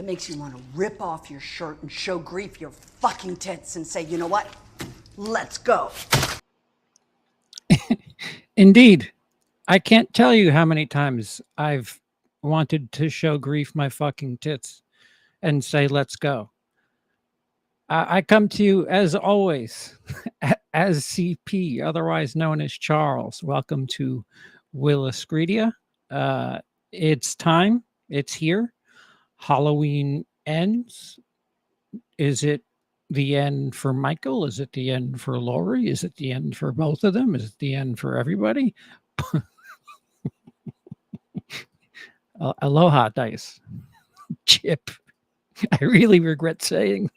makes you want to rip off your shirt and show grief your fucking tits and say, you know what? Let's go. Indeed. I can't tell you how many times I've wanted to show grief my fucking tits and say, let's go. I come to you, as always, as CP, otherwise known as Charles. Welcome to WILIscredia. It's time. It's here. Halloween ends. Is it the end for Michael? Is it the end for Lori? Is it the end for both of them? Is it the end for everybody? Aloha, Dice. Chip. I really regret saying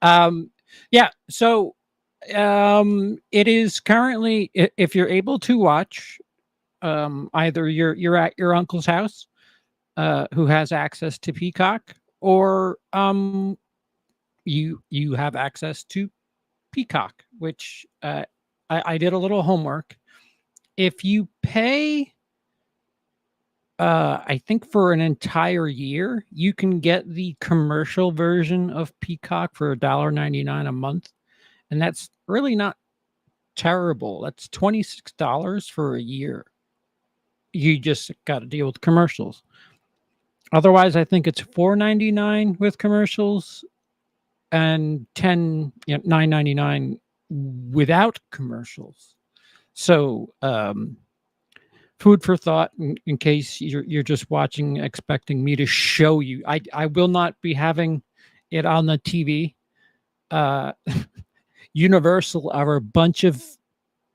that. Yeah, so it is currently, if you're able to watch, either you're at your uncle's house, who has access to Peacock, or you have access to Peacock, which I did a little homework. If you pay, I think for an entire year, you can get the commercial version of Peacock for $1.99 a month, and that's really not terrible. That's $26 for a year. You just got to deal with commercials. Otherwise, I think it's $4.99 with commercials and $9.99 without commercials. So, food for thought in case you're just watching, expecting me to show you. I will not be having it on the TV. Universal are a bunch of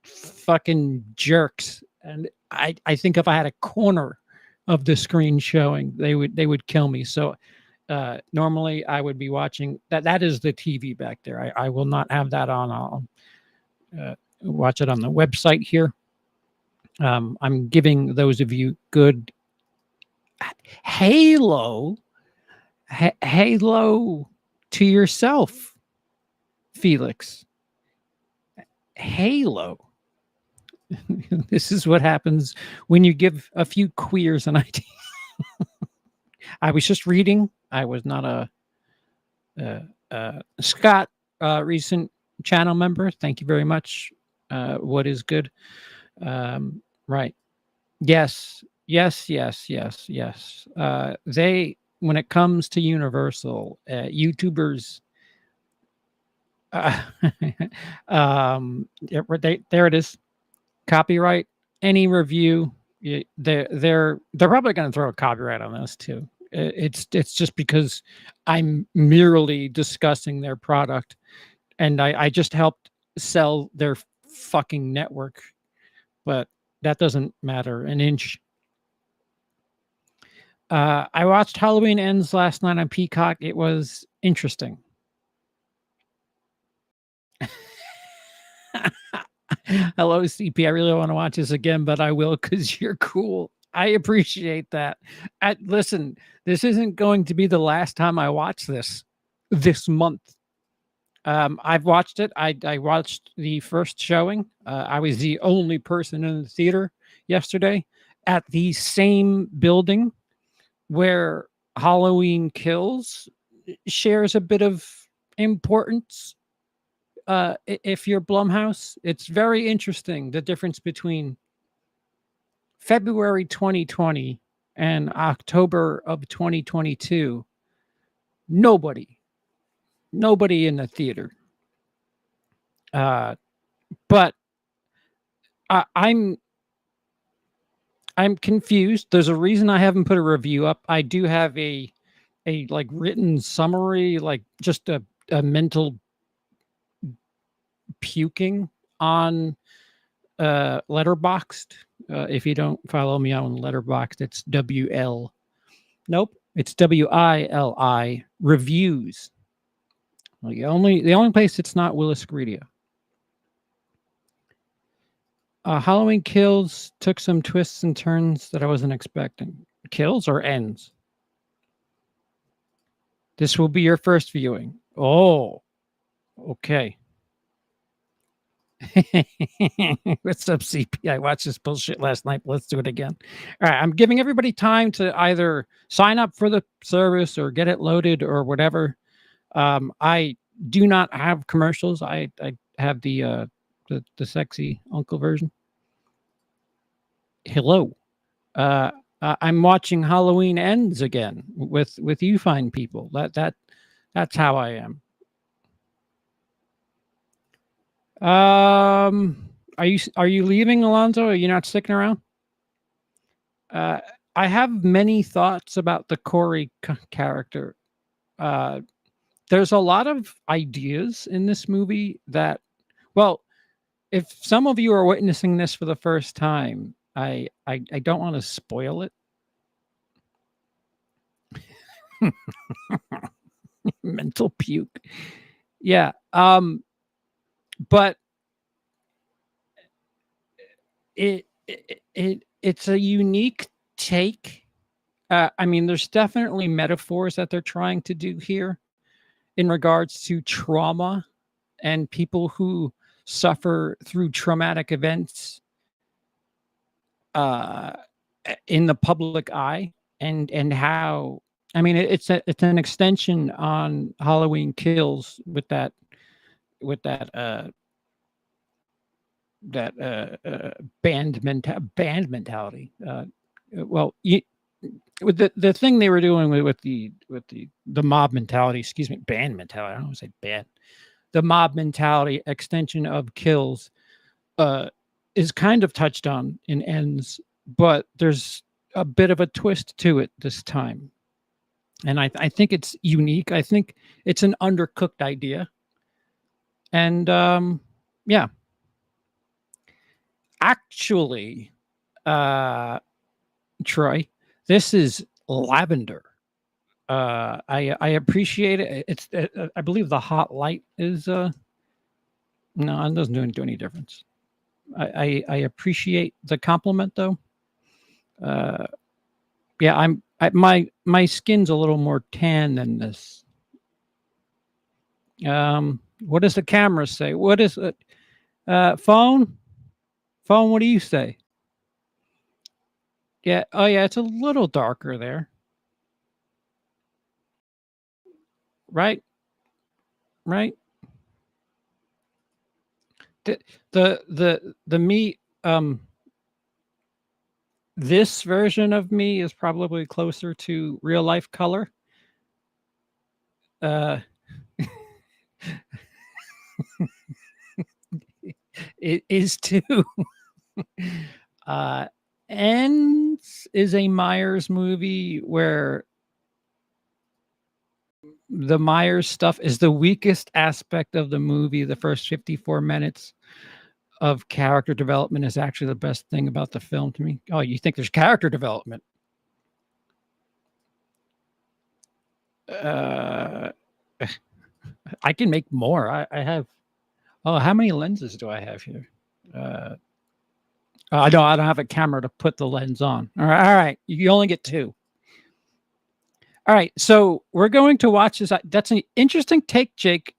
fucking jerks, and I think if I had a corner of the screen showing, they would kill me. So normally I would be watching that. That is the TV back there. I will not have that on. I'll watch it on the website here. I'm giving those of you good halo to yourself, Felix. Halo. This is what happens when you give a few queers an idea. I was just reading. I was not a Scott, recent channel member. Thank you very much. What is good? Right. Yes. They, when it comes to Universal, YouTubers, there it is. Copyright. Any review, they're probably going to throw a copyright on this too. It's just because I'm merely discussing their product, and I just helped sell their fucking network, but that doesn't matter an inch. I watched Halloween Ends last night on Peacock. It was interesting. Hello, CP. I really want to watch this again, but I will because you're cool. I appreciate that. Listen, this isn't going to be the last time I watch this month. I've watched it. I watched the first showing. I was the only person in the theater yesterday at the same building where Halloween Kills shares a bit of importance. If you're Blumhouse, it's very interesting, the difference between February 2020 and October of 2022. Nobody in the theater. But I'm confused. There's a reason I haven't put a review up. I do have a like written summary, like just a mental puking on Letterboxd. If you don't follow me on Letterboxd, it's WL. Nope, it's WILI reviews. Well, the only place it's not WILIscredia. Halloween Kills took some twists and turns that I wasn't expecting. Kills or ends? This will be your first viewing. Oh, okay. What's up, CP? I watched this bullshit last night. Let's do it again. All right. I'm giving everybody time to either sign up for the service or get it loaded or whatever. I do not have commercials. I have the sexy uncle version. Hello. I'm watching Halloween Ends again with you fine people. That's how I am. Are you leaving, Alonzo? Are you not sticking around? I have many thoughts about the Corey character. There's a lot of ideas in this movie that, well, if some of you are witnessing this for the first time, I don't want to spoil it. Mental puke. Yeah. But it's a unique take. I mean, there's definitely metaphors that they're trying to do here in regards to trauma and people who suffer through traumatic events in the public eye, and how, I mean, it's an extension on Halloween Kills with that band mentality. Well, with the thing they were doing with the mob mentality, excuse me, band mentality. I don't want to say band. The mob mentality extension of Kills is kind of touched on in Ends, but there's a bit of a twist to it this time. And I think it's unique. I think it's an undercooked idea. And yeah. Actually, Troy, this is lavender. I appreciate it. It's I believe the hot light is no, it doesn't do any difference. I appreciate the compliment though. Yeah, my skin's a little more tan than this. What does the camera say? What is it? Phone, what do you say? Yeah. Oh yeah, it's a little darker there. Right. The me, this version of me is probably closer to real life color. It is too. Ends is a Myers movie where the Myers stuff is the weakest aspect of the movie. The first 54 minutes of character development is actually the best thing about the film to me. Oh, you think there's character development? I can make more. I have. Oh, how many lenses do I have here? I don't have a camera to put the lens on. All right. You only get 2. All right. So we're going to watch this. That's an interesting take, Jake.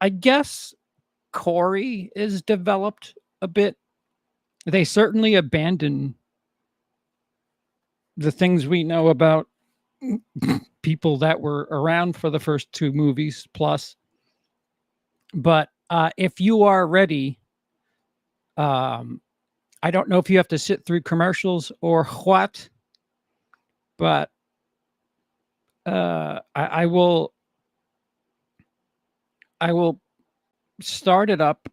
I guess Corey is developed a bit. They certainly abandon the things we know about people that were around for the first 2 movies plus. But if you are ready, I don't know if you have to sit through commercials or what, but I will start it up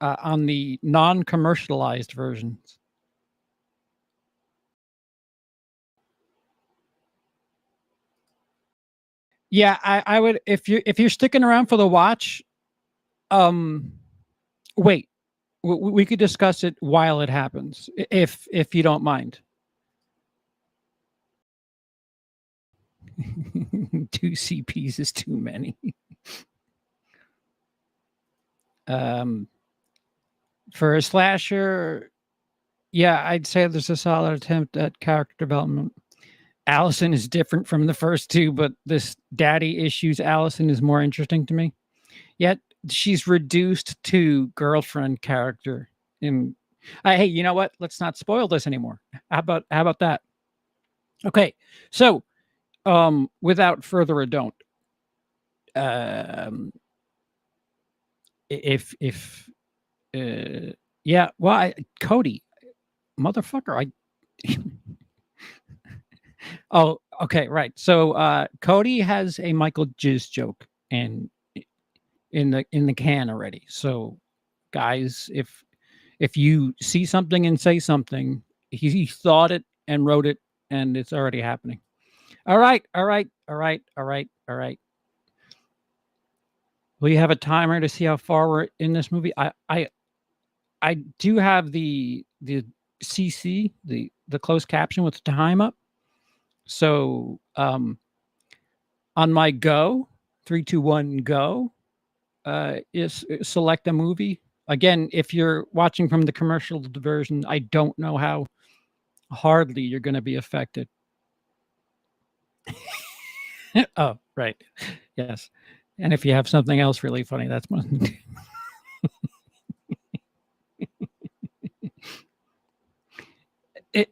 on the non-commercialized versions. Yeah, I would, if you're sticking around for the watch, wait, we could discuss it while it happens, if you don't mind. 2 CPs is too many. For a slasher, yeah, I'd say there's a solid attempt at character development. Allison is different from the first 2, but this daddy issues Allison is more interesting to me. Yet she's reduced to girlfriend character. In hey, you know what? Let's not spoil this anymore. How about that? Okay, so without further ado, um, if yeah, well, Cody, motherfucker, I oh, okay, right. So Cody has a Michael Jizz joke in the can already. So guys, if you see something and say something, he thought it and wrote it, and it's already happening. All right, all right, all right, all right, all right. Will you have a timer to see how far we're in this movie? I do have the CC, the closed caption with the time up. So on my go, 3, 2, 1, go, is select a movie. Again, if you're watching from the commercial version, I don't know how hardly you're going to be affected. Oh, right. Yes. And if you have something else really funny, that's one. It,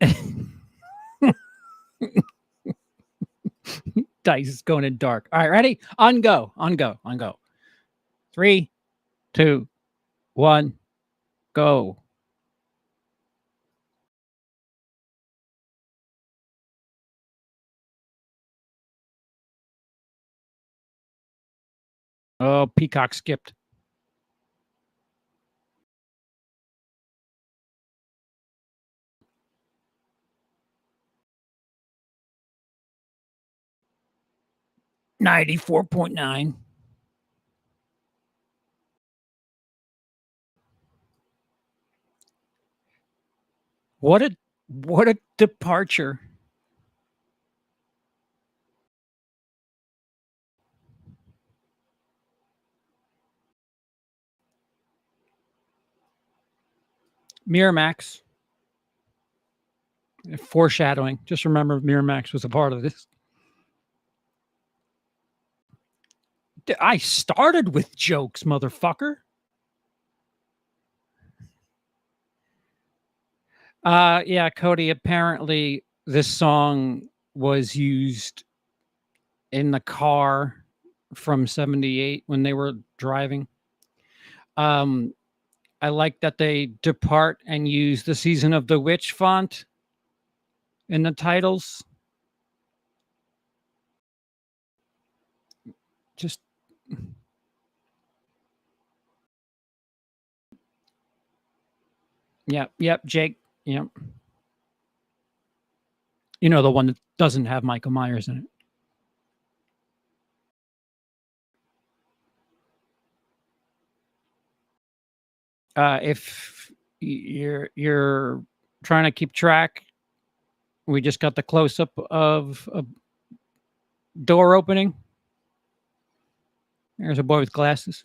Dice is going in dark. All right, ready? On go, on go, on go. 3, 2, 1, go. Oh, Peacock skipped. $94.9. What a departure. Miramax. Foreshadowing. Just remember Miramax was a part of this. I started with jokes, motherfucker. Yeah, Cody, apparently this song was used in the car from 78 when they were driving. Um, I like that they depart and use the Season of the Witch font in the titles. Just yep, Jake. Yep. You know, the one that doesn't have Michael Myers in it. If you're trying to keep track, we just got the close up of a door opening. There's a boy with glasses.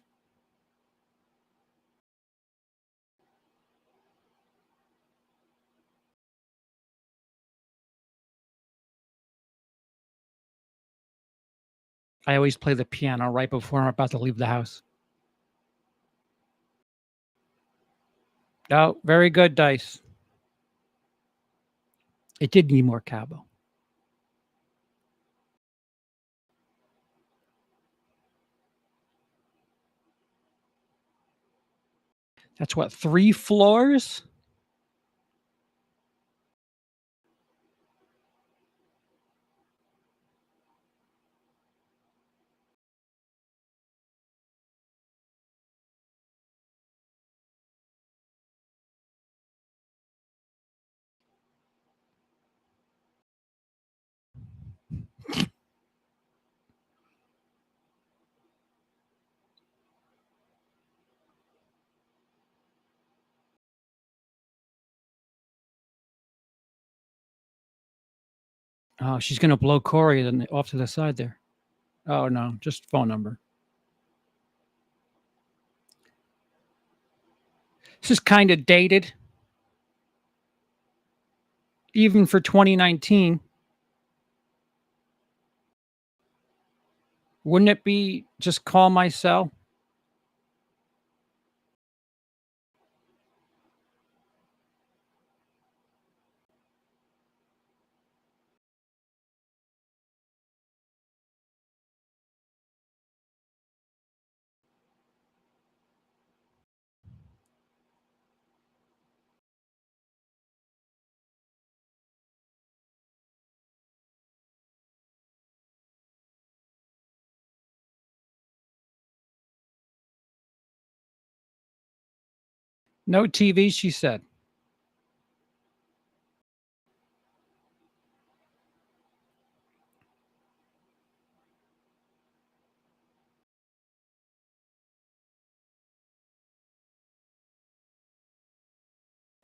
I always play the piano right before I'm about to leave the house. Oh, very good, Dice. It did need more cabo. That's what, 3 floors? Oh, she's gonna blow Corey then off to the side there. Oh no, just phone number. This is kind of dated, even for 2019. Wouldn't it be just call my cell? No TV, she said.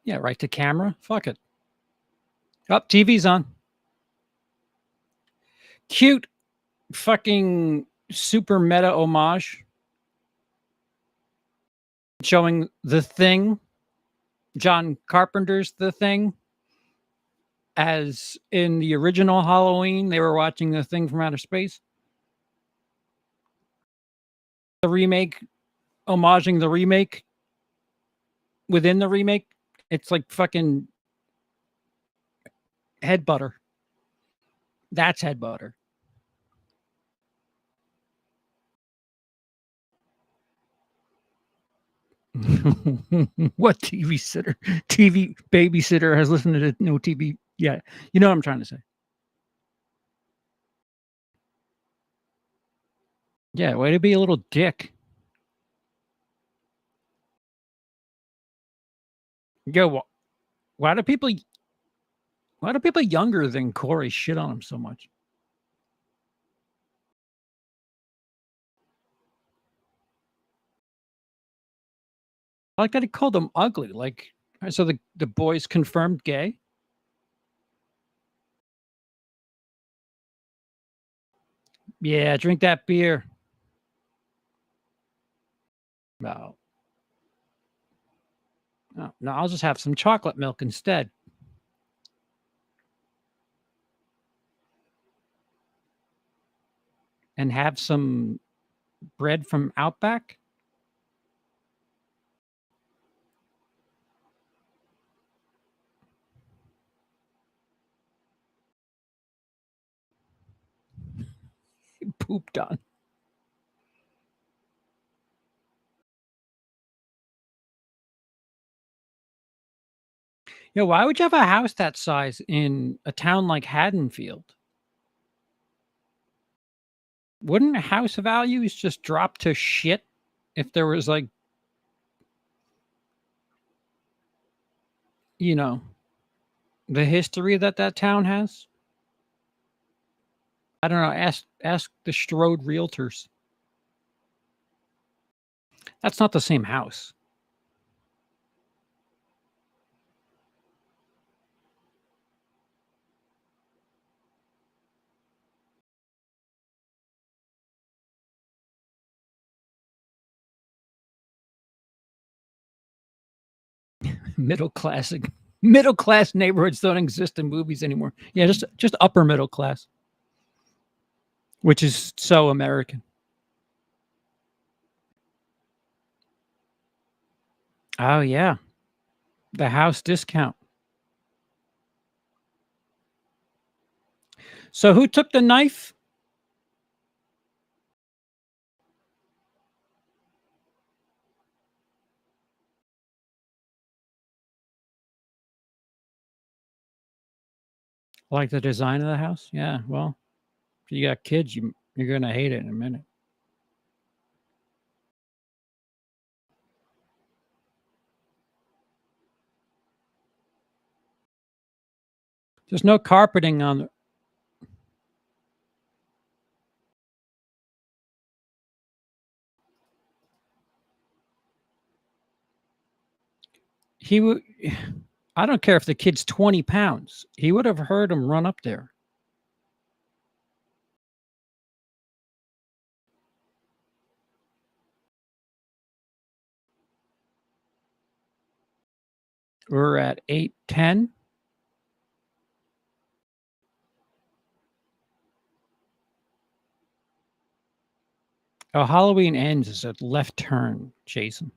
Yeah, right to camera. Fuck it. Up, TV's on. Cute fucking super meta homage showing The Thing, John Carpenter's The Thing, as in the original Halloween, they were watching The Thing from Outer Space. The remake, homaging the remake within the remake. It's like fucking head butter. That's head butter. What TV babysitter has listened to no TV? Yeah, you know what I'm trying to say. Yeah, way to be a little dick. Yo, why do people younger than Corey shit on him so much? I like that he called him ugly. Like, so the boys confirmed gay. Yeah, drink that beer. No, no, I'll just have some chocolate milk instead. And have some bread from Outback. Pooped on. Yeah, why would you have a house that size in a town like Haddonfield? Wouldn't house values just drop to shit if there was like, you know, the history that town has? I don't know. Ask the Strode realtors. That's not the same house. Middle class neighborhoods don't exist in movies anymore. Yeah, just upper middle class, which is so American. Oh yeah, the house discount. So who took the knife? Like the design of the house? Yeah. Well, if you got kids, you're gonna hate it in a minute. There's no carpeting on. He would. I don't care if the kid's 20 pounds. He would have heard him run up there. We're at 8:10. Oh, Halloween ends is a left turn, Jason.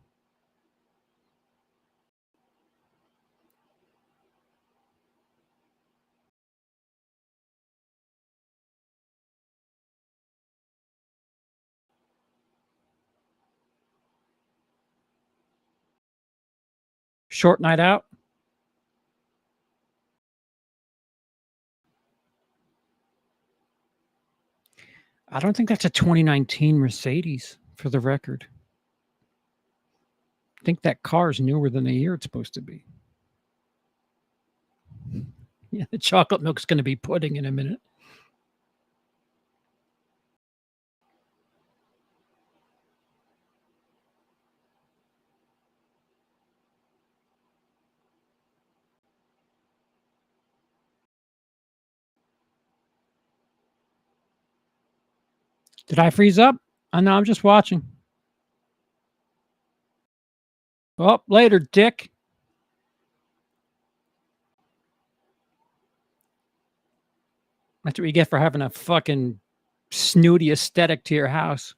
Short night out. I don't think that's a 2019 Mercedes, for the record. think that car's newer than the year it's supposed to be. Yeah, the chocolate milk's going to be pudding in a minute. Did I freeze up? I know, I'm just watching. Oh, later, dick. That's what you get for having a fucking snooty aesthetic to your house.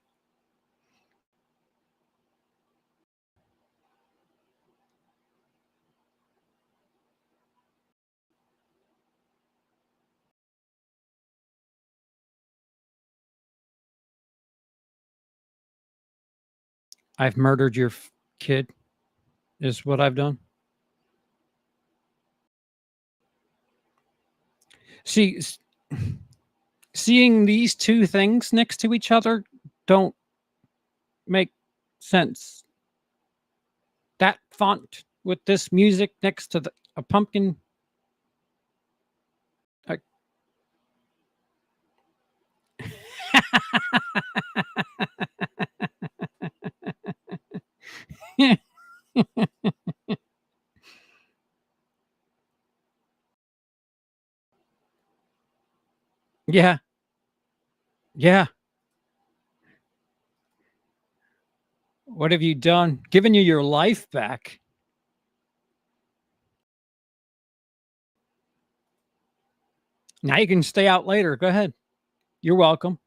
I've murdered your kid, is what I've done. See, seeing these two things next to each other don't make sense. That font with this music next to a pumpkin. Yeah. Yeah. What have you done? Given you your life back. Now you can stay out later. Go ahead. You're welcome.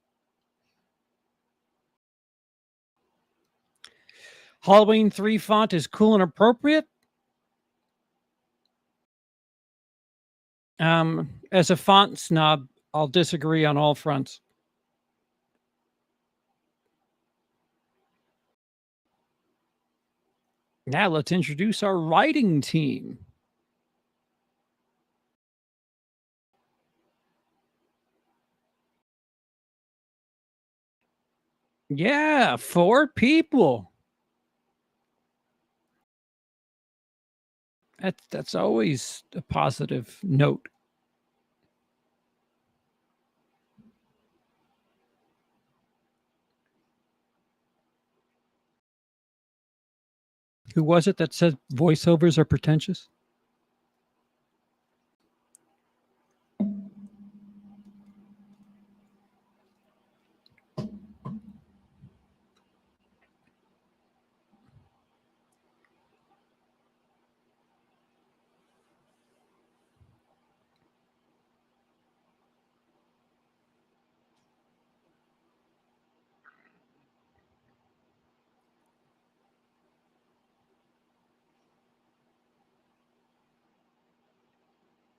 Halloween 3 font is cool and appropriate. As a font snob, I'll disagree on all fronts. Now let's introduce our writing team. Yeah, 4 people. That's always a positive note. Who was it that said voiceovers are pretentious?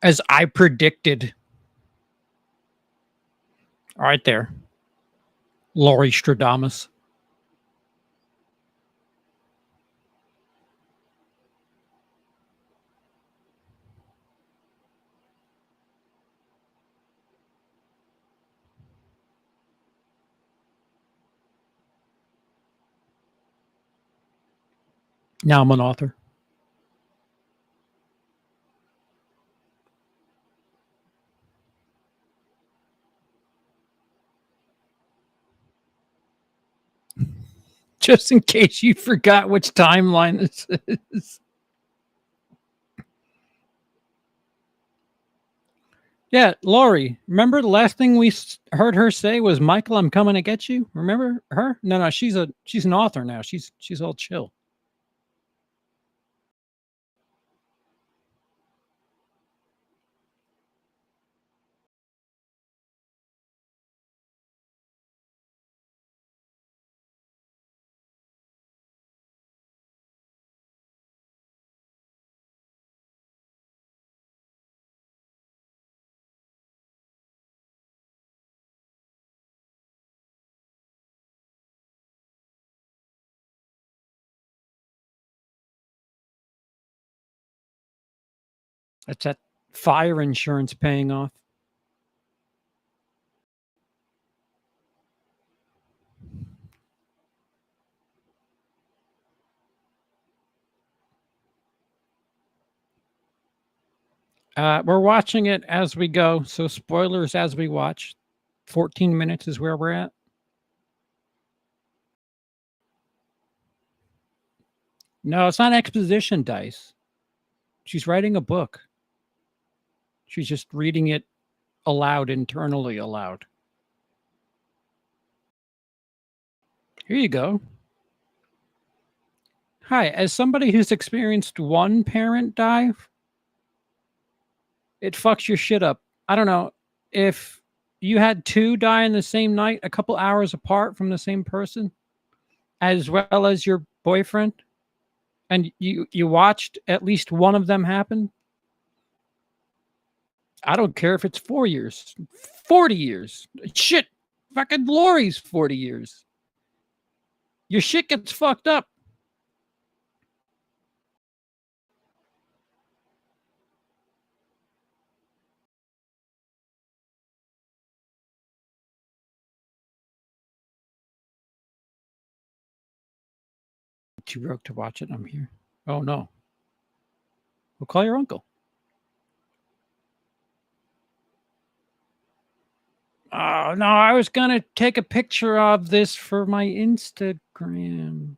As I predicted. Right there. Laurie Stradamus. Now I'm an author. Just in case you forgot which timeline this is. Yeah, Laurie, remember the last thing we heard her say was, "Michael, I'm coming to get you." Remember her? No, she's an author now. She's all chill. That's that fire insurance paying off. We're watching it as we go, so spoilers as we watch. 14 minutes is where we're at. No, it's not exposition, Dice. She's writing a book. She's just reading it aloud, internally aloud. Here you go. Hi, as somebody who's experienced one parent die, it fucks your shit up. I don't know. If you had two die in the same night, a couple hours apart from the same person, as well as your boyfriend, and you watched at least one of them happen, I don't care if it's 4 years, 40 years. Shit, fucking Lori's 40 years. Your shit gets fucked up. Too broke to watch it. I'm here. Oh no. We'll call your uncle. Oh no, I was gonna take a picture of this for my Instagram.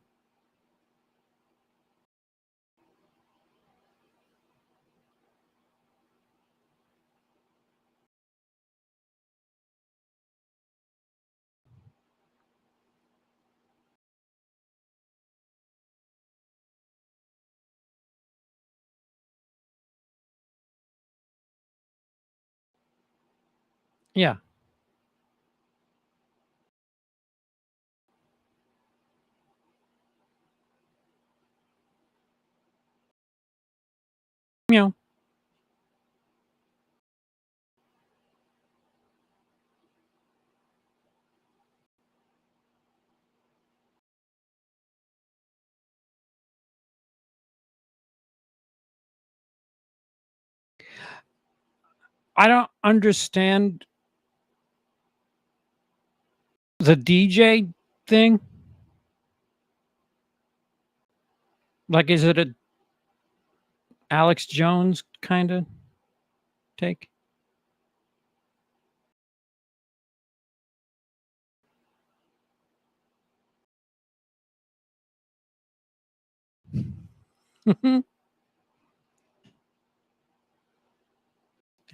Yeah. Meow. I don't understand the DJ thing. Like, is it a Alex Jones kind of take?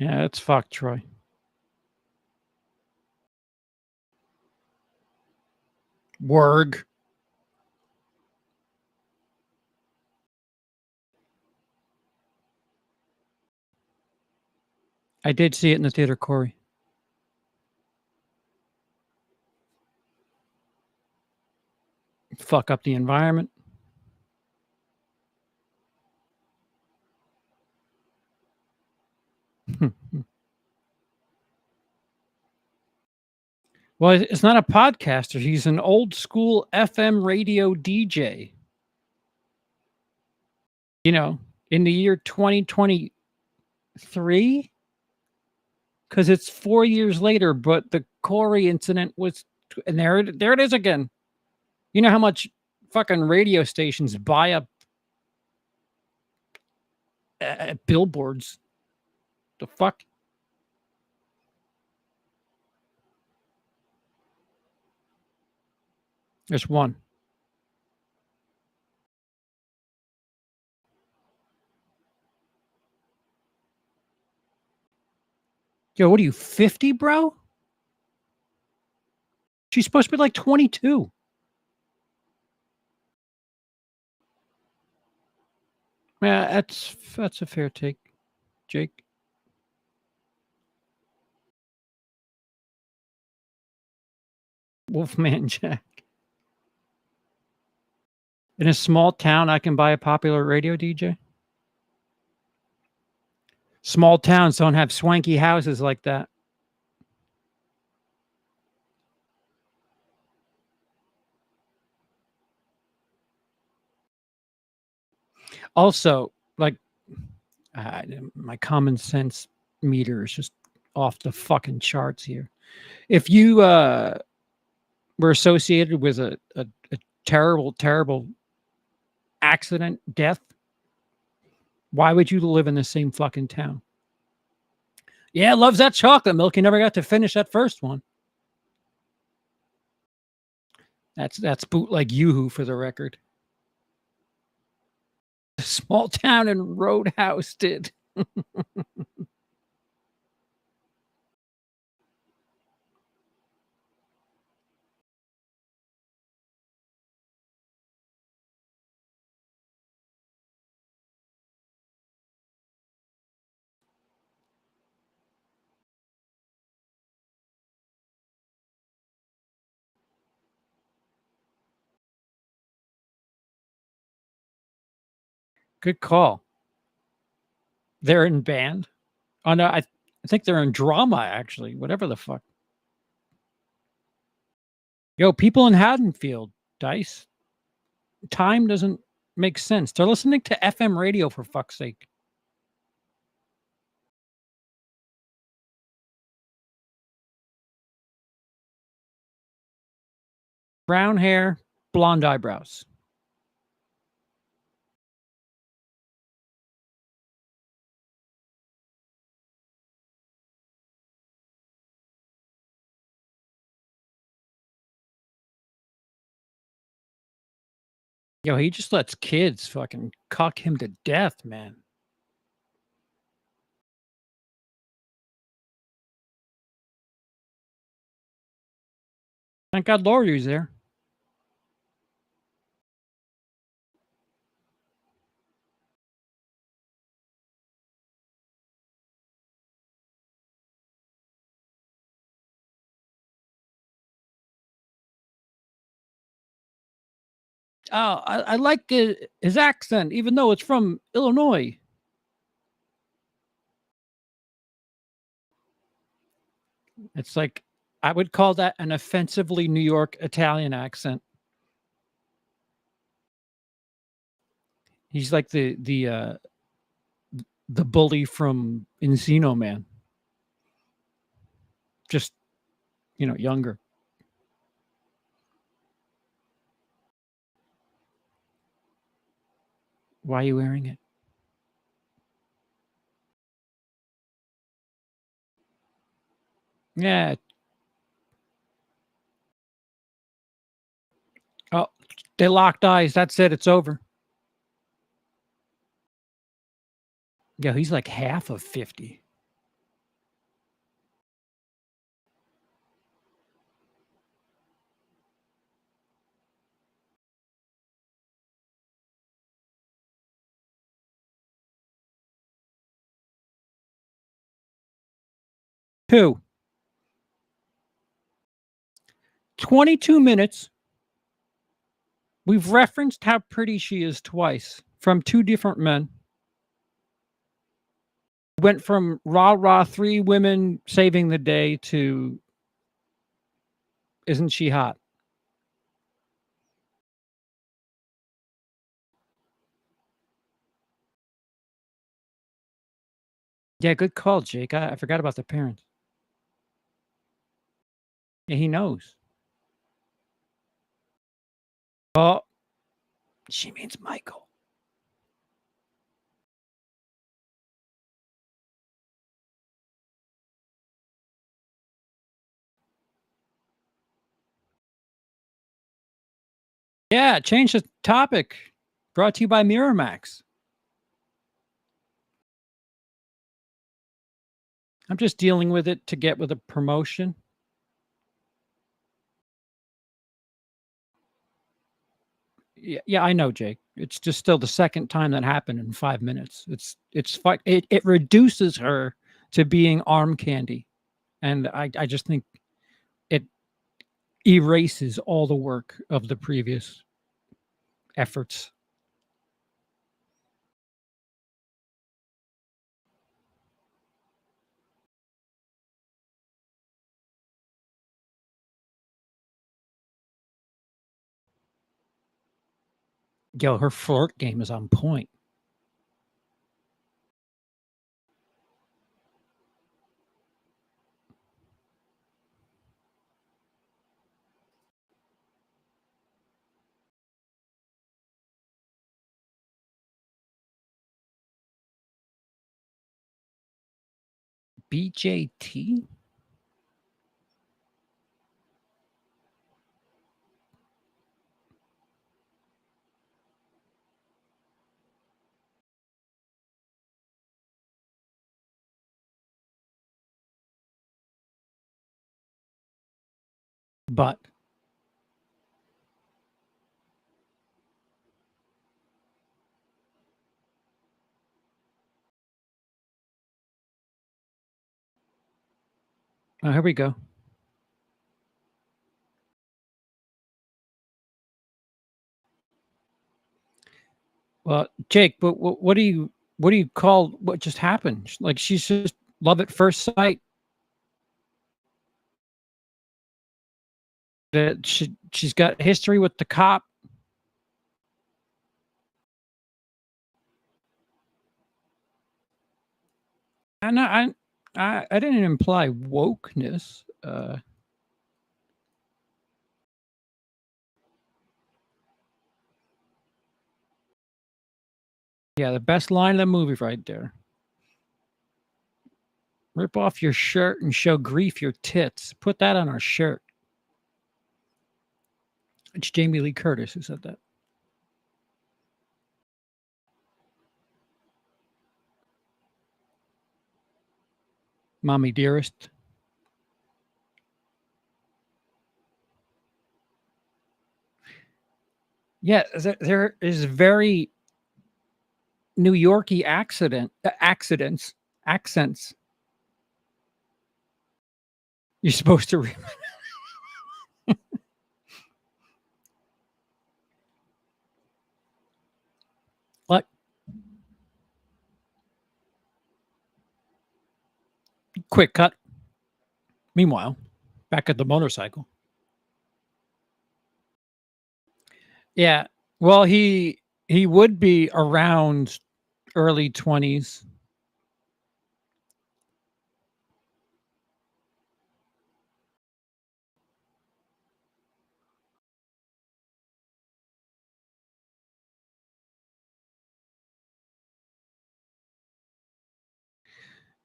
Yeah, it's fucked, Troy. Werg. I did see it in the theater, Corey. Fuck up the environment. Well, it's not a podcaster. He's an old school FM radio DJ. You know, in the year 2023, because it's 4 years later, but the Corey incident was, and there it is again. You know how much fucking radio stations buy up billboards? The fuck? There's one. Yo, what are you, 50, bro? She's supposed to be like 22. Yeah, that's a fair take, Jake. Wolfman Jack. In a small town, I can buy a popular radio DJ. Small towns don't have swanky houses like that. Also, like, my common sense meter is just off the fucking charts here. If you were associated with a terrible, terrible accident, death, why would you live in the same fucking town? Yeah, loves that chocolate milk. He never got to finish that first one. That's bootleg Yoo-hoo for the record. Small Town and Roadhouse did. Good call. They're in band. Oh no, I think they're in drama actually. Whatever the fuck. Yo, people in Haddonfield, Dice. Time doesn't make sense. They're listening to FM radio for fuck's sake. Brown hair, blonde eyebrows. Yo, he just lets kids fucking cuck him to death, man. Thank God Laurie's there. Oh, I like his accent, even though it's from Illinois. It's like I would call that an offensively New York Italian accent. He's like the bully from Encino Man. Just, younger. Why are you wearing it? Yeah. Oh, they locked eyes. That's it. It's over. Yeah, he's like half of 50. Two. 22 minutes. We've referenced how pretty she is twice from two different men. Went from rah rah 3 women saving the day to isn't she hot? Yeah, good call, Jake. I forgot about the parents. Yeah, he knows. Oh, she means Michael. Yeah, change the topic. Brought to you by Miramax. I'm just dealing with it to get with a promotion. Yeah, I know, Jake. It's just still the second time that happened in 5 minutes. It reduces her to being arm candy, and I just think it erases all the work of the previous efforts. Yo, her flirt game is on point. BJT? But oh, here we go. Well, Jake, but what do you call what just happened? Like she's just love at first sight. That she's got history with the cop. And I didn't imply wokeness. Yeah, the best line of the movie right there. Rip off your shirt and show grief your tits. Put that on our shirt. It's Jamie Lee Curtis who said that. Mommy dearest. Yeah, there is very New Yorkie accents. You're supposed to like quick cut. Meanwhile, back at the motorcycle. Yeah. Well, he would be around early 20s.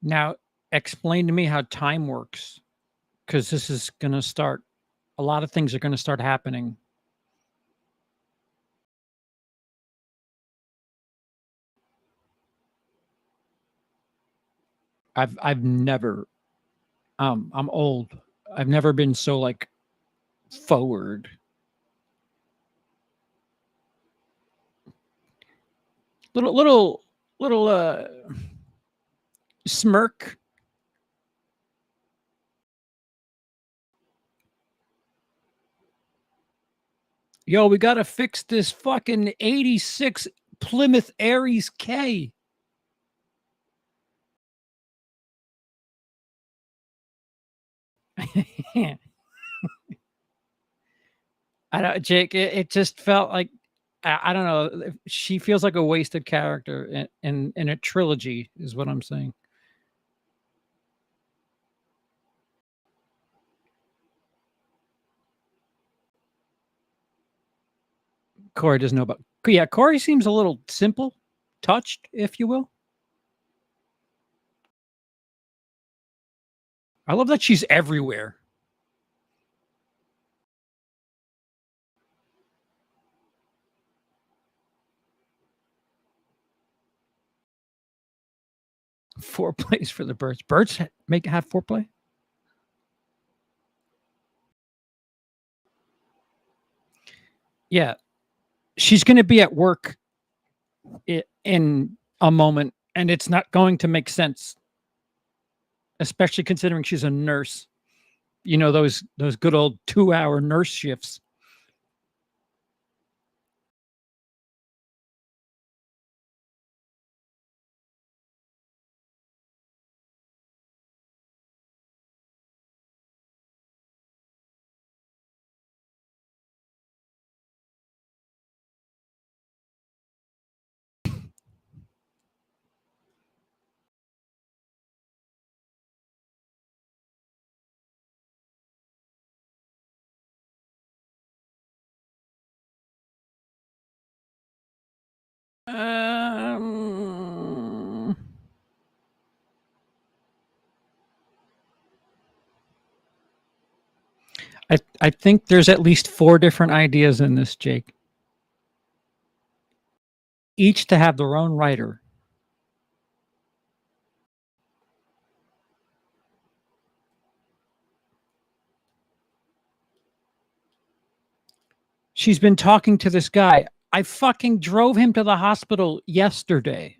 Now, explain to me how time works, because this is going to start. A lot of things are going to start happening. I've never. I'm old. I've never been so like forward. Little smirk. Yo, we got to fix this fucking 86 Plymouth Aries K. I don't, Jake. It just felt like I don't know. She feels like a wasted character in a trilogy, is what I'm saying. Corey doesn't know about. Yeah, Corey seems a little simple, touched, if you will. I love that she's everywhere. Foreplays for the birds. Birds have foreplay. Yeah, she's going to be at work in a moment, and it's not going to make sense, especially considering she's a nurse. You know those good old 2-hour nurse shifts. I think there's at least 4 different ideas in this, Jake. Each to have their own writer. She's been talking to this guy. I fucking drove him to the hospital yesterday.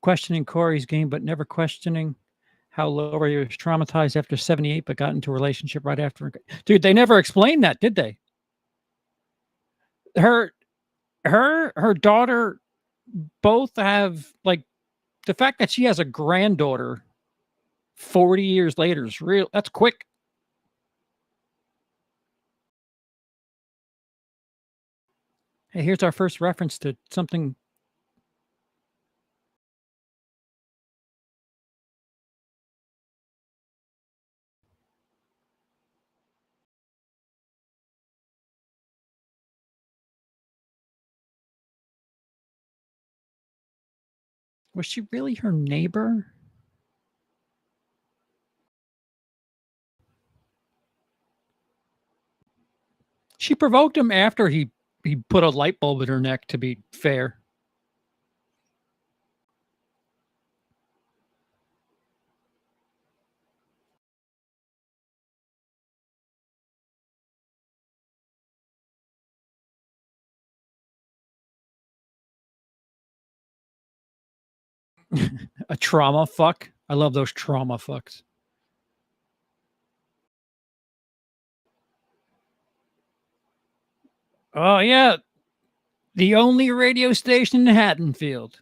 Questioning Corey's game, but never questioning how Lori was traumatized after 78, but got into a relationship right after. Dude, they never explained that, did they? Her daughter both have, like, the fact that she has a granddaughter 40 years later is real. That's quick. Hey, here's our first reference to something. Was she really her neighbor? She provoked him after he put a light bulb in her neck, to be fair. A trauma fuck. I love those trauma fucks. Oh, yeah. The only radio station in Haddonfield.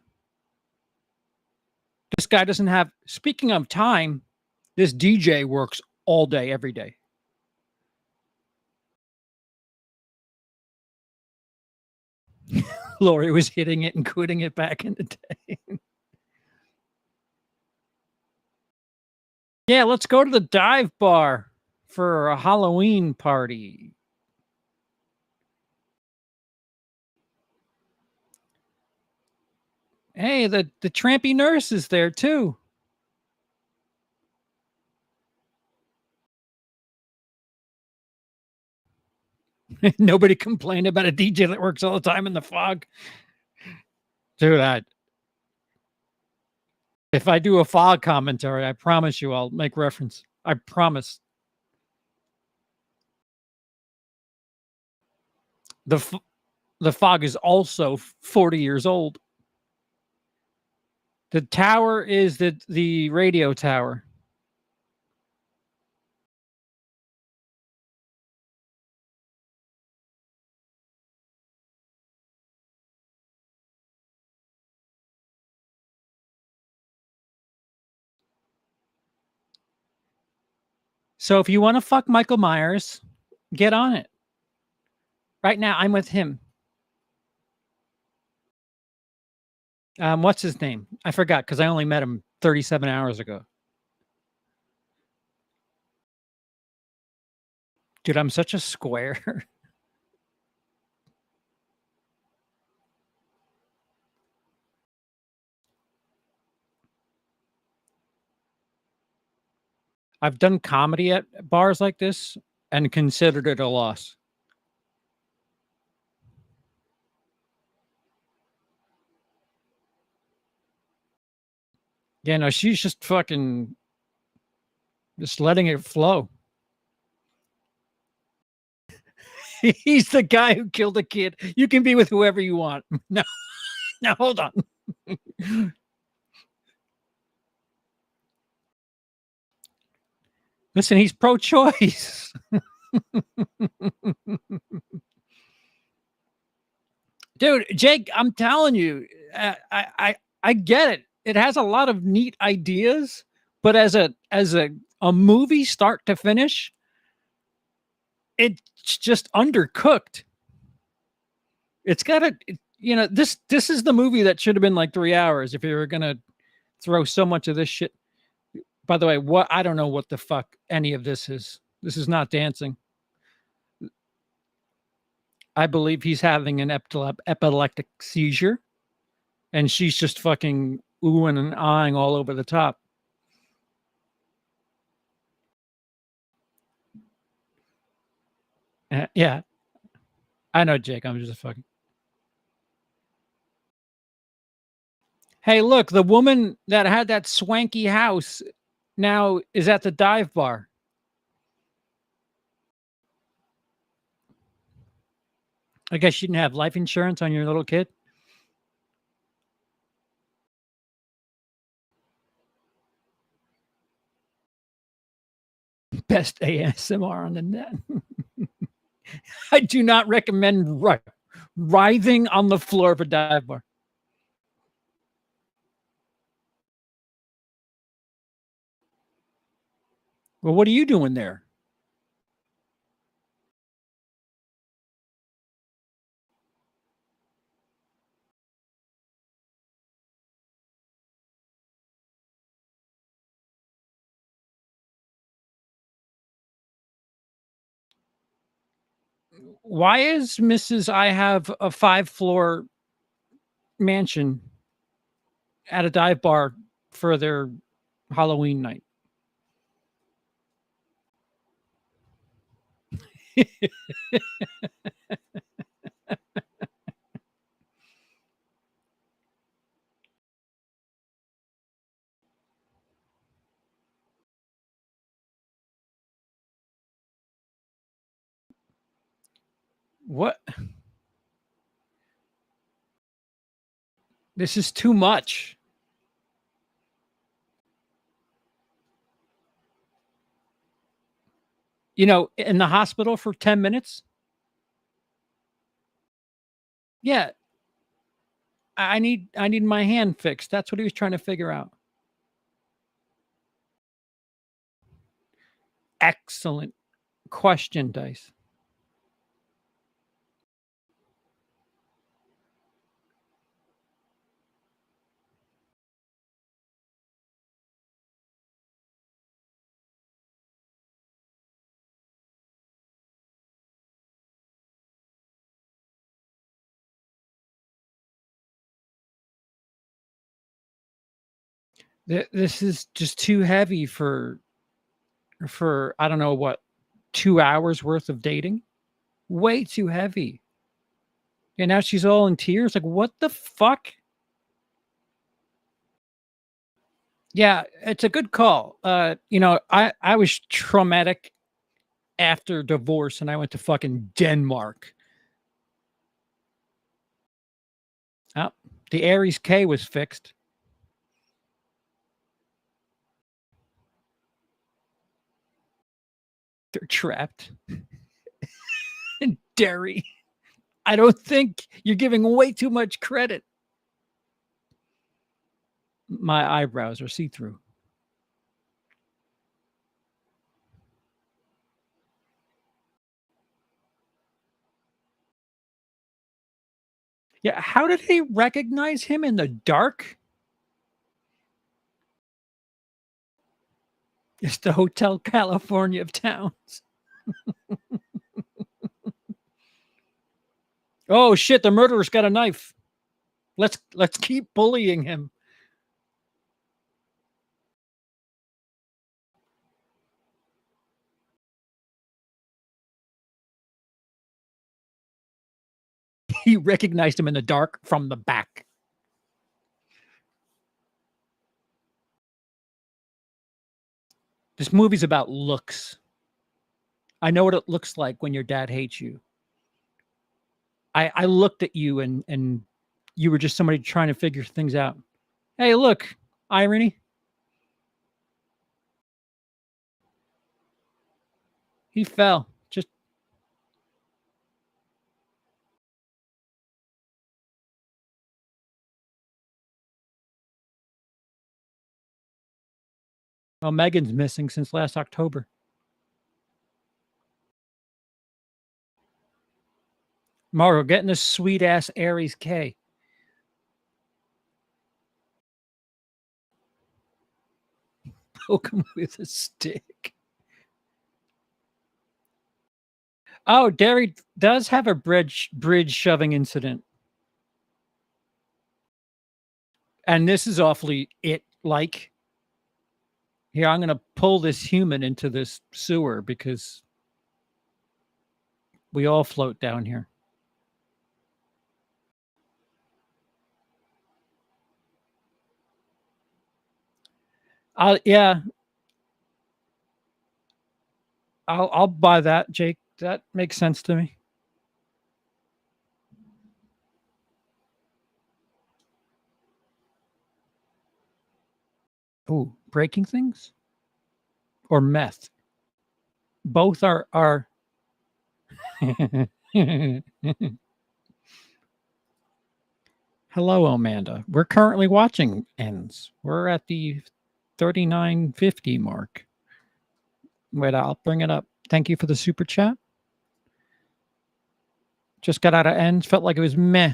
This guy doesn't have, speaking of time, this DJ works all day, every day. Lori was hitting it and quitting it back in the day. Yeah, let's go to the dive bar for a Halloween party. Hey, the trampy nurse is there too. Nobody complained about a DJ that works all the time in the fog. Dude, if I do a fog commentary, I promise you I'll make reference. I promise. The fog is also 40 years old. The tower is the radio tower. So if you want to fuck Michael Myers, get on it. Right now, I'm with him. What's his name? I forgot because I only met him 37 hours ago. Dude, I'm such a square. I've done comedy at bars like this and considered it a loss. Yeah, no, she's just fucking just letting it flow. He's the guy who killed a kid. You can be with whoever you want. No, now hold on. Listen, he's pro-choice. Dude, Jake, I'm telling you, I get it. It has a lot of neat ideas, but as a movie start to finish, it's just undercooked. It's got a, this is the movie that should have been like 3 hours if you were gonna throw so much of this shit. By the way, I don't know what the fuck any of this is. This is not dancing. I believe he's having an epileptic seizure. and she's just fucking oohing and eyeing all over the top. Yeah, I know, Jake. I'm just fucking. Hey, look, the woman that had that swanky house now is at the dive bar. I guess you didn't have life insurance on your little kid. Best ASMR on the net. I do not recommend writhing on the floor of a dive bar. Well, what are you doing there? Why is Mrs. I have a 5-floor mansion at a dive bar for their Halloween night? What? This is too much. You know, in the hospital for 10 minutes? Yeah, I need my hand fixed. That's what he was trying to figure out. Excellent question, Dice. This is just too heavy for I don't know what, 2 hours worth of dating? Way too heavy. And now she's all in tears, like, "What the fuck?" Yeah, it's a good call. I was traumatic after divorce, and I went to fucking Denmark. Oh, the Aries K was fixed. They're trapped in Derry. I don't think you're giving way too much credit. My eyebrows are see-through. Yeah, how did he recognize him in the dark? It's the Hotel California of towns. Oh shit, the murderer's got a knife. Let's keep bullying him. He recognized him in the dark from the back. This movie's about looks. I know what it looks like when your dad hates you. I looked at you and you were just somebody trying to figure things out. Hey, look, irony. He fell. Just well, Megan's missing since last October. Mario getting a sweet ass Aries K. Poke him with a stick. Oh, Derry does have a bridge shoving incident. And this is awfully it-like. Here, I'm going to pull this human into this sewer because we all float down here. Yeah. I'll buy that, Jake. That makes sense to me. Ooh, breaking things or meth? Both are Hello, Amanda. We're currently watching Ends. We're at the 39.50 mark. Wait, I'll bring it up. Thank you for the super chat. Just got out of Ends. Felt like it was meh.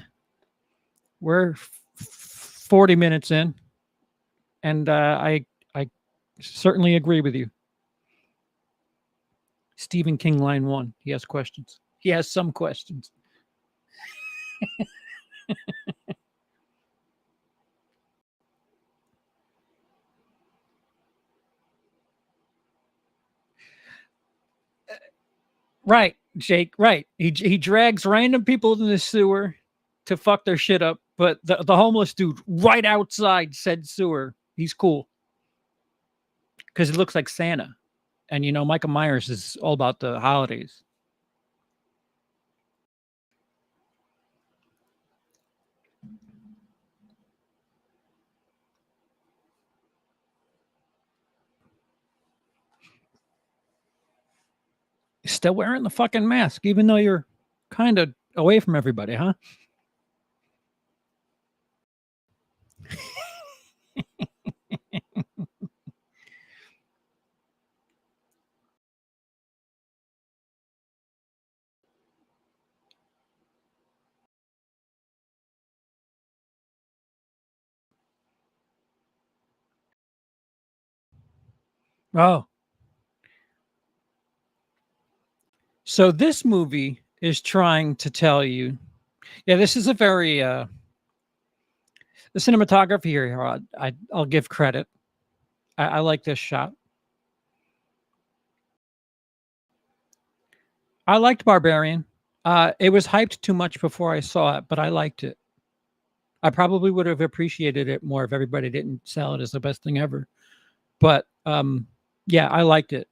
We're 40 minutes in, and I certainly agree with you. Stephen King, line 1. He has questions. He has some questions. Right, Jake. Right. He drags random people in the sewer to fuck their shit up, but the homeless dude right outside said sewer, he's cool because he looks like Santa, and you know Michael Myers is all about the holidays. Still wearing the fucking mask, even though you're kind of away from everybody, huh? Oh, so this movie is trying to tell you, yeah, this is a very the cinematography here. I'll give credit. I like this shot. I liked Barbarian. It was hyped too much before I saw it, but I liked it. I probably would have appreciated it more if everybody didn't sell it as the best thing ever. But yeah, I liked it.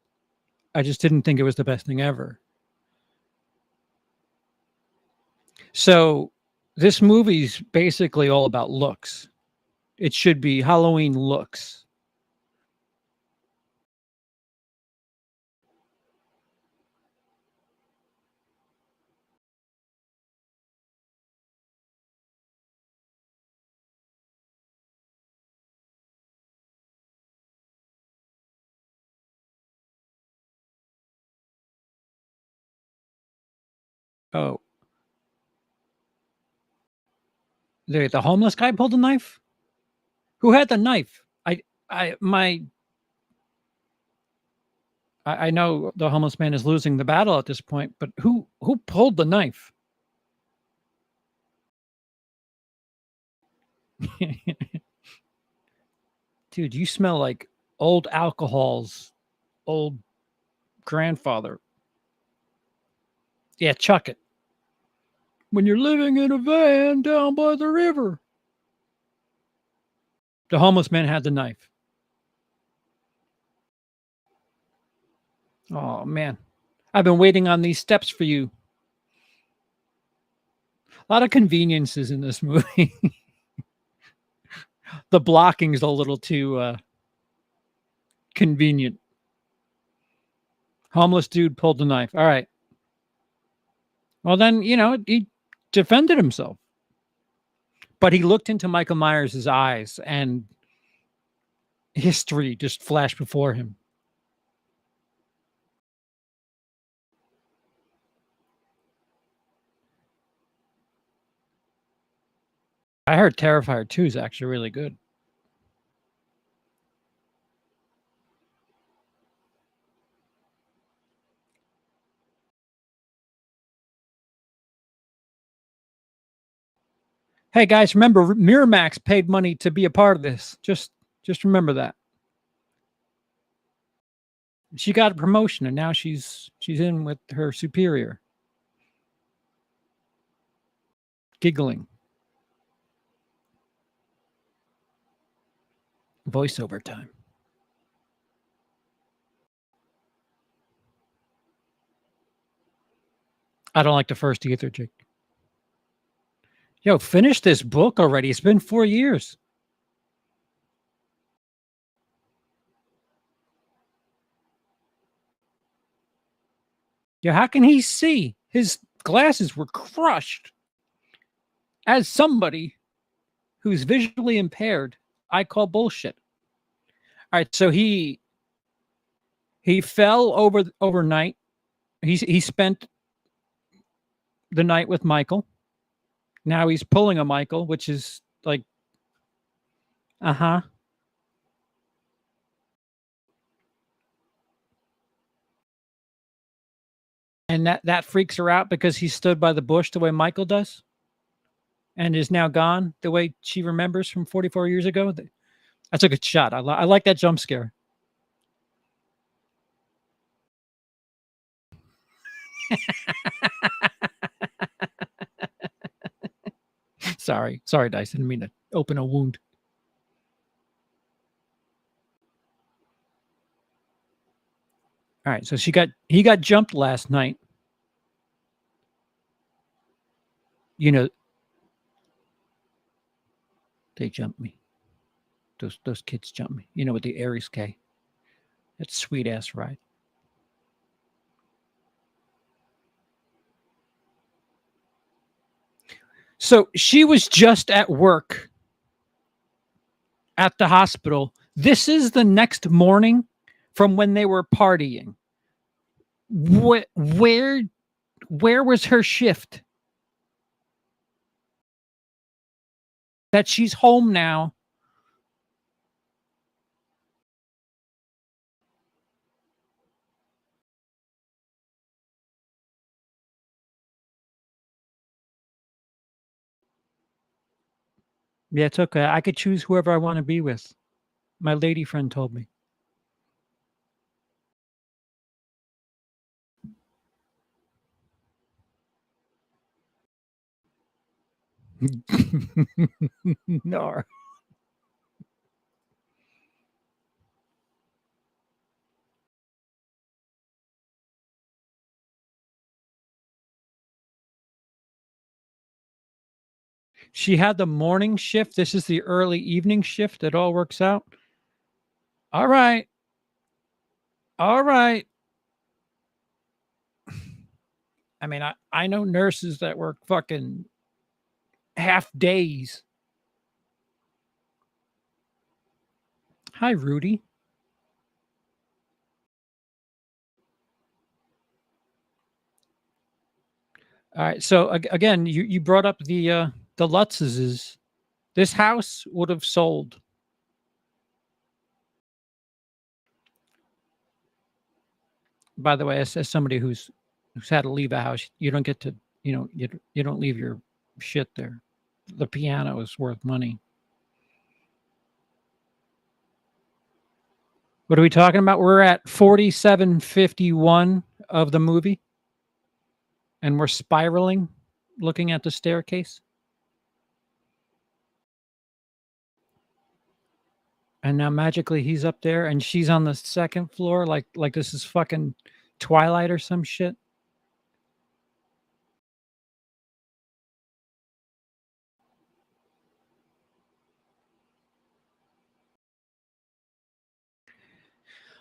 I just didn't think it was the best thing ever. So this movie's basically all about looks. It should be Halloween looks. Oh, the homeless guy pulled a knife? Who had the knife? I my I know the homeless man is losing the battle at this point, but who pulled the knife? Dude, you smell like old alcohol's old grandfather. Yeah, chuck it. When you're living in a van down by the river. The homeless man had the knife. Oh man. I've been waiting on these steps for you. A lot of conveniences in this movie. The blocking's a little too convenient. Homeless dude pulled the knife. All right. Well, then, you know, he defended himself. But he looked into Michael Myers' eyes and history just flashed before him. I heard Terrifier 2 is actually really good. Hey guys, remember Miramax paid money to be a part of this. Just remember that. She got a promotion and now she's in with her superior. Giggling. Voiceover time. I don't like the first either, Jake. Yo, finish this book already. It's been 4 years. Yeah, how can he see? His glasses were crushed. As somebody who's visually impaired, I call bullshit. All right, so he fell overnight. He spent the night with Michael. Now he's pulling a Michael, which is like, uh-huh. And that freaks her out because he stood by the bush the way Michael does and is now gone the way she remembers from 44 years ago. That's a good shot. I like that jump scare. Sorry, Dice. I didn't mean to open a wound. All right, so he got jumped last night. You know, they jumped me. Those kids jumped me. You know, with the Aries K. That sweet ass ride. So she was just at work at the hospital. This is the next morning from when they were partying. Where was her shift? That she's home now. Yeah, it's okay. I could choose whoever I want to be with. My lady friend told me. No. She had the morning shift. This is the early evening shift. It all works out. All right. All right. I mean, I know nurses that work fucking half days. Hi, Rudy. All right. So again, you brought up the Lutzes. This house would have sold. By the way, as somebody who's had to leave a house, you don't get to, you don't leave your shit there. The piano is worth money. What are we talking about? We're at 4751 of the movie, and we're spiraling, looking at the staircase. And now magically he's up there, and she's on the second floor, like this is fucking Twilight or some shit.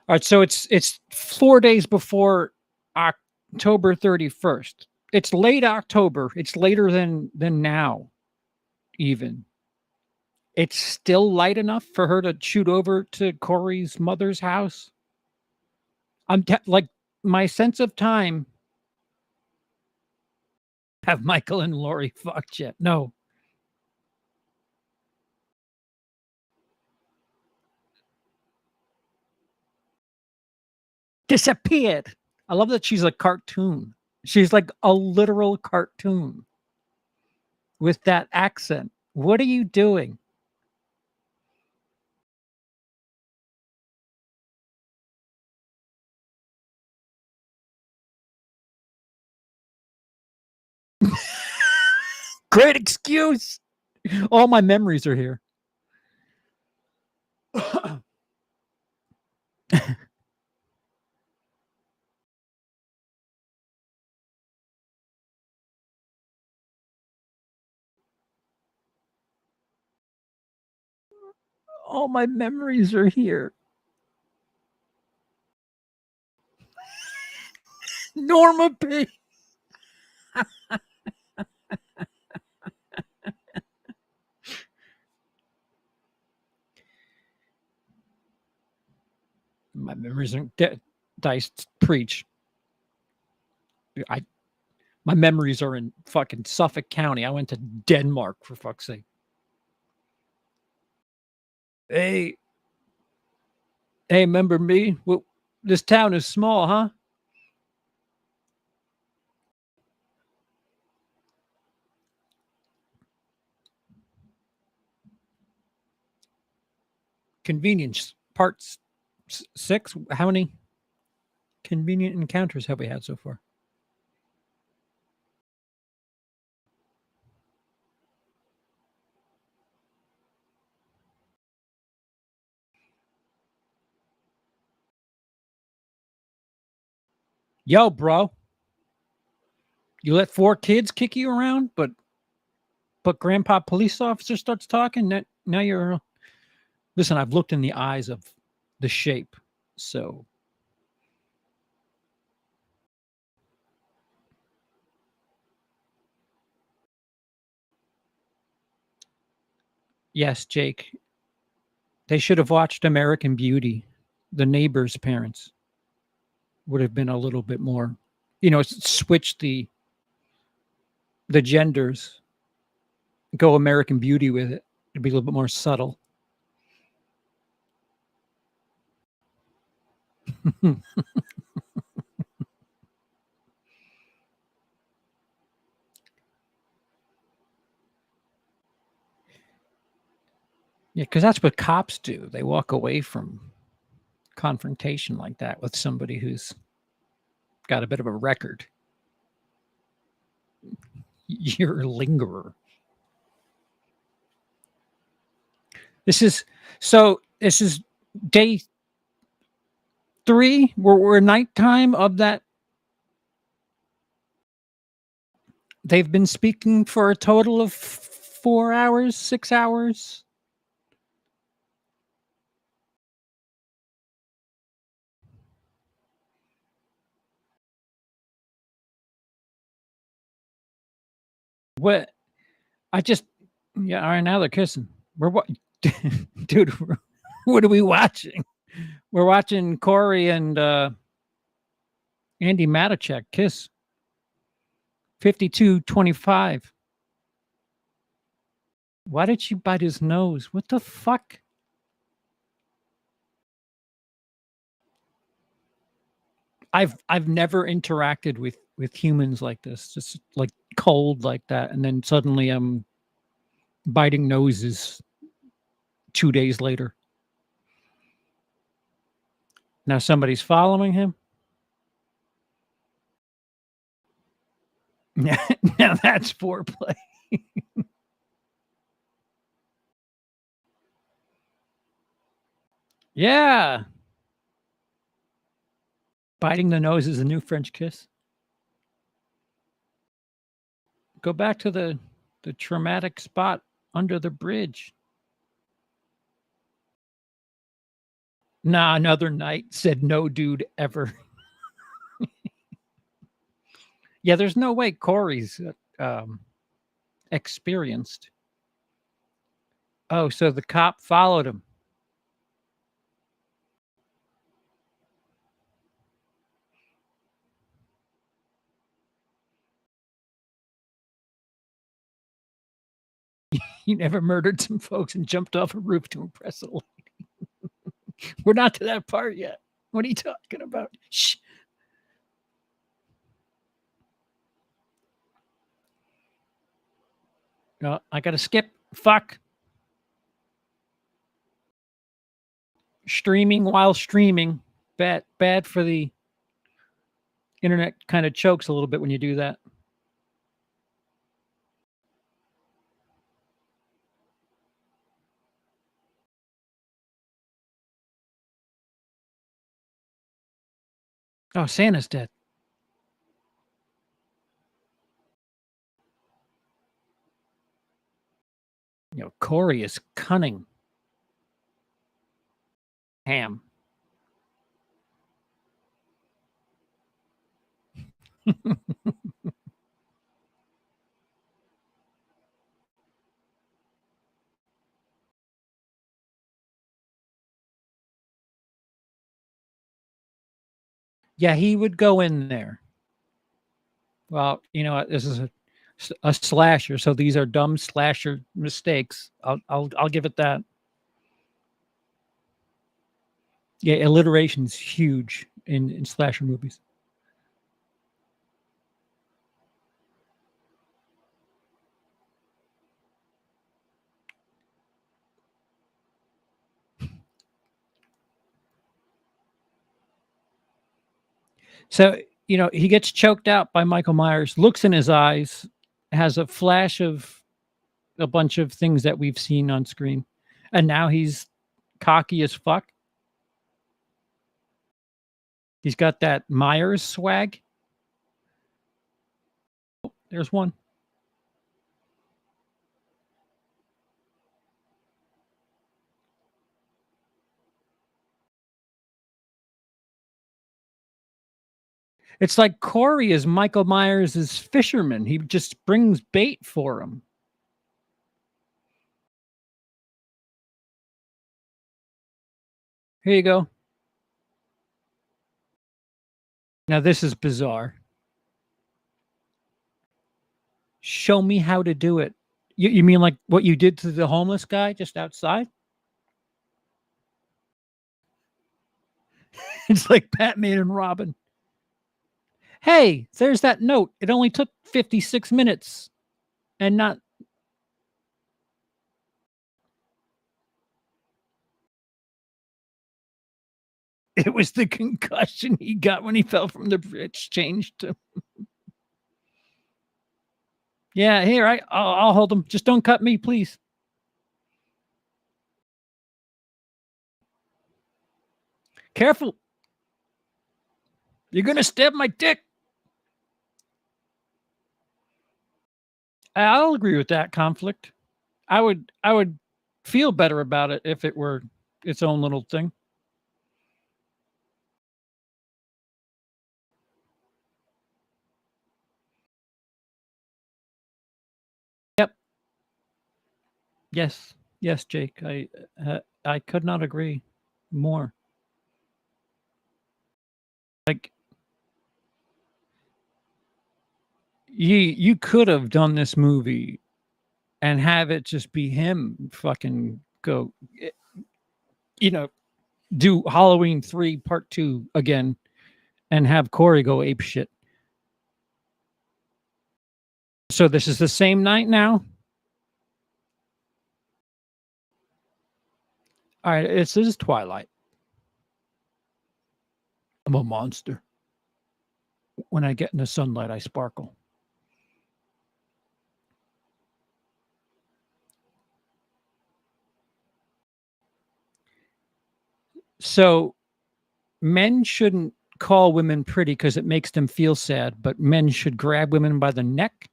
All right, so it's 4 days before October 31st. It's late October. It's later than now, even. It's still light enough for her to shoot over to Corey's mother's house. Like, my sense of time. Have Michael and Lori fucked yet? No. Disappeared. I love that she's a cartoon. She's like a literal cartoon with that accent. What are you doing? Great excuse. All my memories are here. All my memories are here. Norma P. My memories are diced. Preach. My memories are in fucking Suffolk County. I went to Denmark, for fuck's sake. Hey, remember me? Well, this town is small, huh? Convenience parts 6. How many convenient encounters have we had so far? Yo, bro, you let 4 kids kick you around, but grandpa police officer starts talking. Now you're listen. I've looked in the eyes of the shape, so yes, Jake. They should have watched American Beauty. The neighbor's parents would have been a little bit more, switch the genders, go American Beauty with it. It'd be a little bit more subtle. Yeah, because that's what cops do. They walk away from confrontation like that with somebody who's got a bit of a record. You're a lingerer. This is day 3. We're nighttime of that. They've been speaking for a total of 4 hours, 6 hours. What? All right, now they're kissing. We're what? Dude, what are we watching? We're watching Corey and Andy Matichak kiss. 52-25. Why did she bite his nose? What the fuck? I've never interacted with humans like this, just like cold like that, and then suddenly I'm biting noses 2 days later. Now somebody's following him. Now that's foreplay. Yeah. Biting the nose is a new French kiss. Go back to the traumatic spot under the bridge. Nah, another night, said no dude ever. Yeah, there's no way Corey's experienced. Oh, so the cop followed him. He never murdered some folks and jumped off a roof to impress a lady. We're not to that part yet. What are you talking about? Shh. No, I got to skip. Fuck. Streaming while streaming. Bad for the internet. Kind of chokes a little bit when you do that. Oh, Santa's dead. You know, Corey is cunning. Ham. Yeah, he would go in there. Well, you know, this is a slasher, so these are dumb slasher mistakes. I'll give it that. Yeah, alliteration's huge in slasher movies. So, you know, he gets choked out by Michael Myers, looks in his eyes, has a flash of a bunch of things that we've seen on screen, and now he's cocky as fuck. He's got that Myers swag. Oh, there's one. It's like Corey is Michael Myers' fisherman. He just brings bait for him. Here you go. Now this is bizarre. Show me how to do it. You mean like what you did to the homeless guy just outside? It's like Batman and Robin. Hey, there's that note. It only took 56 minutes and not. It was the concussion he got when he fell from the bridge changed him. Yeah, here, I'll hold him. Just don't cut me, please. Careful. You're going to stab my dick. I'll agree with that conflict. I would feel better about it if it were its own little thing. Yep. Yes. Yes, Jake. I could not agree more. Like you could have done this movie and have it just be him fucking go, you know, do Halloween 3 part 2 again and have Corey go ape shit. So this is the same night now. All right, this is Twilight. I'm a monster. When I get in the sunlight, I sparkle. So men shouldn't call women pretty because it makes them feel sad, but men should grab women by the neck.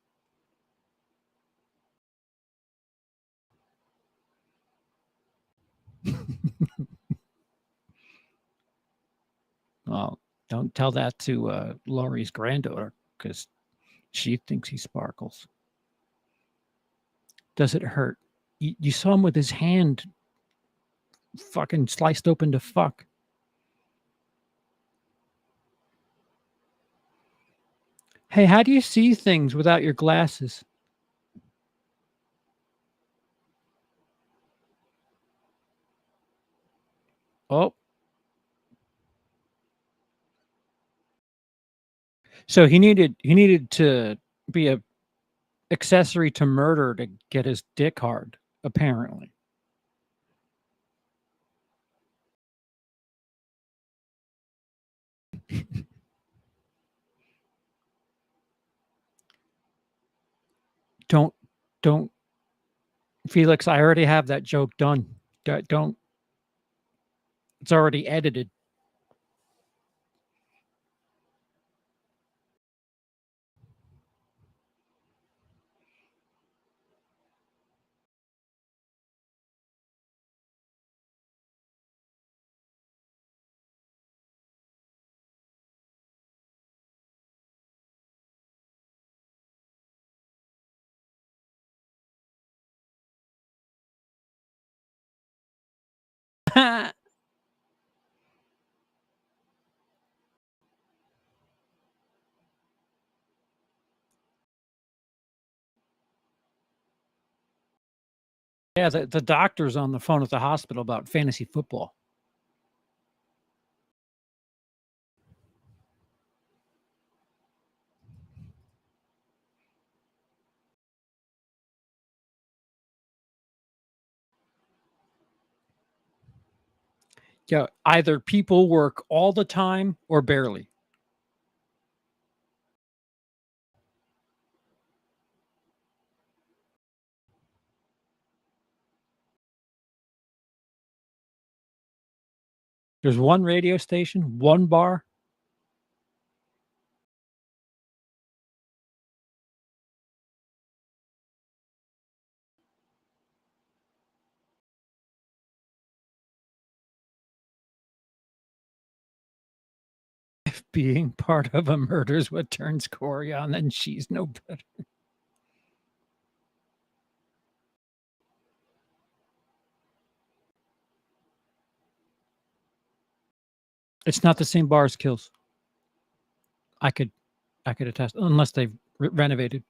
Well, don't tell that to Laurie's granddaughter because she thinks he sparkles. Does it hurt? You saw him with his hand fucking sliced open to fuck. Hey, how do you see things without your glasses? Oh. So he needed to be a accessory to murder to get his dick hard. apparently. Don't, Felix, I already have that joke done. Don't, it's already edited. Yeah, the doctor's on the phone at the hospital about fantasy football. Yeah, either people work all the time or barely. There's one radio station, one bar. If being part of a murder is what turns Corey on, then she's no better. It's not the same bar as Kills. I could attest, unless they've renovated.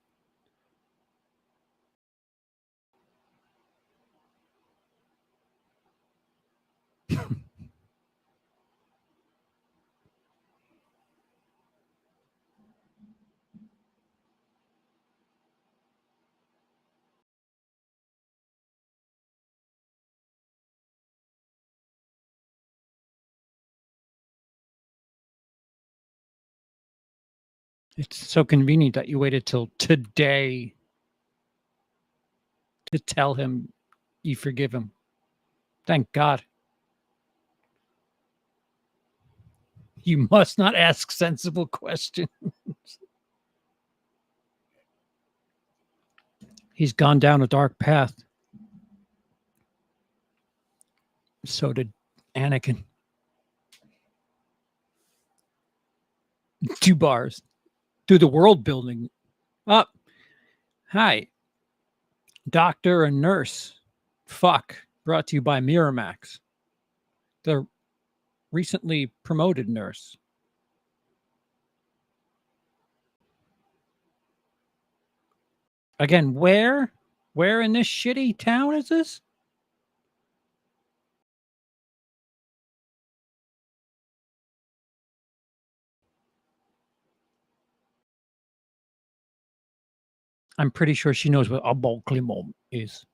It's so convenient that you waited till today to tell him you forgive him. Thank God. You must not ask sensible questions. He's gone down a dark path. So did Anakin. 2 bars. Through the world building. Up. Hi. Doctor and nurse. Fuck. Brought to you by Miramax. The recently promoted nurse. Again, where in this shitty town is this? I'm pretty sure she knows what a bon climont is.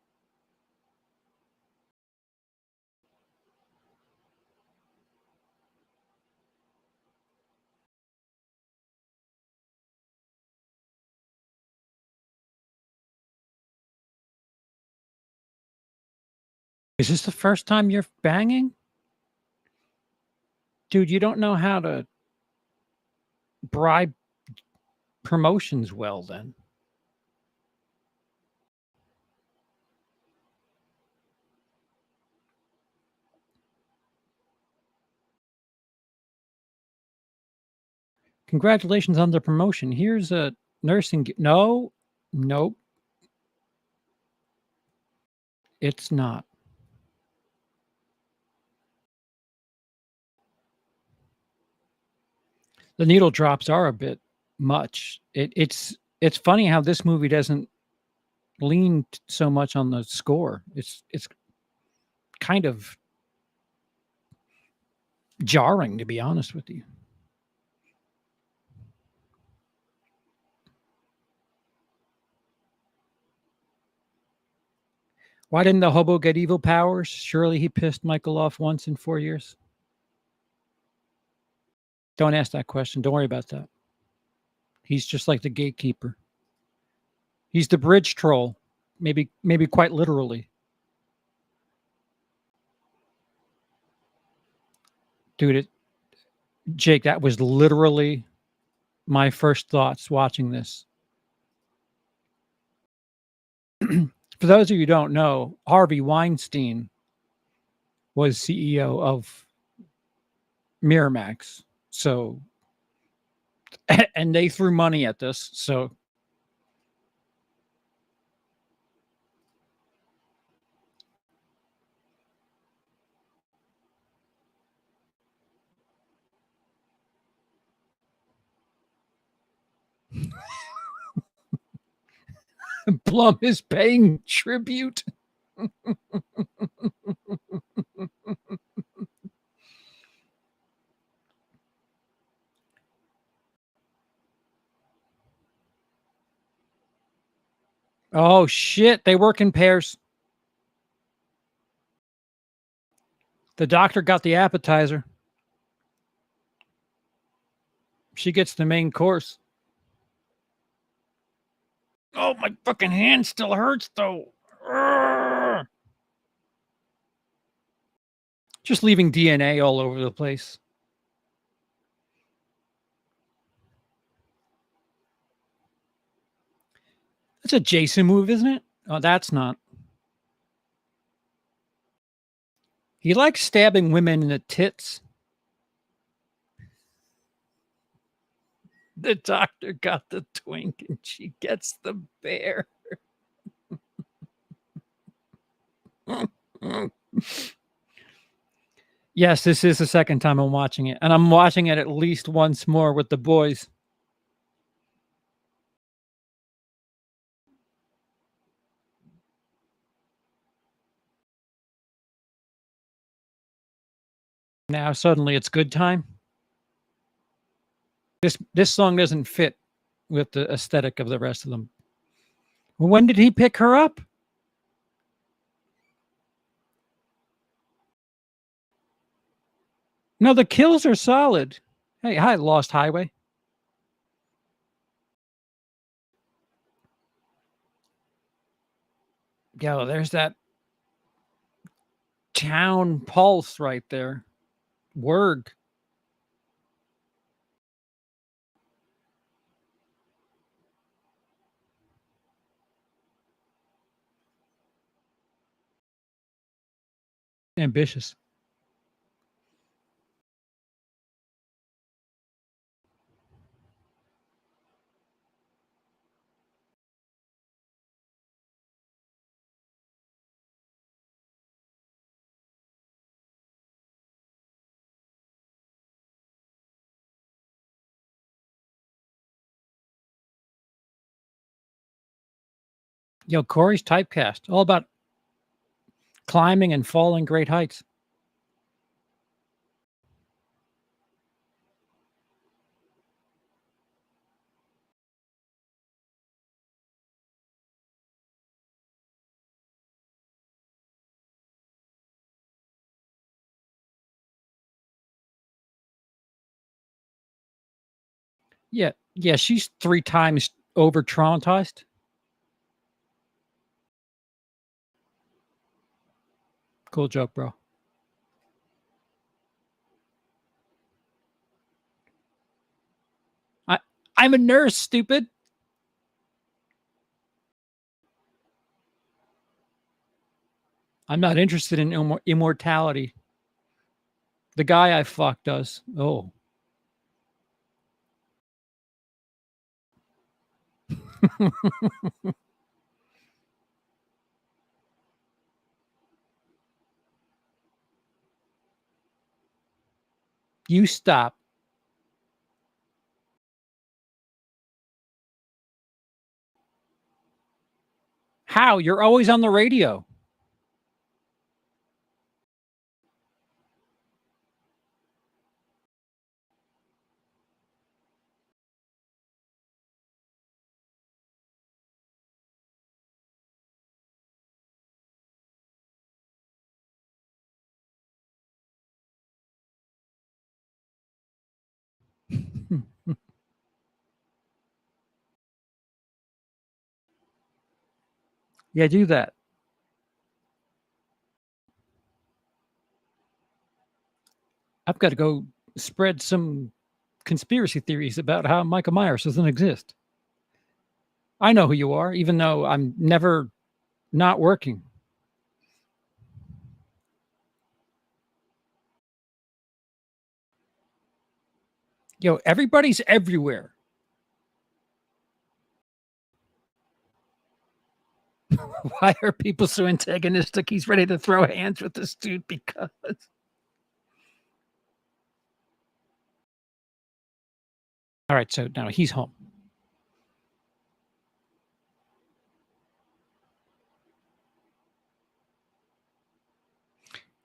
Is this the first time you're banging? Dude, you don't know how to bribe promotions well then. Congratulations on the promotion. Here's a nursing. No, nope. It's not. The needle drops are a bit much. It's funny how this movie doesn't lean so much on the score. It's kind of jarring, to be honest with you. Why didn't the hobo get evil powers? Surely he pissed Michael off once in 4 years. Don't ask that question. Don't worry about that. He's just like the gatekeeper. He's the bridge troll. Maybe quite literally. Dude, Jake, that was literally my first thoughts watching this. For those of you who don't know, Harvey Weinstein was CEO of Miramax. So, and they threw money at this. So, Plum is paying tribute. Oh, shit. They work in pairs. The doctor got the appetizer. She gets the main course. Oh, my fucking hand still hurts, though. Urgh. Just leaving DNA all over the place. That's a Jason move, isn't it? Oh, that's not. He likes stabbing women in the tits. The doctor got the twink and she gets the bear. Yes, this is the second time I'm watching it, and I'm watching it at least once more with the boys. Now suddenly it's good time. This song doesn't fit with the aesthetic of the rest of them. When did he pick her up? No, the kills are solid. Hey, hi, Lost Highway. Yo, there's that town pulse right there. Word. Ambitious. Yo, Corey's typecast. All about climbing and falling great heights. Yeah, yeah, she's 3 times over traumatized. Cool joke, bro. I I'm a nurse, stupid. I'm not interested in immortality. The guy I fuck does. Oh. You stop. How? You're always on the radio. Yeah, do that. I've got to go spread some conspiracy theories about how Michael Myers doesn't exist. I know who you are, even though I'm never not working. Yo, everybody's everywhere. Why are people so antagonistic? He's ready to throw hands with this dude because. All right, so now he's home.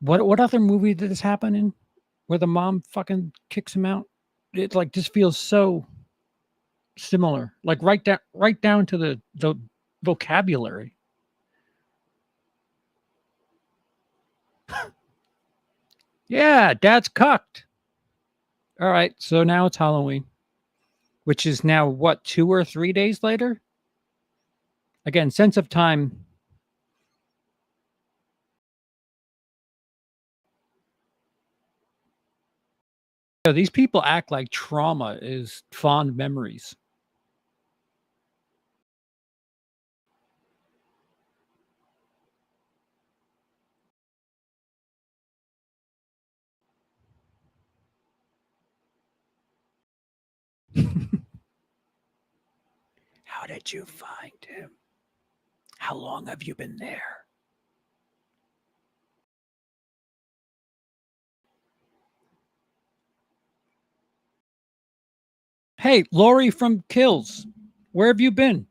What other movie did this happen in? Where the mom fucking kicks him out? It like just feels so similar. Like right down to the vocabulary. Yeah, dad's cucked. All right, so now it's Halloween, which is now what, 2 or 3 days later? Again, sense of time. You know, these people act like trauma is fond memories. How did you find him? How long have you been there? Hey, Lori from Kills, where have you been?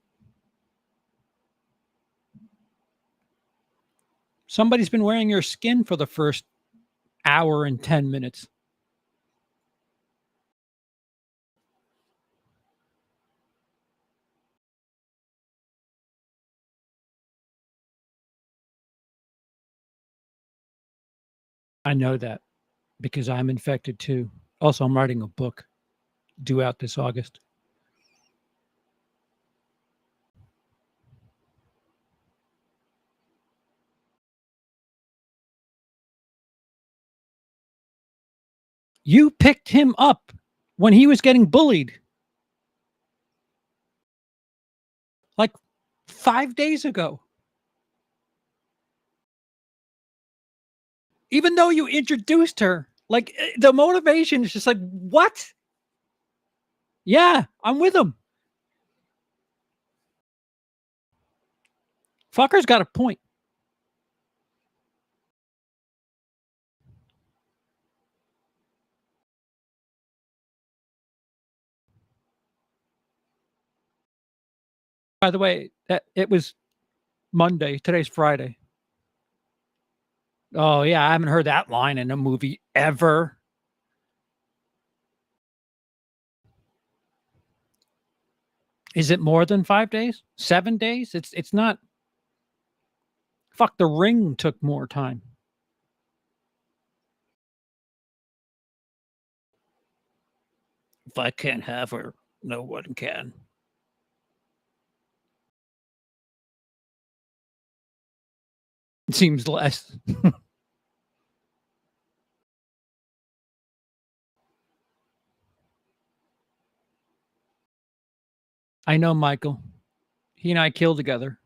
Somebody's been wearing your skin for the first hour and 10 minutes. I know that because I'm infected too. Also, I'm writing a book due out this August. You picked him up when he was getting bullied like 5 days ago. Even though you introduced her, like the motivation is just like, what? Yeah, I'm with him. Fucker's got a point. By the way, that it was Monday. Today's Friday. Oh yeah, I haven't heard that line in a movie ever. Is it more than 5 days? 7 days? It's not. Fuck, The Ring took more time. If I can't have her, no one can. It seems less. I know Michael. He and I killed together.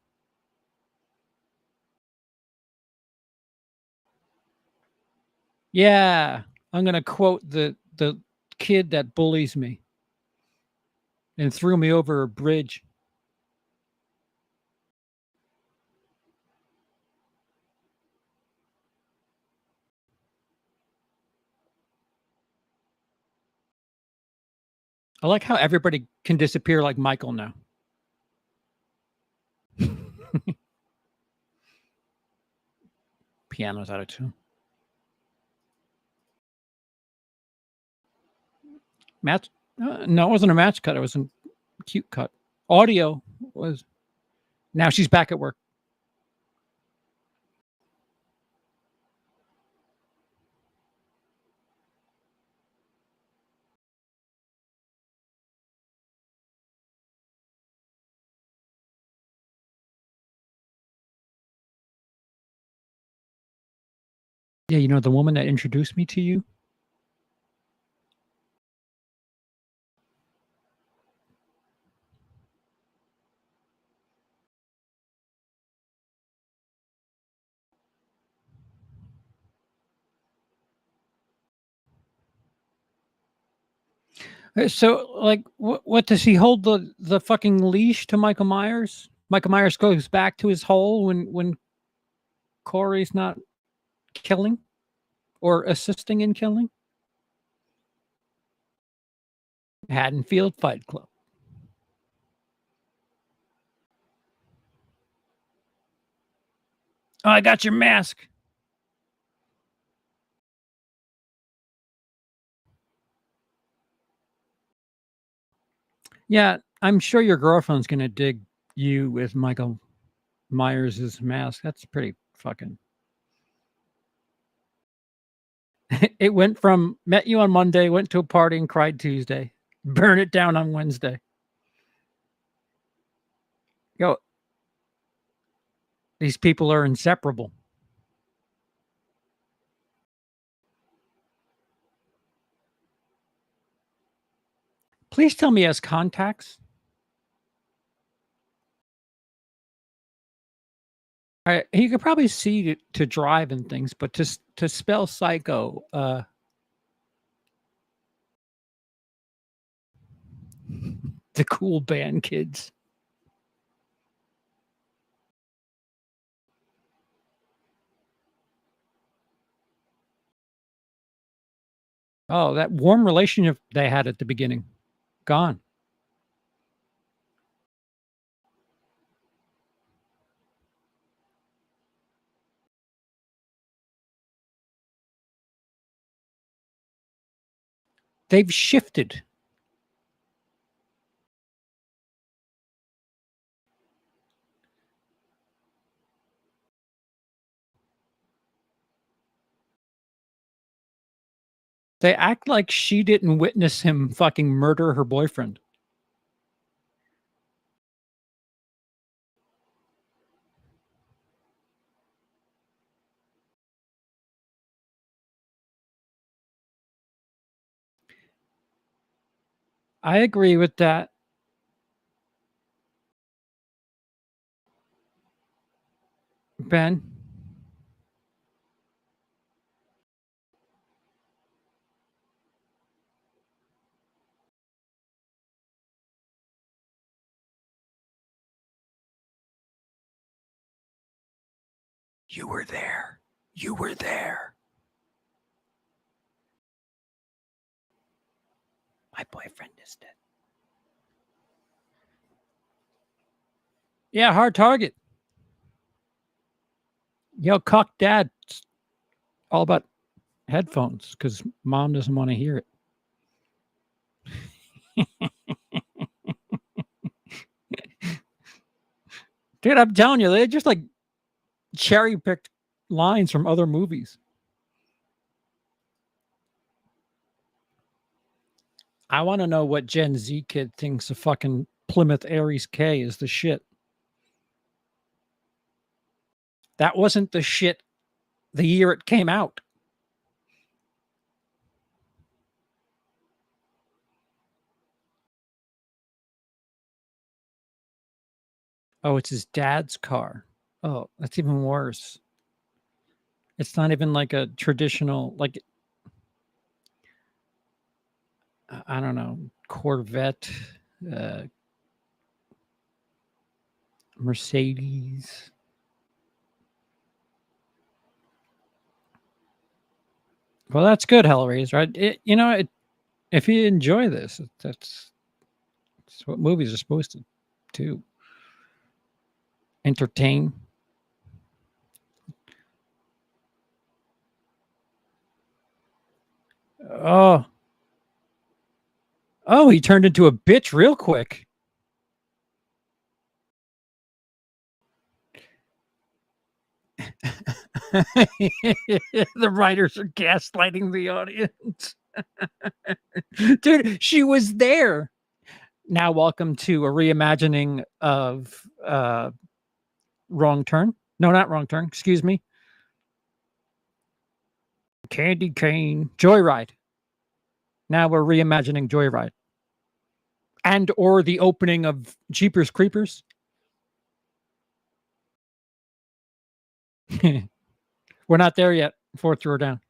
Yeah, I'm gonna quote the kid that bullies me and threw me over a bridge. I like how everybody can disappear like Michael now. Piano's out of tune. Match? No, it wasn't a match cut. It was a cute cut. Audio was. Now she's back at work. Yeah, you know the woman that introduced me to you? So, like, what does he hold the fucking leash to Michael Myers? Michael Myers goes back to his hole when Corey's not killing or assisting in killing? Haddonfield Fight Club. Oh, I got your mask. Yeah, I'm sure your girlfriend's gonna dig you with Michael Myers' mask. That's pretty fucking. It went from met you on Monday, went to a party and cried Tuesday, burn it down on Wednesday. Yo, these people are inseparable. Please tell me he has contacts. He could probably see to drive and things, but to spell psycho, the cool band kids. Oh, that warm relationship they had at the beginning, gone. They've shifted. They act like she didn't witness him fucking murder her boyfriend. I agree with that. Ben. You were there. You were there. My boyfriend is dead. Yeah, hard target. Yo, cock dad. It's all about headphones because mom doesn't want to hear it. Dude, I'm telling you, they're just like cherry picked lines from other movies. I want to know what Gen Z kid thinks of fucking Plymouth Aries K is the shit. That wasn't the shit the year it came out. Oh, it's his dad's car. Oh, that's even worse. It's not even like a traditional, like, I don't know, Corvette, uh, Mercedes. Well, that's good, Hellraiser. If you enjoy this, that's what movies are supposed to do. Entertain. Oh, oh, he turned into a bitch real quick. The writers are gaslighting the audience. Dude, she was there. Now, welcome to a reimagining of Wrong Turn. No, not Wrong Turn. Excuse me. Candy cane. Joyride. Now we're reimagining Joyride. And or the opening of Jeepers Creepers. We're not there yet. Fourth row down.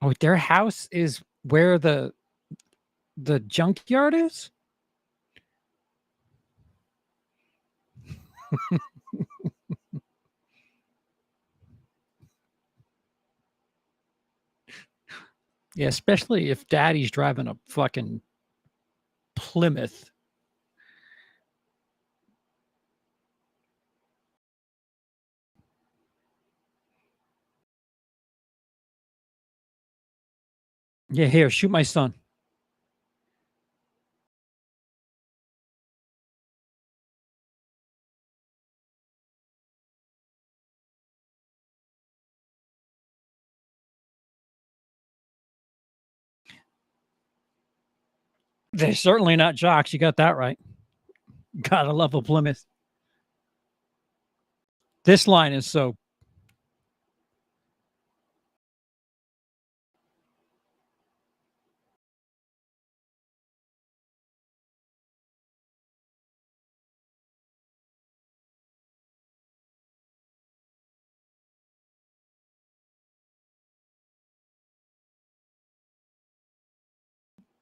Oh, their house is where the junkyard is? Yeah, especially if daddy's driving a fucking Plymouth. Yeah, here, shoot my son. They're certainly not jocks. You got that right. Gotta love a Plymouth. This line is so.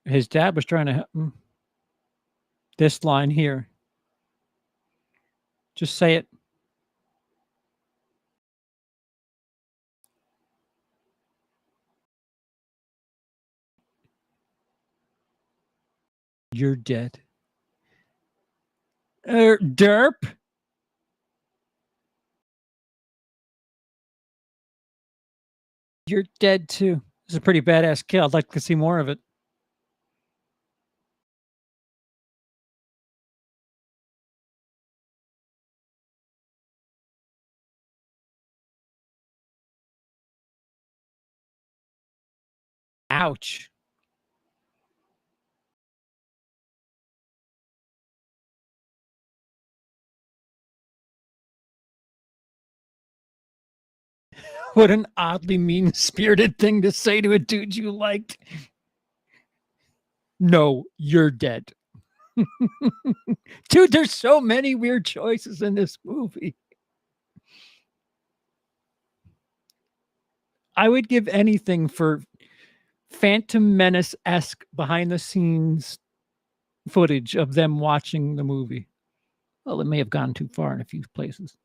His dad was trying to help him. This line here. Just say it. You're dead. Derp. You're dead too. It's a pretty badass kill. I'd like to see more of it. Ouch. What an oddly mean-spirited thing to say to a dude you liked. No, you're dead. Dude, there's so many weird choices in this movie. I would give anything for Phantom Menace-esque behind-the-scenes footage of them watching the movie. Well, it may have gone too far in a few places.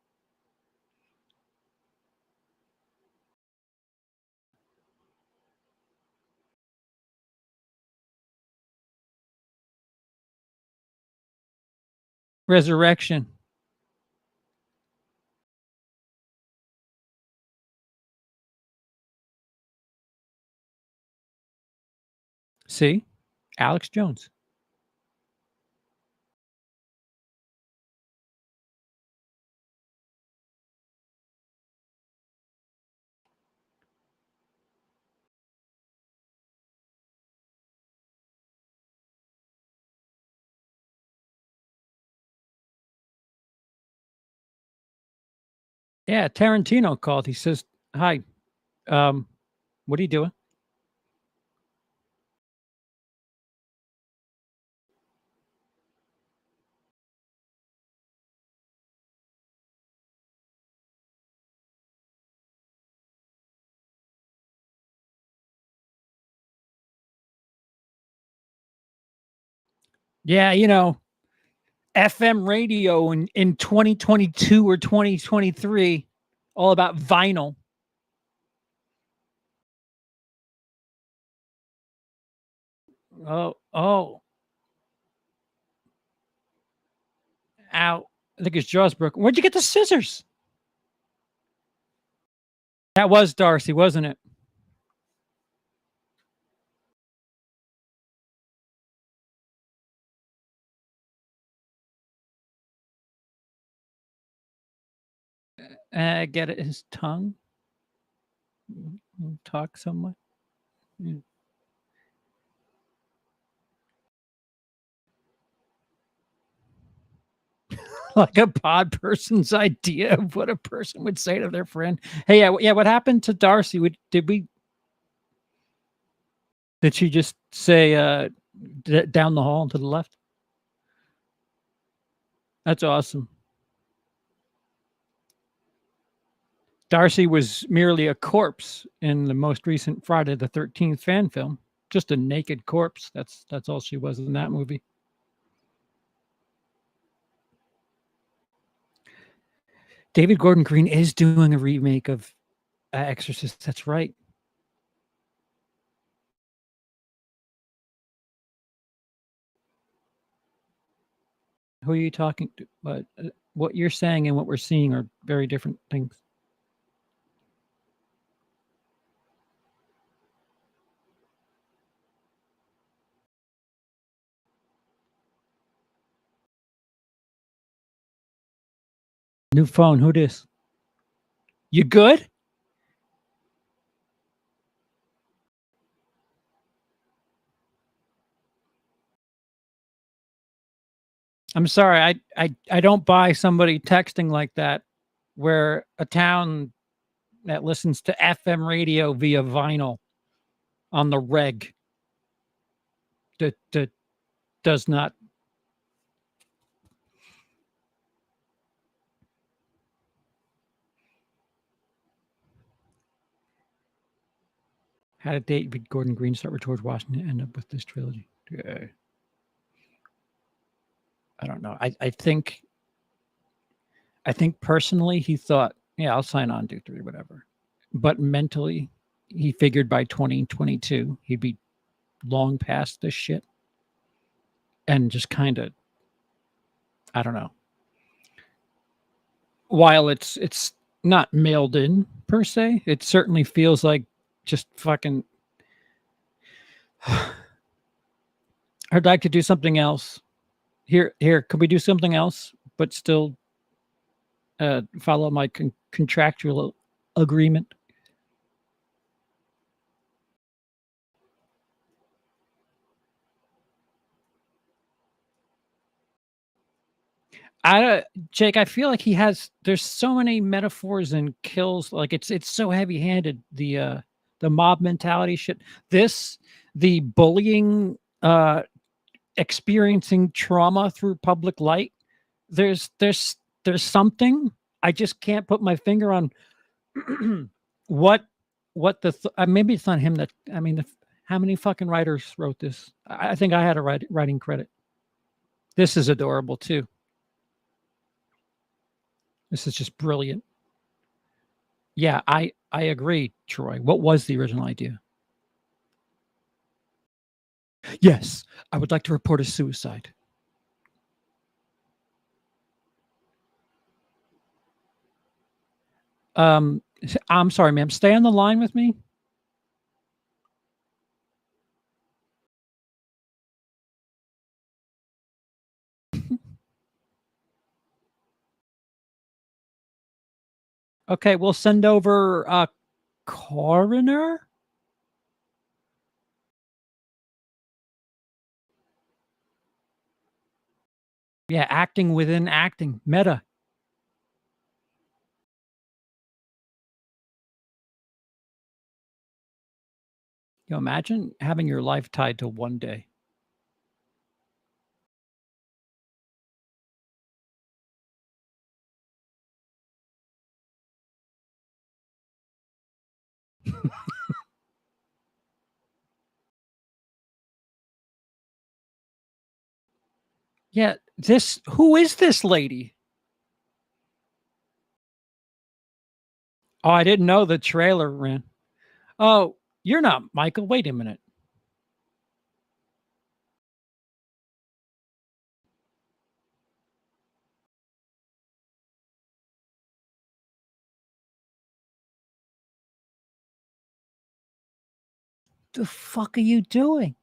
Resurrection. See? Alex Jones. Yeah, Tarantino called. He says, "Hi, what are you doing?" Yeah, FM radio in 2022 or 2023, all about vinyl. Oh, oh, ow. I think his jaw's broken. Where'd you get the scissors? That was Darcy, wasn't it? Get it, his tongue. Talk somewhat. Mm. like a pod person's idea of what a person would say to their friend. Hey, yeah, what happened to Darcy? Did she just say down the hall and to the left? That's awesome. Darcy was merely a corpse in the most recent Friday the 13th fan film. Just a naked corpse. That's all she was in that movie. David Gordon Green is doing a remake of Exorcist. That's right. Who are you talking to? What you're saying and what we're seeing are very different things. New phone. Who this? You good? I'm sorry. I don't buy somebody texting like that where a town that listens to FM radio via vinyl on the reg that does not. How did David Gordon Green start with George Washington and end up with this trilogy? I don't know. I think personally he thought, yeah, I'll sign on, do 3, whatever. But mentally, he figured by 2022 he'd be long past this shit, and just kind of, I don't know. While it's not mailed in per se, it certainly feels like just fucking. I'd like to do something else. Here, could we do something else, but still follow my contractual agreement? Jake, I feel like there's so many metaphors and kills, like it's so heavy-handed, the mob mentality shit. The bullying, experiencing trauma through public light. There's something I just can't put my finger on what maybe it's not him that I mean, how many fucking writers wrote this? I think I had a writing credit. This is adorable too. This is just brilliant. Yeah, I agree, Troy. What was the original idea? Yes, I would like to report a suicide. I'm sorry, ma'am. Stay on the line with me. Okay, we'll send over a coroner. Yeah, acting within acting. Meta. You know, imagine having your life tied to one day. Yeah, who is this lady? Oh, I didn't know the trailer ran. Oh, you're not Michael. Wait a minute. The fuck are you doing?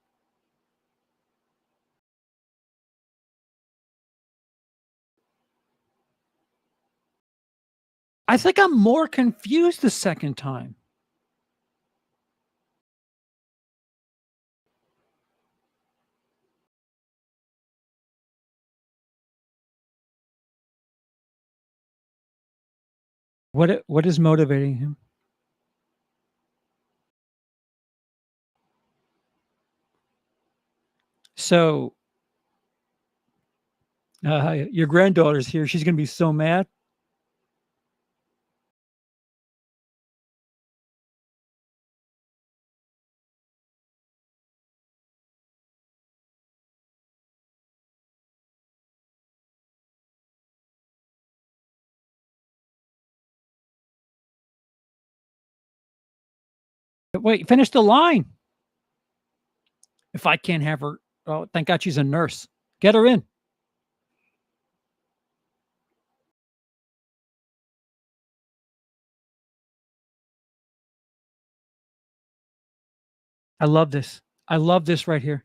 I think I'm more confused the second time. What is motivating him? So your granddaughter's here. She's gonna be so mad. Wait, finish the line. If I can't have her, oh, thank God she's a nurse. Get her in. I love this. I love this right here.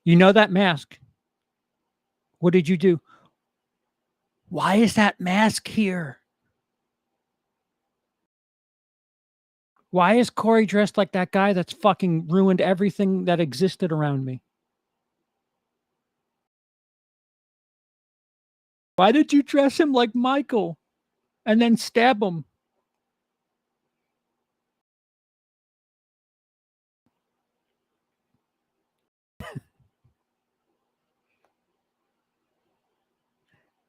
You know that mask. What did you do? Why is that mask here? Why is Corey dressed like that guy that's fucking ruined everything that existed around me? Why did you dress him like Michael and then stab him?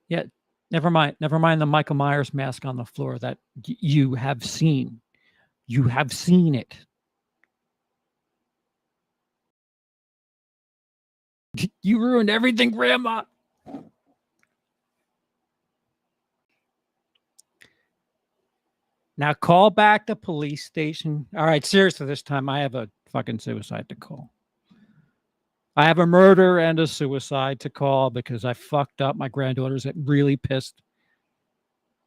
Yeah, never mind. Never mind the Michael Myers mask on the floor that you have seen. You have seen it. You ruined everything, Grandma. Now call back the police station. All right, seriously, this time I have a fucking suicide to call. I have a murder and a suicide to call because I fucked up. My granddaughter's really pissed.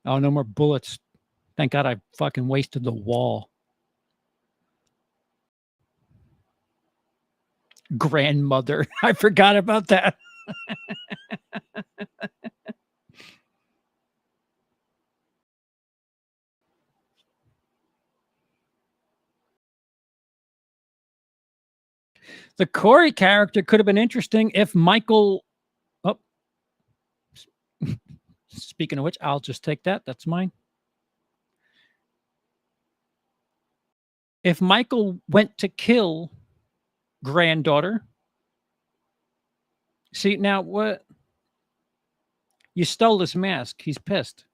Oh, no more bullets. Thank God I fucking wasted the wall. Grandmother. I forgot about that. The Corey character could have been interesting if Michael. Oh, speaking of which, I'll just take that. That's mine. If Michael went to kill granddaughter. See, now what? You stole his mask. He's pissed.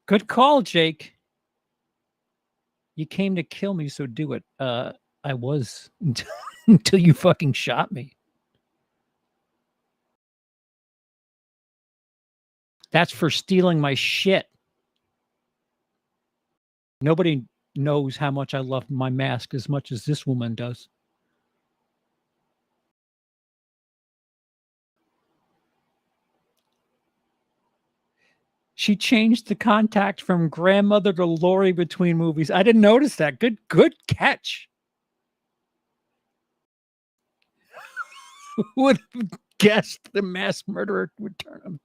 Good call, Jake. You came to kill me, so do it. I was until you fucking shot me. That's for stealing my shit. Nobody knows how much I love my mask as much as this woman does. She changed the contact from grandmother to Lori between movies. I didn't notice that. Good catch. Who would have guessed the mass murderer would turn him?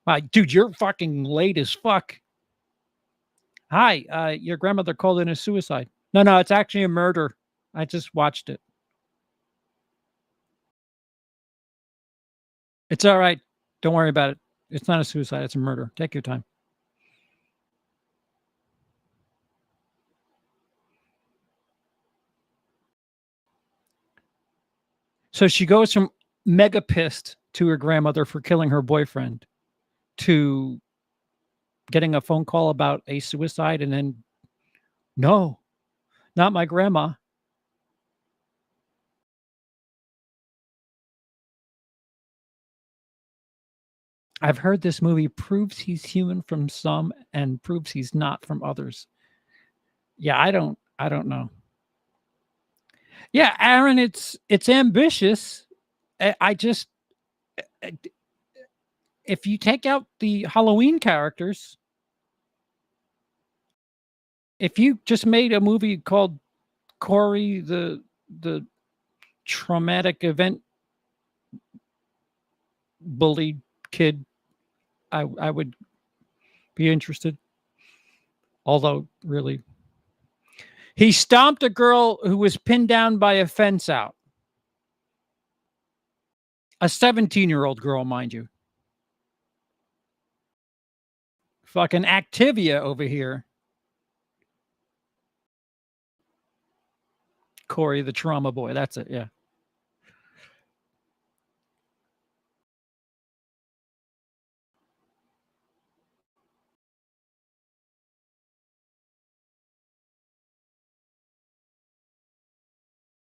Wow, dude, you're fucking late as fuck. Hi, your grandmother called in a suicide. No, it's actually a murder. I just watched it. It's all right. Don't worry about it. It's not a suicide. It's a murder. Take your time. So she goes from mega pissed to her grandmother for killing her boyfriend to getting a phone call about a suicide and then, no, not my grandma. I've heard this movie proves he's human from some and proves he's not from others. Yeah, I don't know. Yeah, Aaron, it's ambitious. I just if you take out the Halloween characters, if you just made a movie called Corey the traumatic event bullied kid, I would be interested. Although, really, he stomped a girl who was pinned down by a fence out. A 17-year-old girl, mind you. Fucking Activia over here. Corey, the trauma boy. That's it. Yeah.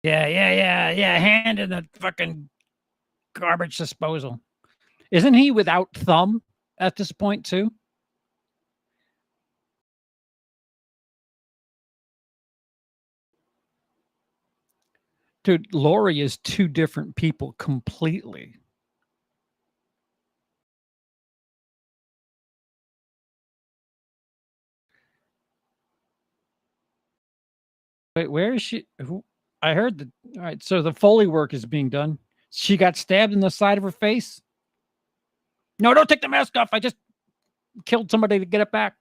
Yeah. Hand in the fucking garbage disposal. Isn't he without thumb at this point, too? Dude, Lori is two different people completely. Wait, where is she? Who? I heard that. All right, so the Foley work is being done. She got stabbed in the side of her face. No, don't take the mask off. I just killed somebody to get it back.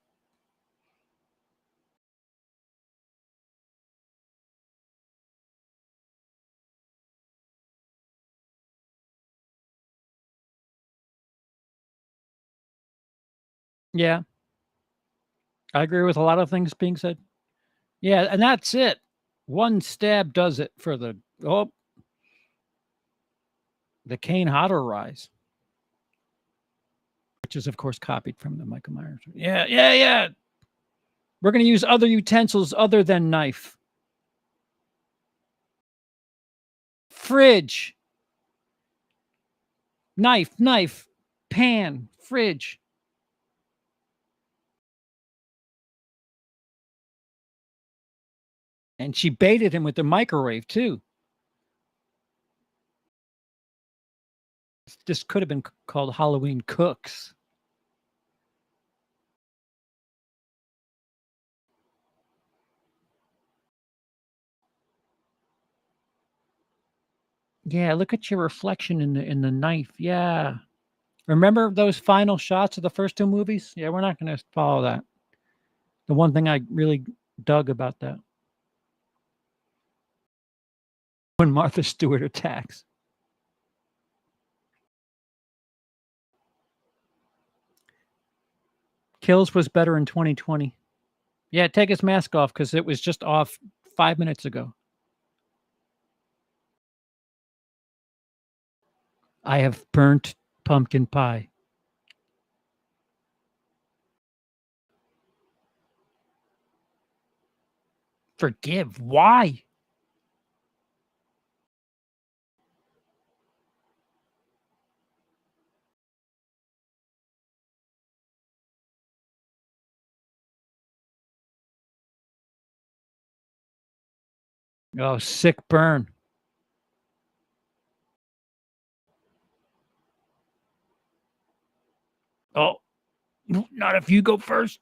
Yeah, I agree with a lot of things being said. Yeah, and that's it. One stab does it for the Kane Hodder rise, which is of course copied from the Michael Myers. Yeah. We're going to use other utensils other than knife. Fridge. Knife, pan, fridge. And she baited him with the microwave too. This could have been called Halloween Cooks. Yeah, look at your reflection in the knife. Yeah. Remember those final shots of the first two movies? Yeah, we're not going to follow that. The one thing I really dug about that. When Martha Stewart attacks. Kills was better in 2020. Yeah, take his mask off because it was just off 5 minutes ago. I have burnt pumpkin pie. Forgive? Why? Oh, sick burn. Oh, not if you go first.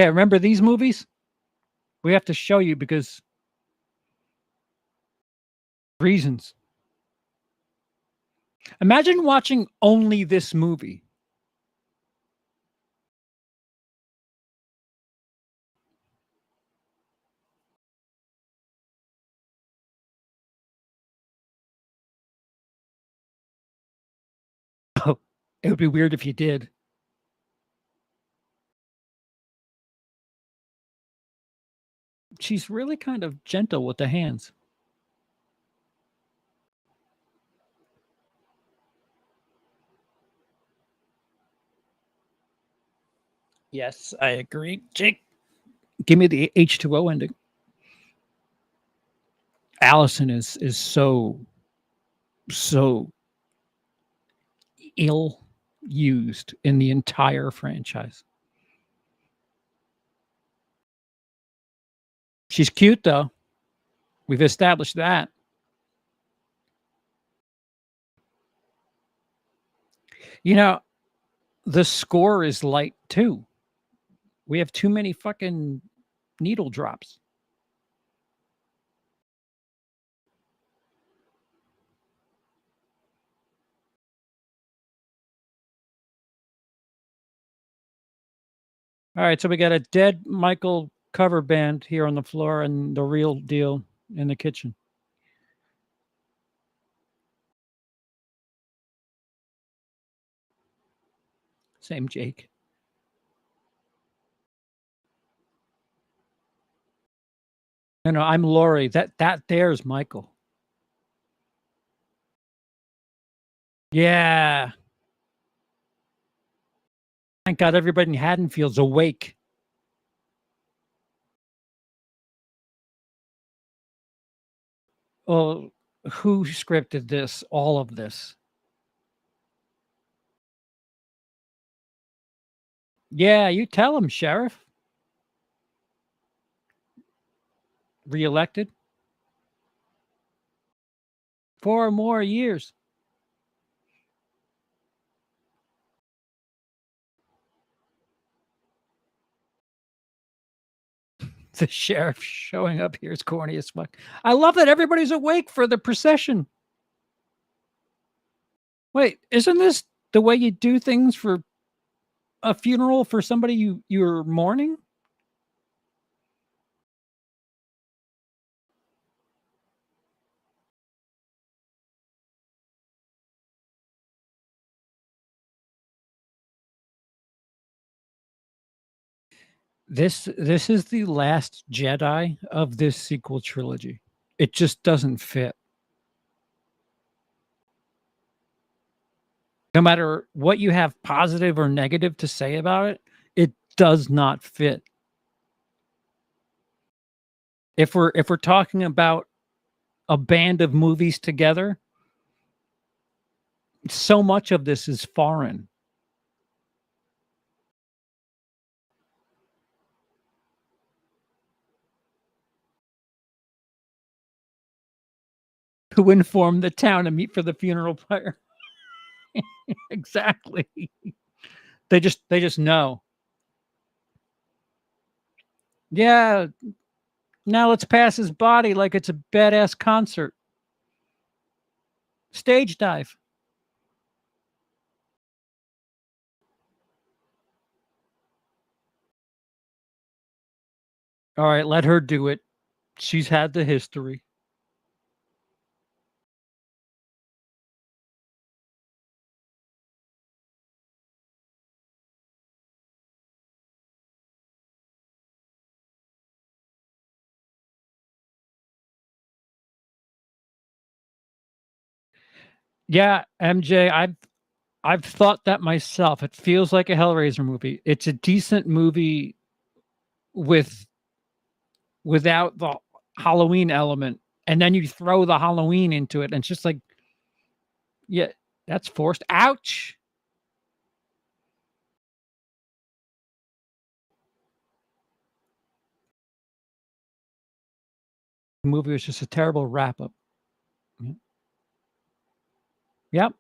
Yeah, remember these movies? We have to show you because reasons. Imagine watching only this movie. Oh, it would be weird if you did. She's really kind of gentle with the hands. Yes, I agree. Jake, give me the H2O ending. Allison is so ill used in the entire franchise. She's cute though. We've established that. You know, the score is light too. We have too many fucking needle drops. All right, so we got a dead Michael cover band here on the floor and the real deal in the kitchen. Same Jake. No, I'm Lori. That there's Michael. Yeah. Thank God everybody in Haddonfield's awake. Well, who scripted this? All of this. Yeah, you tell him, Sheriff. Reelected 4 more years. The sheriff showing up here is corny as fuck. I love that everybody's awake for the procession. Wait, isn't this the way you do things for a funeral for somebody you're mourning? This is the last Jedi of this sequel trilogy. It just doesn't fit. No matter what you have positive or negative to say about it, it does not fit. If we're talking about a band of movies together, so much of this is foreign. Who informed the town to meet for the funeral pyre? Exactly. They just know. Yeah, now let's pass his body like it's a badass concert. Stage dive. All right, let her do it. She's had the history. Yeah, MJ, I've thought that myself. It feels like a Hellraiser movie. It's a decent movie with without the Halloween element, and then you throw the Halloween into it, and it's just like, yeah, that's forced. Ouch. The movie was just a terrible wrap up. Yep.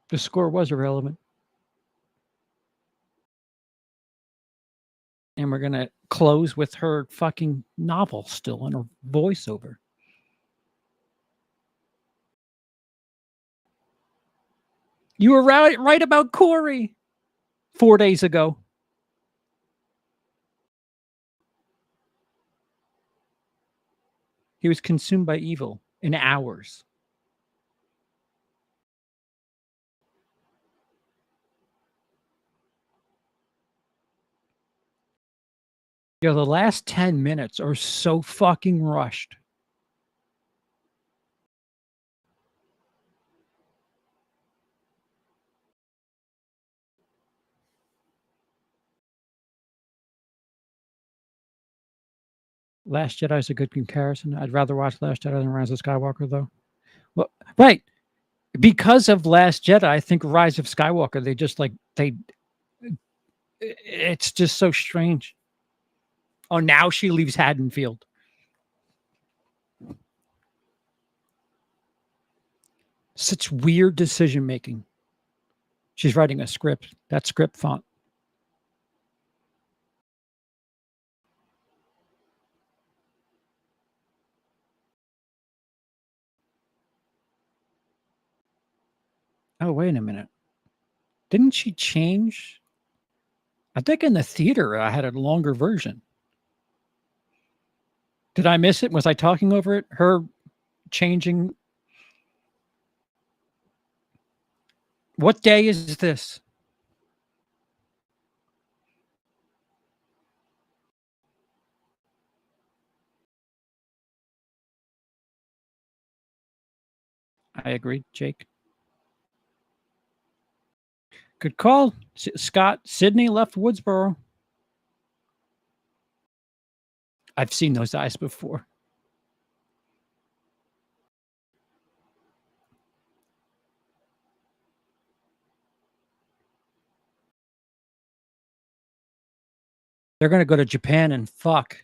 The score was irrelevant. And we're gonna close with her fucking novel still in her voiceover. You were right about Corey 4 days ago. He was consumed by evil in hours. Yo, the last 10 minutes are so fucking rushed. Last Jedi is a good comparison. I'd rather watch Last Jedi than Rise of Skywalker, though. Well, right. Because of Last Jedi, I think Rise of Skywalker, they just like, it's just so strange. Oh, now she leaves Haddonfield. Such weird decision making. She's writing a script. That script font. Oh, wait a minute. Didn't she change? I think in the theater I had a longer version. Did I miss it? Was I talking over it? Her changing. What day is this? I agree, Jake. Good call. Scott, Sydney left Woodsboro. I've seen those eyes before. They're going to go to Japan and fuck.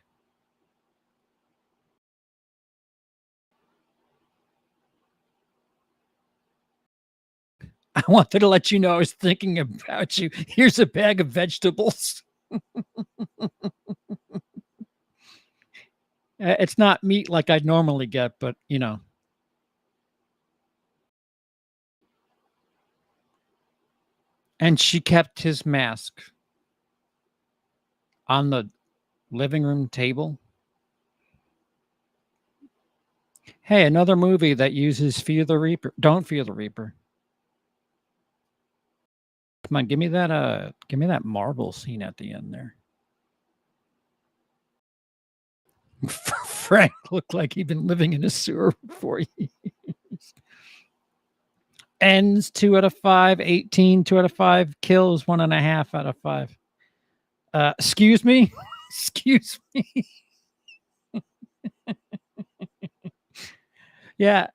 I wanted to let you know I was thinking about you. Here's a bag of vegetables. It's not meat like I'd normally get, but you know. And she kept his mask on the living room table. Hey, another movie that uses Fear the Reaper. Don't Fear the Reaper. Come on, give me that marble scene at the end there. Frank looked like he'd been living in a sewer for 4 years. Ends 2 out of 5, 18, 2 out of 5, kills 1.5 out of 5. Excuse me? Excuse me. Yeah,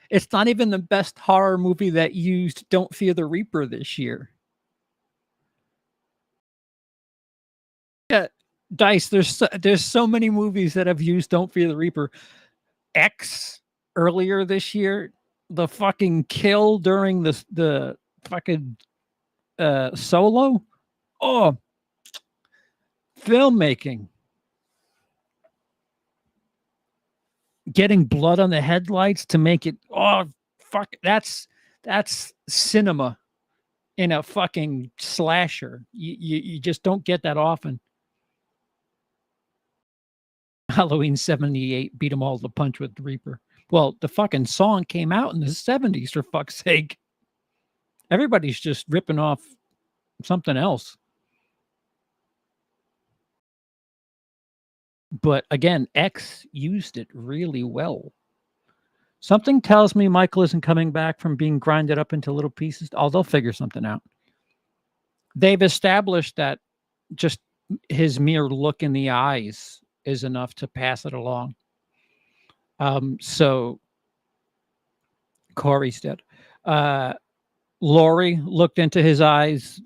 it's not even the best horror movie that used Don't Fear the Reaper this year. Yeah, Dice, there's so many movies that have used Don't Fear the Reaper. X earlier this year, the fucking kill during the fucking Solo. Oh, filmmaking. Getting blood on the headlights to make it, oh fuck, that's cinema in a fucking slasher. You just don't get that often. Halloween 78 beat them all to the punch with the Reaper. Well, the fucking song came out in the 70s, for fuck's sake. Everybody's just ripping off something else. But again, X used it really well. Something tells me Michael isn't coming back from being grinded up into little pieces. Oh, they'll figure something out. They've established that just his mere look in the eyes is enough to pass it along. So Corey's dead. Lori looked into his eyes.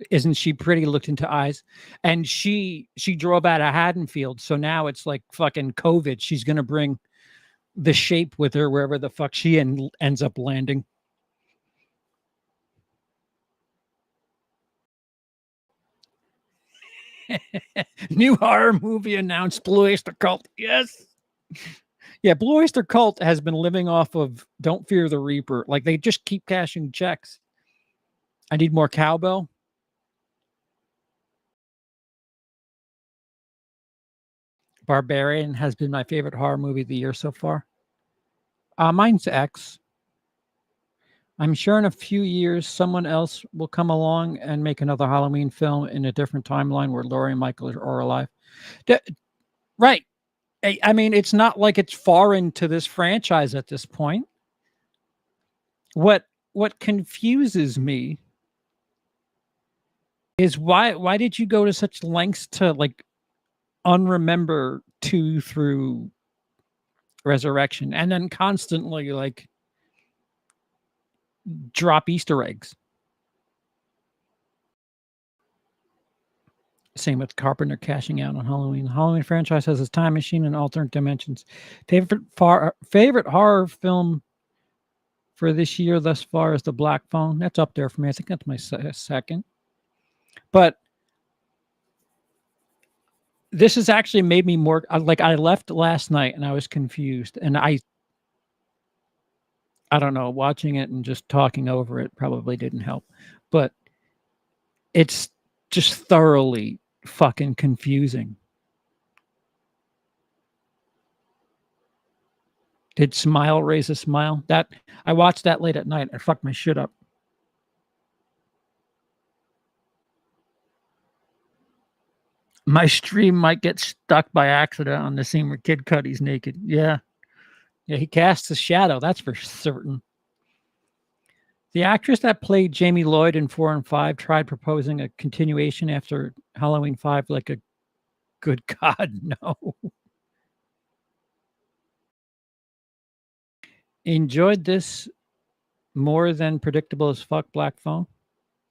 Isn't she pretty? Looked into eyes, and she drove out of Haddonfield. So now it's like fucking COVID. She's gonna bring the shape with her wherever the fuck she ends up landing. New horror movie announced, Blue Oyster Cult. Yes. Yeah, Blue Oyster Cult has been living off of Don't Fear the Reaper. Like, they just keep cashing checks. I need more cowbell. Barbarian has been my favorite horror movie of the year so far. Mine's X. I'm sure in a few years, someone else will come along and make another Halloween film in a different timeline where Laurie and Michael are alive. Right. I mean, it's not like it's foreign to this franchise at this point. What confuses me is why did you go to such lengths to like unremember 2 through Resurrection and then constantly like drop Easter eggs? Same with Carpenter cashing out on Halloween. The Halloween franchise has a time machine and alternate dimensions. Favorite horror film for this year thus far is The Black Phone. That's up there for me. I think that's my second. But this has actually made me more like, I left last night and I was confused, and I don't know, watching it and just talking over it probably didn't help. But it's just thoroughly fucking confusing. Did Smile raise a smile? That I watched that late at night. I fucked my shit up. My stream might get stuck by accident on the scene where Kid Cudi's naked. Yeah. Yeah, he casts a shadow, that's for certain. The actress that played Jamie Lloyd in 4 and 5 tried proposing a continuation after Halloween 5 like a good God, no. Enjoyed this more than predictable as fuck Black Phone.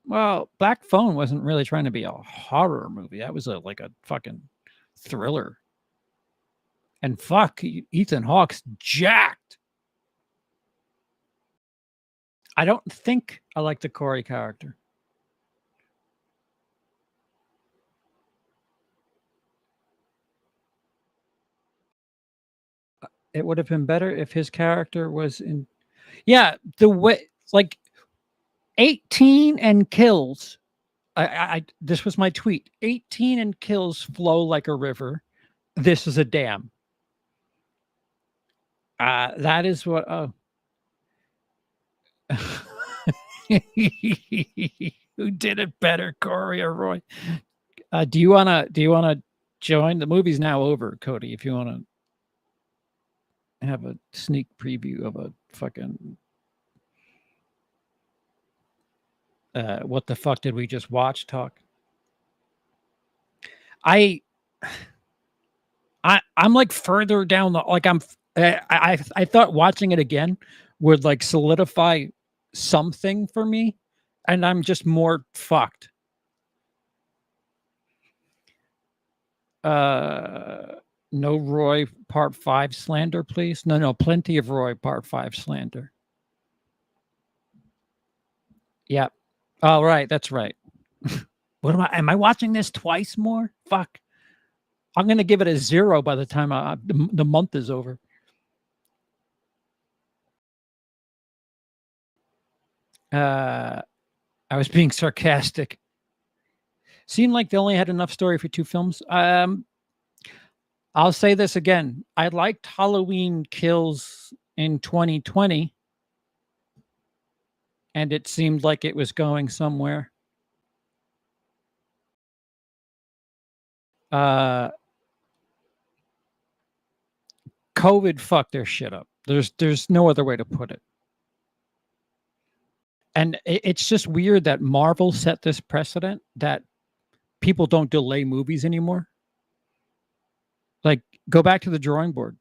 Well, Black Phone wasn't really trying to be a horror movie. That was like a fucking thriller. And fuck, Ethan Hawke's jacked. I don't think I like the Corey character. It would have been better if his character was in. Yeah, the way, like 18 and kills. This was my tweet. 18 and kills flow like a river. This is a dam. That is what. Oh. Who did it better, Corey or Roy? Do you wanna join? The movie's now over, Cody. If you wanna have a sneak preview of a fucking what the fuck did we just watch talk? I'm like further down the like I thought watching it again would like solidify something for me, and I'm just more fucked. No Roy part 5 slander, please. No, plenty of Roy part 5 slander. Yeah. Oh, right. That's right. What am I watching this twice more? Fuck. I'm going to give it a 0 by the time the month is over. I was being sarcastic. Seemed like they only had enough story for 2 films. I'll say this again. I liked Halloween Kills in 2020, and it seemed like it was going somewhere. COVID fucked their shit up. There's no other way to put it. And it's just weird that Marvel set this precedent that people don't delay movies anymore. Like, go back to the drawing board.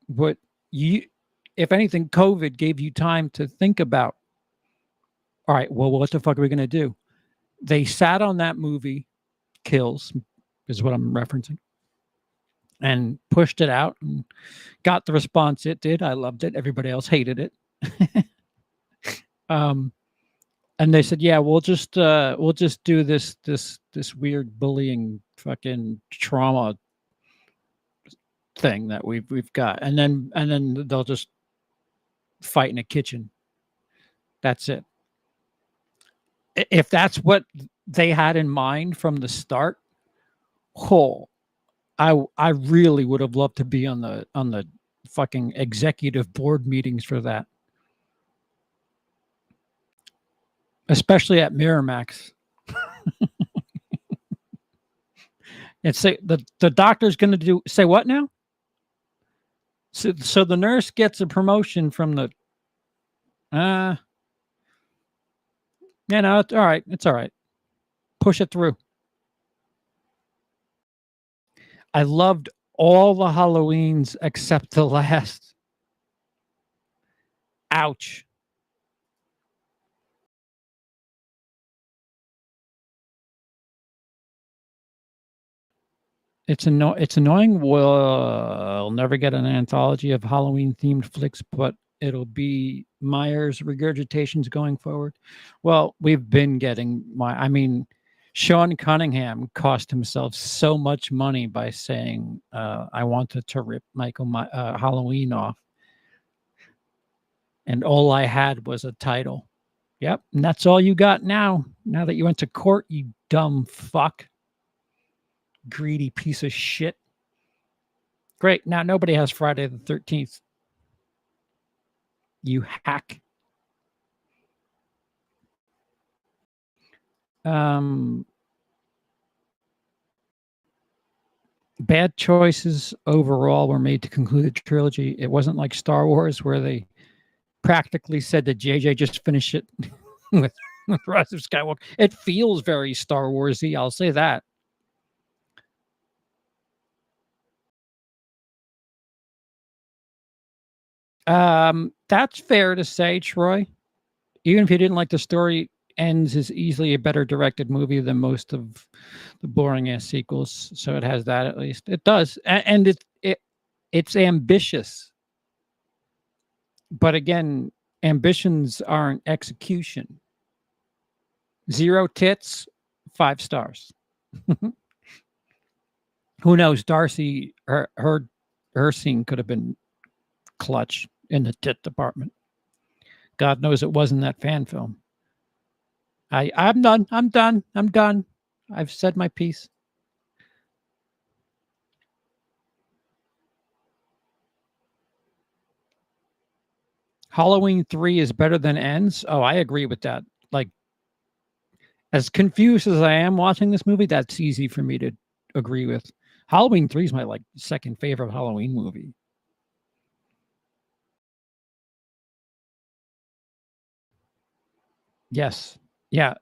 What you, if anything, COVID gave you time to think about. All right, well, what the fuck are we gonna do? They sat on that movie, Kills, is what I'm referencing, and pushed it out and got the response it did. I loved it. Everybody else hated it. And they said, "Yeah, we'll just do this weird bullying fucking trauma thing that we've got, and then they'll just fight in a kitchen. That's it. If that's what they had in mind from the start, oh, I really would have loved to be on the fucking executive board meetings for that." Especially at Miramax. And say the doctor's going to do say what now? So the nurse gets a promotion from the yeah, no, it's all right. It's all right. Push it through. I loved all the Halloweens except the last. Ouch. It's annoying. We'll never get an anthology of Halloween themed flicks, but it'll be Myers regurgitations going forward. Well, we've been getting Sean Cunningham cost himself so much money by saying, I wanted to rip Halloween off. And all I had was a title. Yep, and that's all you got now. Now that you went to court, you dumb fuck. Greedy piece of shit. Great. Now nobody has Friday the 13th. You hack. Bad choices overall were made to conclude the trilogy. It wasn't like Star Wars where they practically said that JJ just finish it with Rise of Skywalker. It feels very Star Warsy, I'll say that. That's fair to say, Troy. Even if you didn't like the story, Ends is easily a better directed movie than most of the boring ass sequels. So it has that at least. It does, and it's ambitious. But again, ambitions aren't execution. 0 tits, 5 stars. Who knows? Darcy, her scene could have been clutch in the tit department. God knows it wasn't that fan film. I'm done. I'm done. I'm done. I've said my piece. Halloween 3 is better than Ends. Oh, I agree with that. Like, as confused as I am watching this movie, that's easy for me to agree with. Halloween 3 is my like second favorite Halloween movie. Yes. Yeah.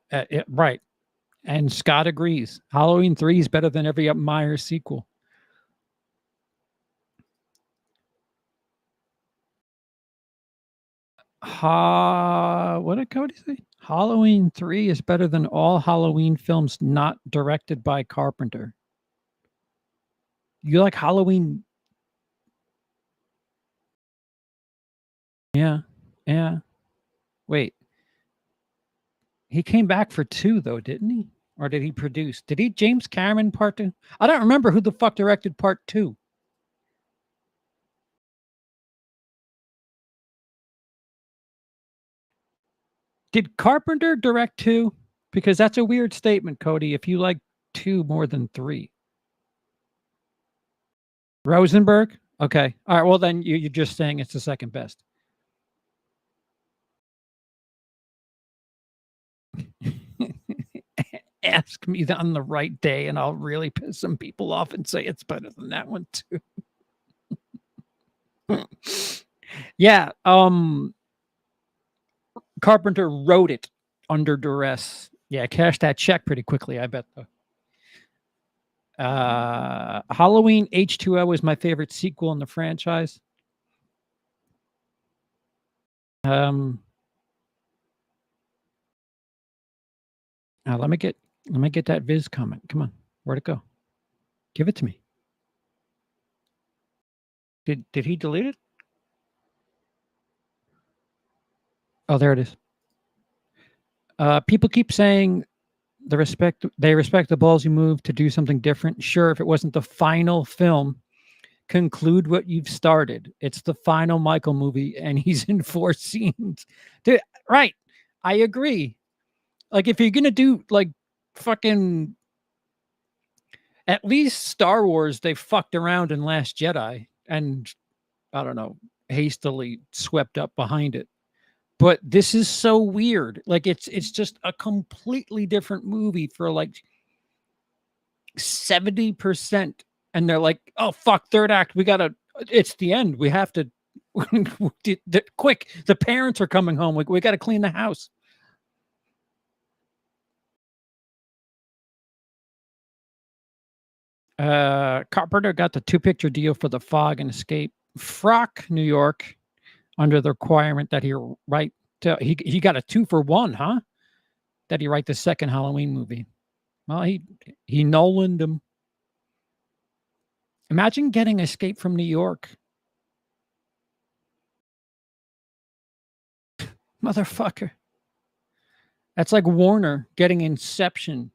Right. And Scott agrees. Halloween 3 is better than every Myers sequel. What did Cody say? Halloween 3 is better than all Halloween films not directed by Carpenter. You like Halloween? Yeah. Yeah. Wait. He came back for 2 though, didn't he? Or did he produce? Did he James Cameron part 2? I don't remember who the fuck directed part 2. Did Carpenter direct 2? Because that's a weird statement, Cody, if you like 2 more than 3. Rosenberg? Okay. All right. Well, then you're just saying it's the second best. Ask me on the right day, and I'll really piss some people off and say it's better than that one too. Yeah. Carpenter wrote it under duress. Yeah, cashed that check pretty quickly, I bet though. Halloween H2O is my favorite sequel in the franchise. Let me get that Viz comment. Come on, where'd it go? Give it to me. Did he delete it? Oh, there it is. People keep saying they respect the ballsy move to do something different. Sure, if it wasn't the final film, conclude what you've started. It's the final Michael movie, and he's in 4 scenes. Dude, right. I agree. Like, if you're gonna do like fucking at least Star Wars, they fucked around in Last Jedi and I don't know, hastily swept up behind it. But this is so weird. Like it's just a completely different movie for like 70%. And they're like, oh fuck, third act, it's the end. We have to quick. The parents are coming home. We got to clean the house. Carpenter got the 2-picture deal for The Fog and Escape. Frock, New York, under the requirement that he write. He got a 2 for 1, huh? That he write the second Halloween movie. Well, he Nolaned him. Imagine getting Escape from New York. Motherfucker. That's like Warner getting Inception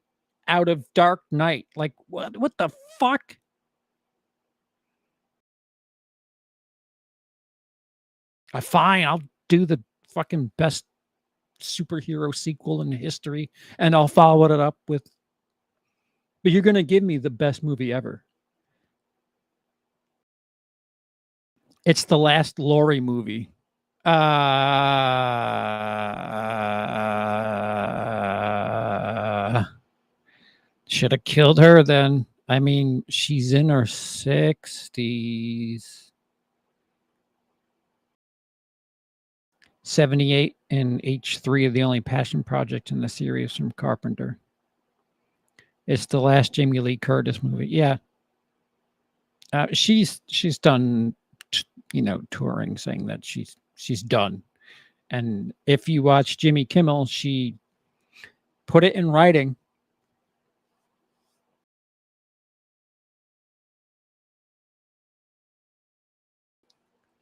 out of Dark Knight. Like, what the fuck? Fine, do the fucking best superhero sequel in history, and I'll follow it up with, but you're going to give me the best movie ever. It's the last Laurie movie. Should have killed her then. I mean, she's in her 60s. 78 and H3 are the only passion project in the series from Carpenter. It's the last Jamie Lee Curtis movie. Yeah. She's done, touring, saying that she's done. And if you watch Jimmy Kimmel, she put it in writing.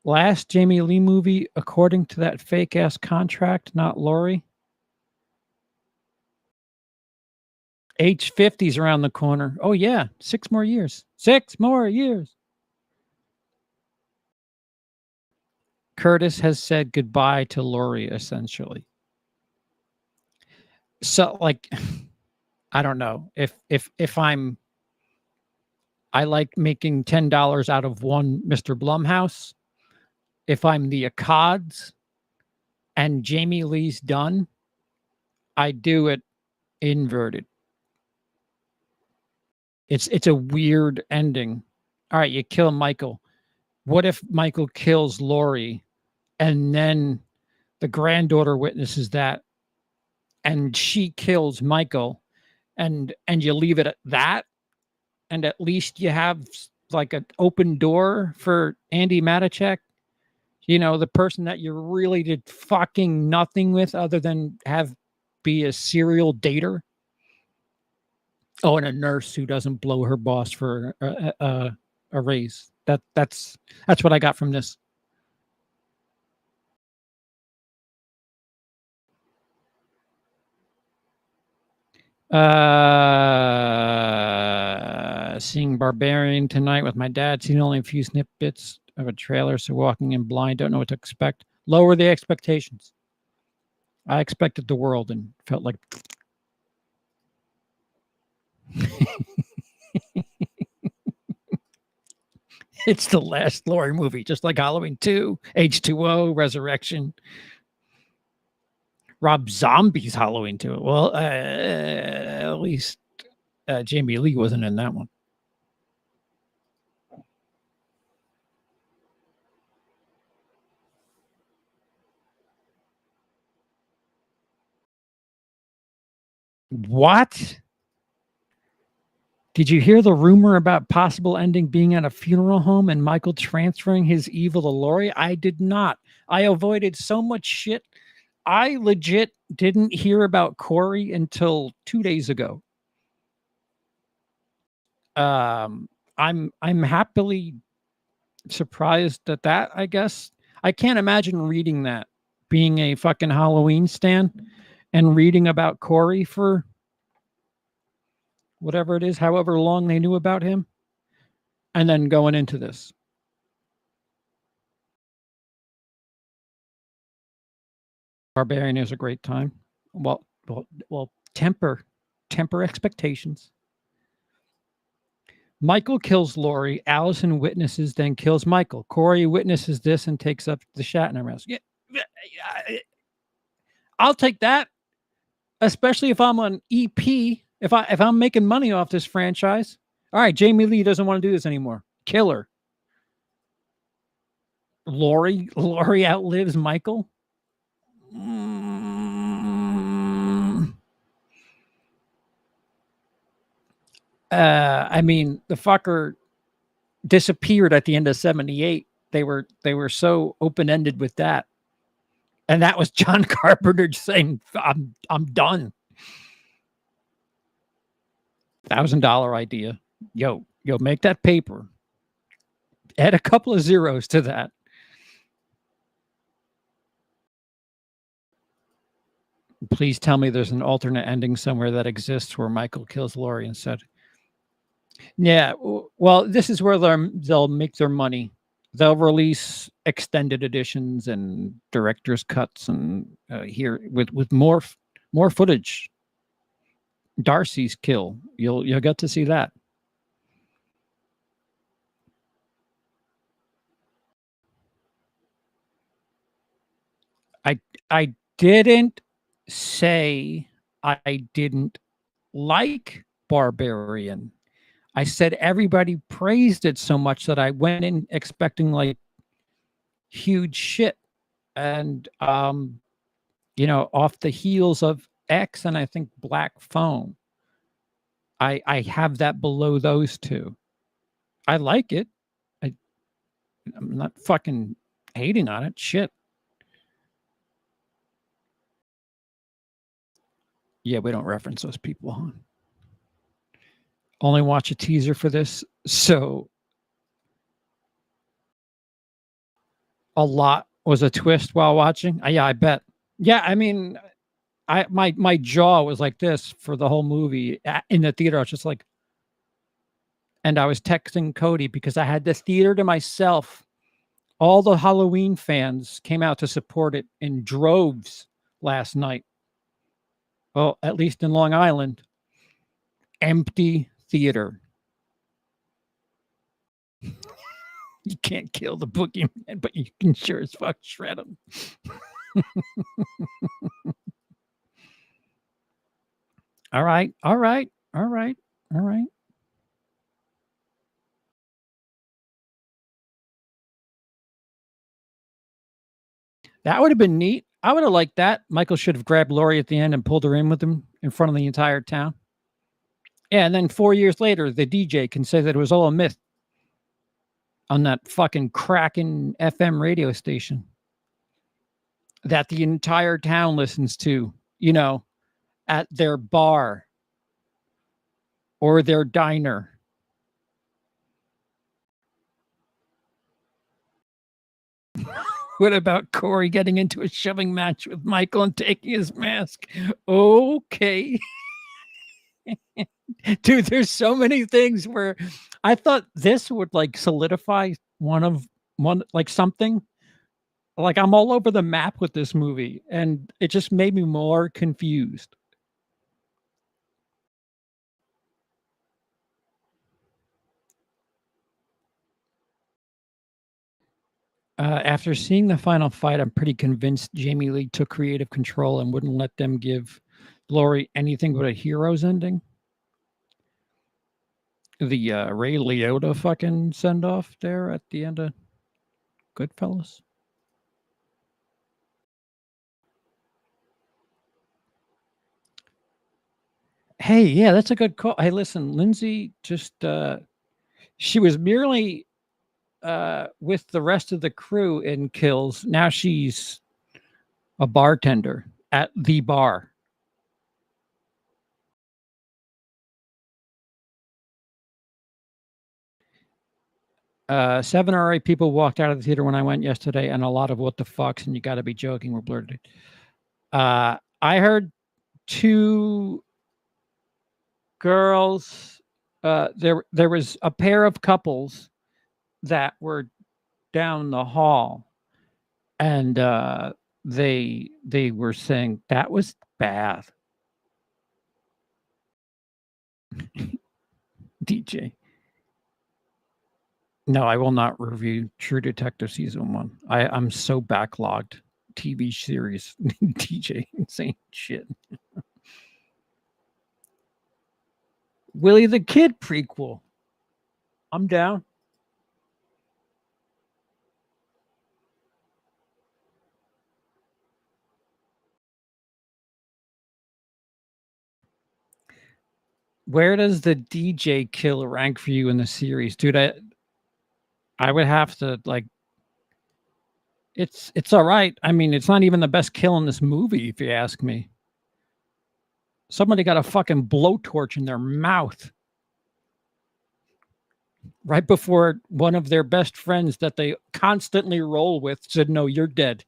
Last Jamie Lee movie, according to that fake ass contract, not Laurie. Age 50's around the corner. Oh yeah, 6 more years. 6 more years. Curtis has said goodbye to Laurie, essentially. So, like, I don't know if I like making $10 out of one Mr. Blumhouse. If I'm the Akkads and Jamie Lee's done, I do it inverted. It's a weird ending. All right, you kill Michael. What if Michael kills Laurie and then the granddaughter witnesses that and she kills Michael and you leave it at that, and at least you have like an open door for Andy Matichak, the person that you really did fucking nothing with other than be a serial dater. Oh, and a nurse who doesn't blow her boss for a raise. That's what I got from this. Seeing Barbarian tonight with my dad. Seen only a few snippets of a trailer, so walking in blind, don't know what to expect. Lower the expectations. I expected the world and felt like it's the last Laurie movie, just like Halloween 2, H2O, Resurrection. Rob Zombie's Halloween 2. Well, at least Jamie Lee wasn't in that one. What? Did you hear the rumor about possible ending being at a funeral home and Michael transferring his evil to Laurie? I did not. I avoided so much shit. I legit didn't hear about Corey until 2 days ago. I'm happily surprised at that, I guess. I can't imagine reading that, being a fucking Halloween stan and reading about Corey for whatever it is, however long they knew about him, and then going into this. Barbarian is a great time. Well, temper expectations. Michael kills Laurie. Allison witnesses, then kills Michael. Corey witnesses this and takes up the Shatner mask. Yeah, I'll take that, especially if I'm on EP. If I'm making money off this franchise. All right, Jamie Lee doesn't want to do this anymore. Kill her. Laurie outlives Michael. I mean, the fucker disappeared at the end of 78. They were so open-ended with that. And that was John Carpenter saying, I'm done. $1,000 idea. Yo, make that paper. Add a couple of zeros to that. Please tell me there's an alternate ending somewhere that exists where Michael kills Laurie instead. Yeah, well, this is where they'll make their money. they'll release extended editions and director's cuts, and here with more footage. Darcy's kill, you'll get to see that. I didn't say I didn't like Barbarian. I said everybody praised it so much that I went in expecting like huge shit. And off the heels of X and I think Black Phone, I have that below those two. I like it. I'm not fucking hating on it. Shit. Yeah, we don't reference those people, huh? Only watch a teaser for this. So a lot was a twist while watching. Yeah, I bet. Yeah, I mean, my jaw was like this for the whole movie in the theater. I was just like, and I was texting Cody because I had the theater to myself. All the Halloween fans came out to support it in droves last night. Well, at least in Long Island, empty theater. You can't kill the boogeyman, but you can sure as fuck shred him. All right. That would have been neat. I would have liked that. Michael should have grabbed Laurie at the end and pulled her in with him in front of the entire town. Yeah, and then 4 years later, the DJ can say that it was all a myth on that fucking cracking FM radio station that the entire town listens to, at their bar or their diner. What about Corey getting into a shoving match with Michael and taking his mask? Okay. Dude, there's so many things where I thought this would like solidify one like something. Like I'm all over the map with this movie, and it just made me more confused. After seeing the final fight, I'm pretty convinced Jamie Lee took creative control and wouldn't let them give Laurie anything but a hero's ending. The Ray Liotta fucking send off there at the end of Goodfellas. Hey, yeah, that's a good call. Hey, listen, Lindsay just she was merely with the rest of the crew in Kills. Now she's a bartender at the bar. Seven or eight people walked out of the theater when I went yesterday, and a lot of what the fucks and you got to be joking were blurted. I heard two girls. There was a pair of couples that were down the hall, and they were saying that was bad. DJ. No, I will not review True Detective season 1. I'm so backlogged. TV series, DJ, insane shit. Willie the Kid prequel. I'm down. Where does the DJ kill rank for you in the series, dude? I would have to like. It's all right. I mean, it's not even the best kill in this movie, if you ask me. Somebody got a fucking blowtorch in their mouth right before one of their best friends that they constantly roll with said, "No, you're dead."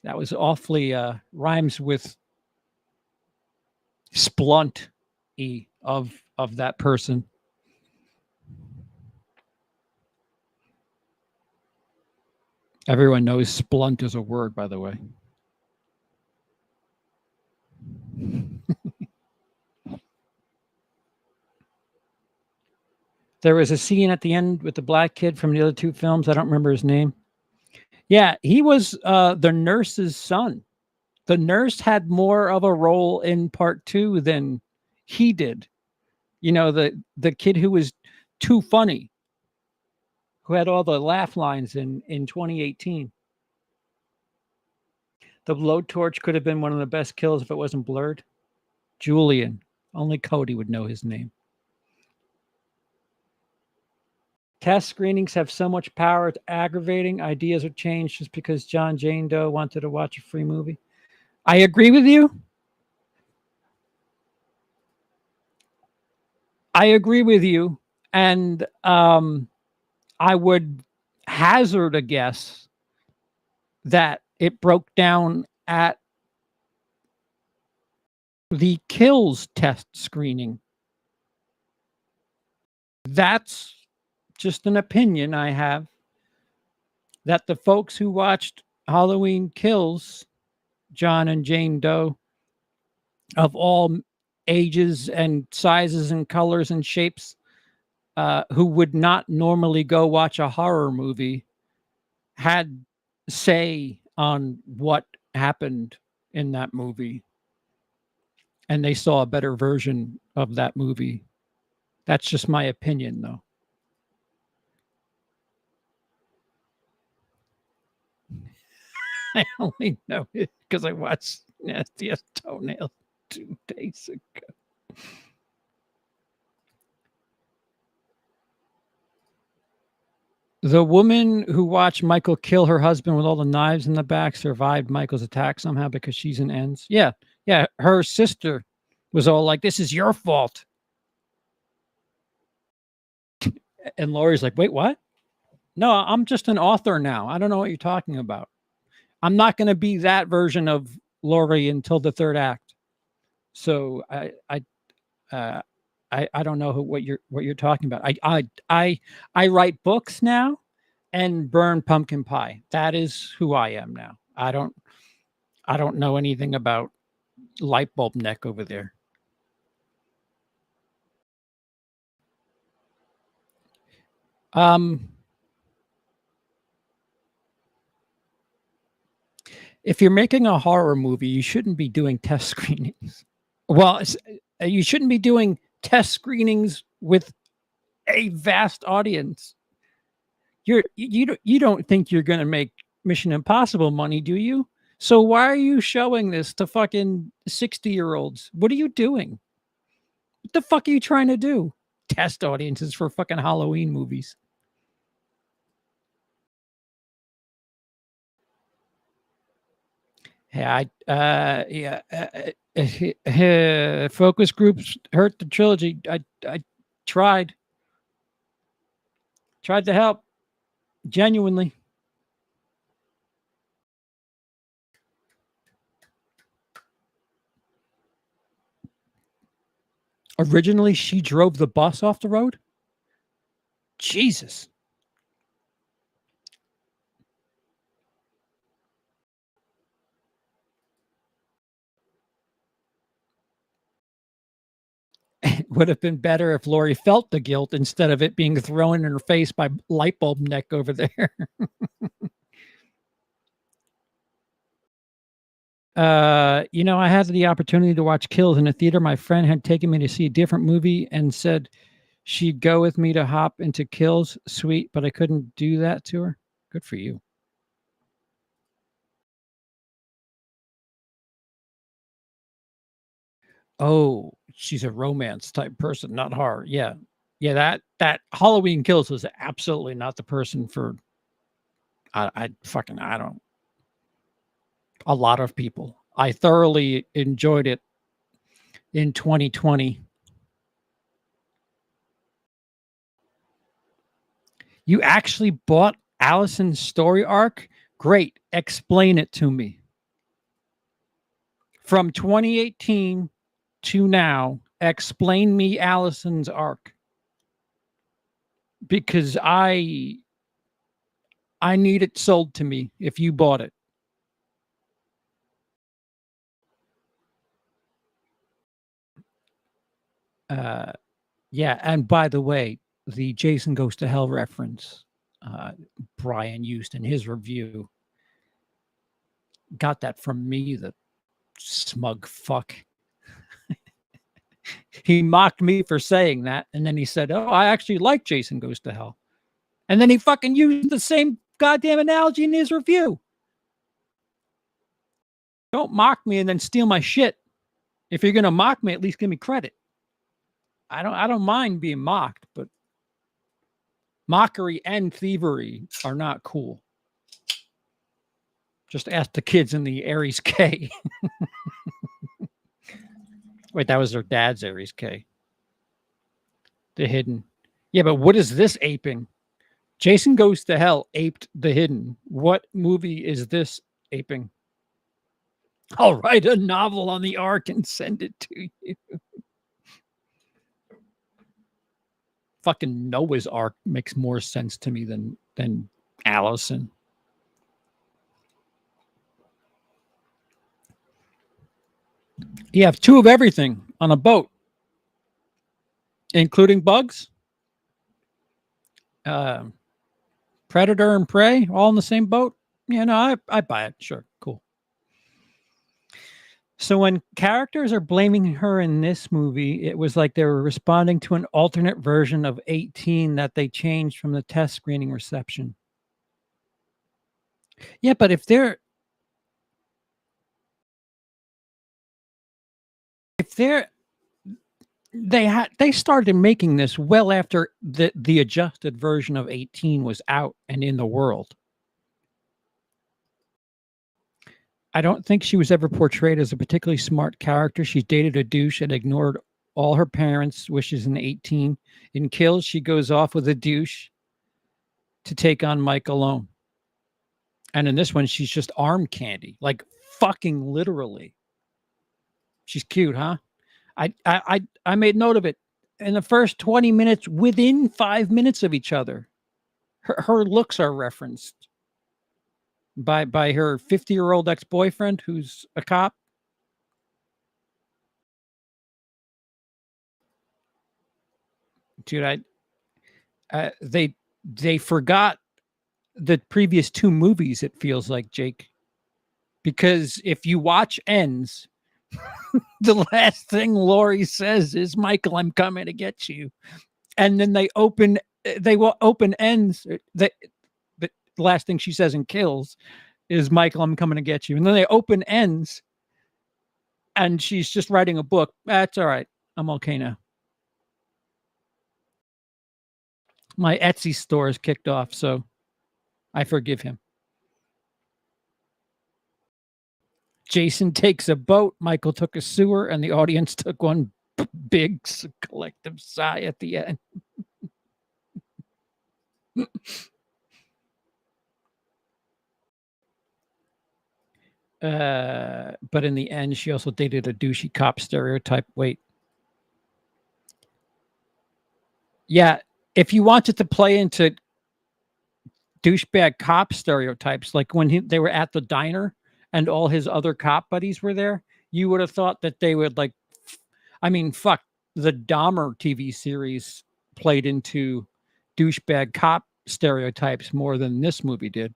That was awfully rhymes with splunt of that person. Everyone knows splunt is a word, by the way. There was a scene at the end with the black kid from the other two films. I don't remember his name. Yeah, he was the nurse's son. The nurse had more of a role in part 2 than he did. You know, the kid who was too funny, who had all the laugh lines in 2018. The blowtorch could have been one of the best kills if it wasn't blurred. Julian. Only Cody would know his name. Test screenings have so much power, it's aggravating. Ideas are changed just because John Jane Doe wanted to watch a free movie. I agree with you. I agree with you. And I would hazard a guess that it broke down at the kills test screening. That's just an opinion I have, that the folks who watched Halloween Kills, John and Jane Doe, of all ages and sizes and colors and shapes, who would not normally go watch a horror movie, had say on what happened in that movie. And they saw a better version of that movie. That's just my opinion, though. I only know it because I watched Nastiest Toenails 2 days ago. The woman who watched Michael kill her husband with all the knives in the back survived Michael's attack somehow because she's in ends. Yeah. Her sister was all like, "This is your fault." And Lori's like, "Wait, what? No, I'm just an author now. I don't know what you're talking about. I'm not going to be that version of Lori until the third act." So I don't know what you're talking about. I write books now and burn pumpkin pie. That is who I am now. I don't know anything about light bulb neck over there. If you're making a horror movie, you shouldn't be doing test screenings. Well, you shouldn't be doing test screenings with a vast audience. You don't think you're going to make Mission Impossible money, do you? So why are you showing this to fucking 60-year-olds? What are you doing? What the fuck are you trying to do? Test audiences for fucking Halloween movies. Focus groups hurt the trilogy. I tried to help genuinely. Originally, she drove the bus off the road. Jesus. It would have been better if Lori felt the guilt instead of it being thrown in her face by light bulb neck over there. I had the opportunity to watch Kills in a theater. My friend had taken me to see a different movie and said she'd go with me to hop into Kills. Sweet, but I couldn't do that to her. Good for you. Oh, she's a romance type person, not horror. Yeah. That Halloween Kills was absolutely not the person for I don't. A lot of people. I thoroughly enjoyed it in 2020. You actually bought Allison's story arc? Great. Explain it to me. From 2018 to now, explain me Allison's arc. Because I I need it sold to me if you bought it. Yeah, and by the way, the Jason Goes to Hell reference Brian used in his review got that from me, the smug fuck. He mocked me for saying that, and then he said, "Oh, I actually like Jason Goes to Hell," and then he fucking used the same goddamn analogy in his review. Don't mock me and then steal my shit. If you're gonna mock me, at least give me credit. I don't mind being mocked, but mockery and thievery are not cool. Just ask the kids in the Aries K. Wait, that was their dad's Aries K. The Hidden. Yeah, but what is this aping? Jason Goes to Hell aped The Hidden. What movie is this aping? I'll write a novel on the Ark and send it to you. Fucking Noah's Ark makes more sense to me than Allison. You have two of everything on a boat, including bugs, predator and prey, all in the same boat. Yeah, no, I buy it. Sure, cool. So when characters are blaming her in this movie, it was like they were responding to an alternate version of 18 that they changed from the test screening reception. Yeah, but if they started making this well after the adjusted version of 18 was out and in the world. I don't think she was ever portrayed as a particularly smart character. She dated a douche and ignored all her parents' wishes in 18. In Kills, she goes off with a douche to take on Mike alone. And in this one, she's just arm candy, like fucking literally. She's cute, huh? I made note of it. In the first 20 minutes, within 5 minutes of each other, her looks are referenced by her 50-year-old ex-boyfriend who's a cop. Dude, they forgot the previous two movies, it feels like, Jake. Because if you watch Ends, the last thing Laurie says is, "Michael, I'm coming to get you." And then they will open Ends. The last thing she says in Kills is, "Michael, I'm coming to get you." And then they open Ends and she's just writing a book. That's all right. I'm okay now. My Etsy store is kicked off, so I forgive him. Jason takes a boat. Michael took a sewer, and the audience took one big collective sigh at the end. But in the end, she also dated a douchey cop stereotype. Wait. Yeah, if you wanted to play into douchebag cop stereotypes, like when they were at the diner and all his other cop buddies were there, you would have thought that they would like, I mean, fuck, the Dahmer TV series played into douchebag cop stereotypes more than this movie did.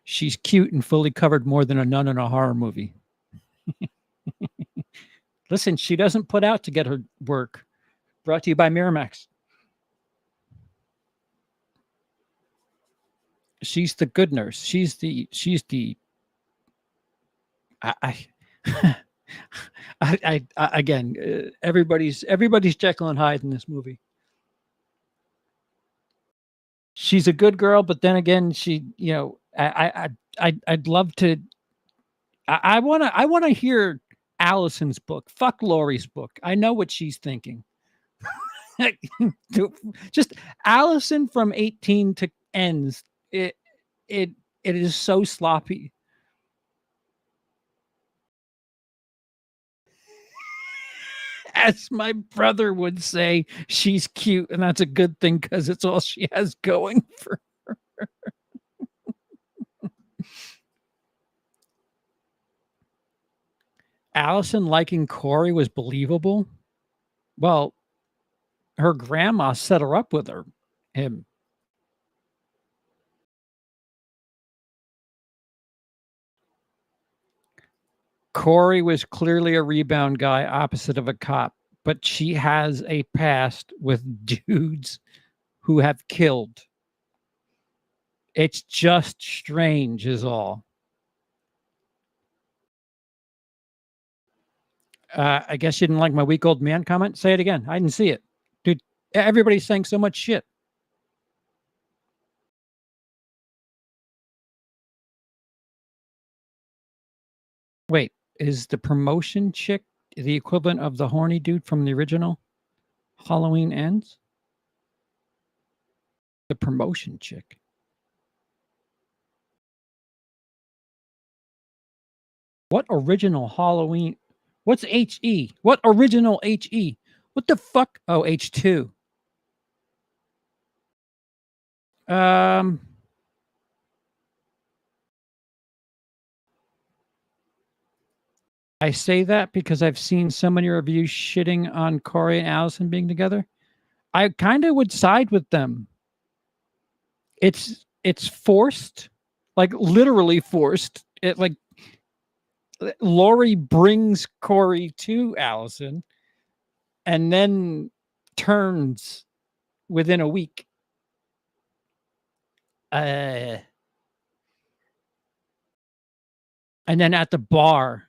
She's cute and fully covered more than a nun in a horror movie. Listen, she doesn't put out to get her work. Brought to you by Miramax. She's the good nurse. She's the I again, everybody's Jekyll and Hyde in this movie. She's a good girl, but then again, she, you know, I'd love to. I want to hear Allison's book. Fuck Laurie's book. I know what she's thinking. Just Allison from 18 to Ends. It is so sloppy. As my brother would say, she's cute, and that's a good thing because it's all she has going for her. Allison liking Corey was believable. Well, her grandma set her up with him. Corey was clearly a rebound guy opposite of a cop, but she has a past with dudes who have killed. It's just strange is all. I guess you didn't like my weak old man comment. Say it again. I didn't see it. Dude, everybody's saying so much shit. Wait, is the promotion chick the equivalent of the horny dude from the original Halloween Ends? The promotion chick. What original Halloween? What's HE? What original HE? What the fuck? Oh, H2. Um, I say that because I've seen so many reviews shitting on Corey and Allison being together. I kind of would side with them. It's forced, like literally forced. It like Lori brings Corey to Allison and then turns within a week. And then at the bar,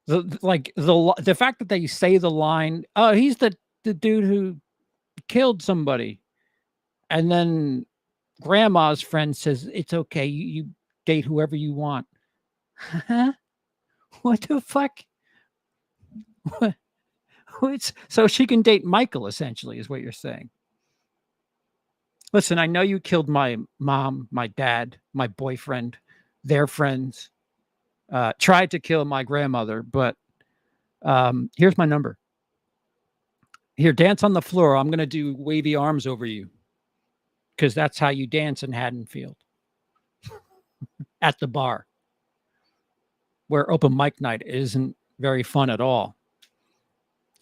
the fact that they say the line, "Oh, he's the dude who killed somebody," and then grandma's friend says, "It's okay, you date whoever you want." Huh? What the fuck? What? So she can date Michael, essentially, is what you're saying. Listen, I know you killed my mom, my dad, my boyfriend, their friends, tried to kill my grandmother, but here's my number. Here, dance on the floor. I'm going to do wavy arms over you because that's how you dance in Haddonfield at the bar where open mic night isn't very fun at all.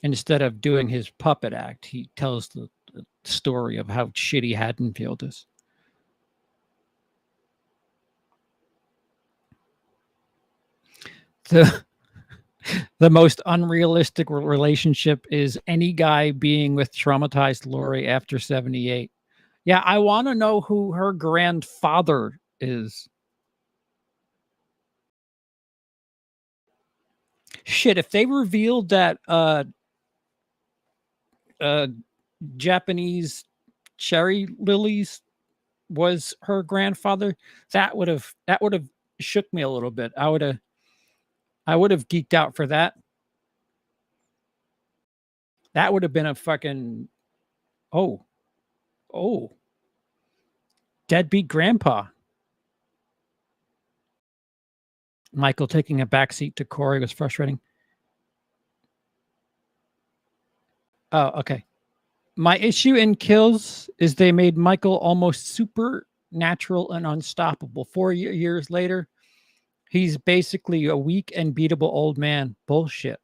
Instead of doing his puppet act, he tells the story of how shitty Haddonfield is. The most unrealistic relationship is any guy being with traumatized Lori after 78. Yeah, I want to know who her grandfather is. Shit, if they revealed that Japanese cherry lilies was her grandfather, that would have shook me a little bit. I would have geeked out for that. That would have been a fucking oh deadbeat grandpa. Michael taking a backseat to Corey was frustrating. Oh, okay. My issue in Kills is they made Michael almost supernatural and unstoppable. 4 years later, he's basically a weak and beatable old man. Bullshit.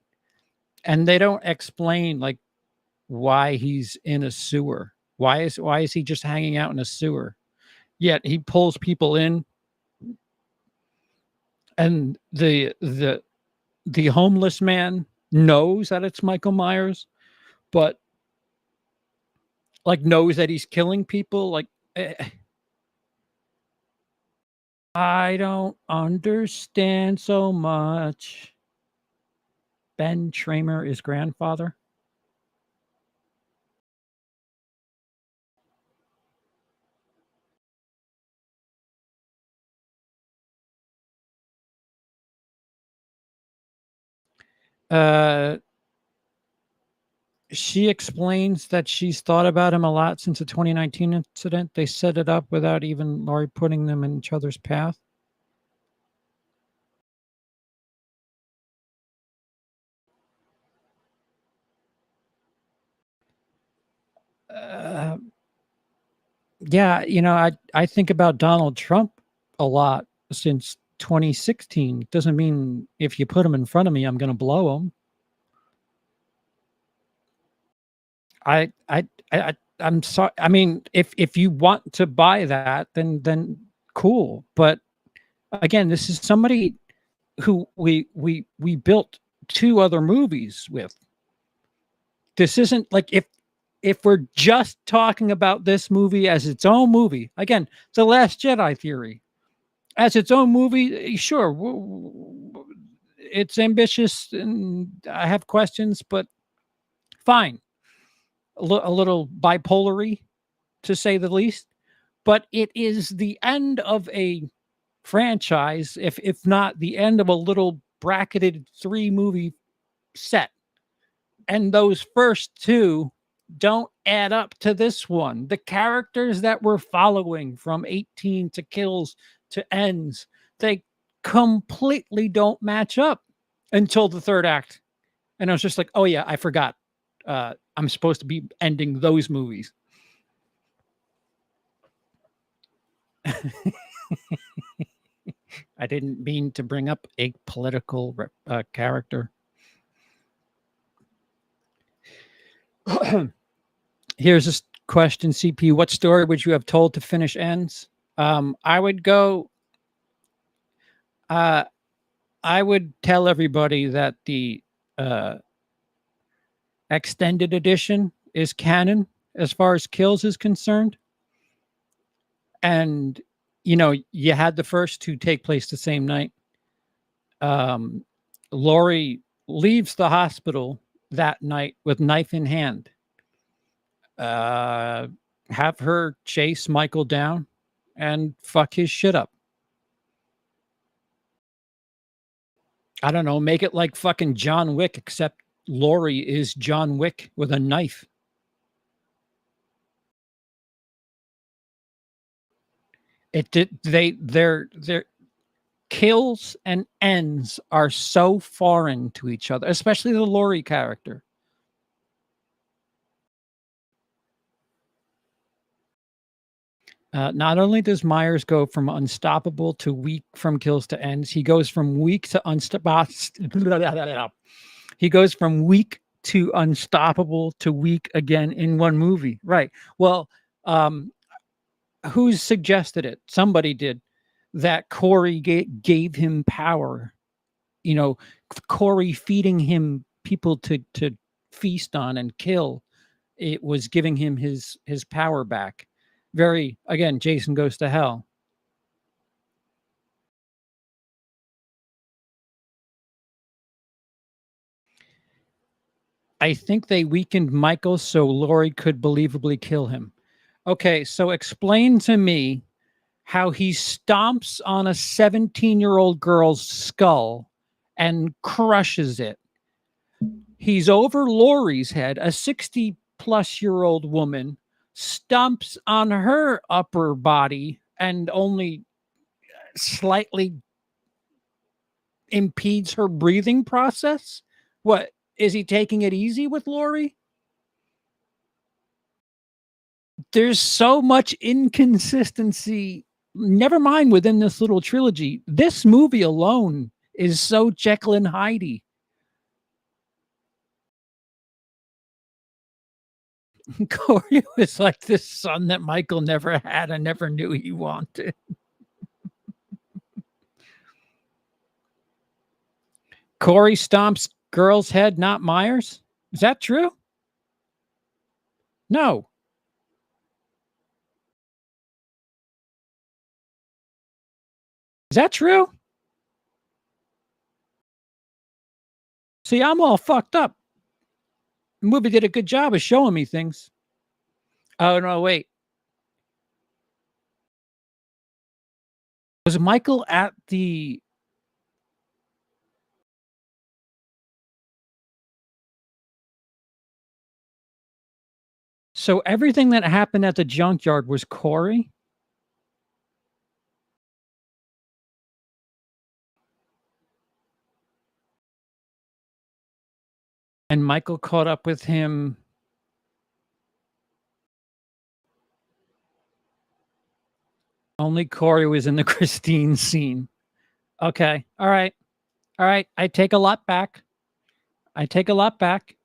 And they don't explain like why he's in a sewer. Why is he just hanging out in a sewer? Yet he pulls people in, and the homeless man knows that it's Michael Myers, but like knows that he's killing people. Like I don't understand so much. Ben Tramer is grandfather. She explains that she's thought about him a lot since the 2019 incident. They set it up without even Laurie putting them in each other's path. Yeah, I think about Donald Trump a lot since 2016. Doesn't mean if you put him in front of me, I'm going to blow him. I'm sorry. I mean, if you want to buy that, then cool. But again, this is somebody who we built 2 other movies with. This isn't like if we're just talking about this movie as its own movie. Again, The Last Jedi theory as its own movie, sure, it's ambitious and I have questions, but fine. A little bipolary, to say the least. But it is the end of a franchise, if not the end of a little bracketed 3-movie set. And those first 2 don't add up to this one. The characters that we're following from 18 to Kills to Ends, they completely don't match up until the 3rd act. And I was just like, oh yeah, I forgot. I'm supposed to be ending those movies. I didn't mean to bring up a political character. Here's a question, CP. What story would you have told to finish Ends? I would go. I would tell everybody that the extended edition is canon as far as Kills is concerned, and you had the first 2 take place the same night. Laurie leaves the hospital that night with knife in hand. Have her chase Michael down and fuck his shit up. I don't know, make it like fucking John Wick, except Laurie is John Wick with a knife. It did their kills and ends are so foreign to each other, especially the Laurie character. Not only does Myers go from unstoppable to weak from kills to ends, he goes from weak to unstoppable. He goes from weak to unstoppable to weak again in one movie. Right. Well, who suggested it? Somebody did. That Corey gave him power. Corey feeding him people to feast on and kill. It was giving him his power back. Very, again, Jason Goes to Hell. I think they weakened Michael so Laurie could believably kill him. Okay, so explain to me how he stomps on a 17-year-old girl's skull and crushes it. He's over Laurie's head, a 60-plus-year-old woman stomps on her upper body and only slightly impedes her breathing process. What, is he taking it easy with Laurie? There's so much inconsistency, never mind within this little trilogy. This movie alone is so Jekyll and Hyde. Corey was like this son that Michael never had and never knew he wanted. Corey stomps girl's head, not Myers. Is that true? No. Is that true? See, I'm all fucked up. The movie did a good job of showing me things. Oh, no, wait. Was Michael at the... So everything that happened at the junkyard was Corey? And Michael caught up with him. Only Corey was in the Christine scene. Okay. All right. All right. I take a lot back. I take a lot back.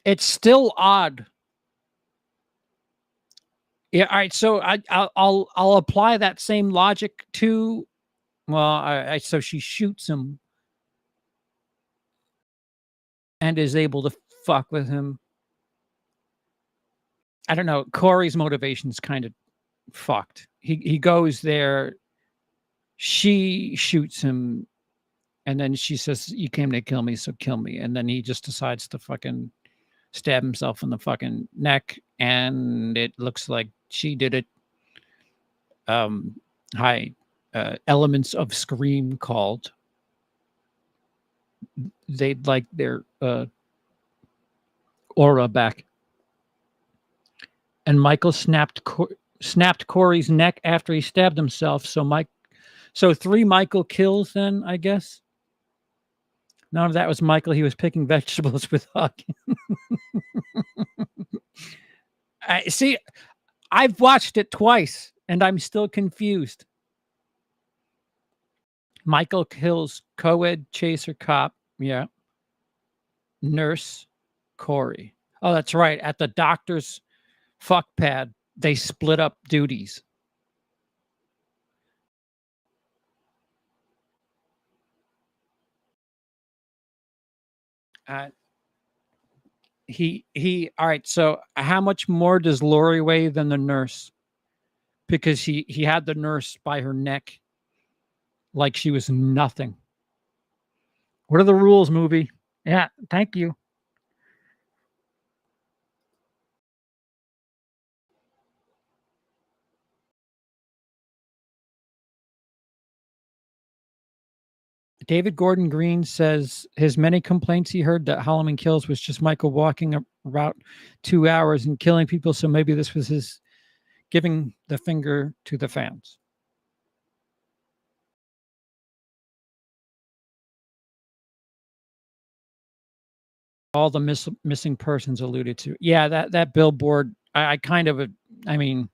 It's still odd. Yeah. All right. So I'll apply that same logic to. Well, so she shoots him and is able to fuck with him. I don't know. Corey's motivation's kind of fucked. He goes there. She shoots him, and then she says, "You came to kill me, so kill me." And then he just decides to fucking stab himself in the fucking neck, and it looks like she did it. High elements of Scream called. They'd like their aura back. And Michael snapped Corey's neck after he stabbed himself. So 3 Michael kills then, I guess. None of that was Michael. He was picking vegetables with Huck. I see. I've watched it twice, and I'm still confused. Michael kills co-ed chaser cop. Yeah. Nurse Corey. Oh, that's right. At the doctor's fuck pad, they split up duties. All right. So how much more does Lori weigh than the nurse? Because he had the nurse by her neck like she was nothing. What are the rules, movie? Yeah, thank you. David Gordon Green says his many complaints he heard that Halloween Kills was just Michael walking about 2 hours and killing people. So maybe this was his giving the finger to the fans. All the missing persons alluded to. Yeah, that billboard, I kind of, I mean,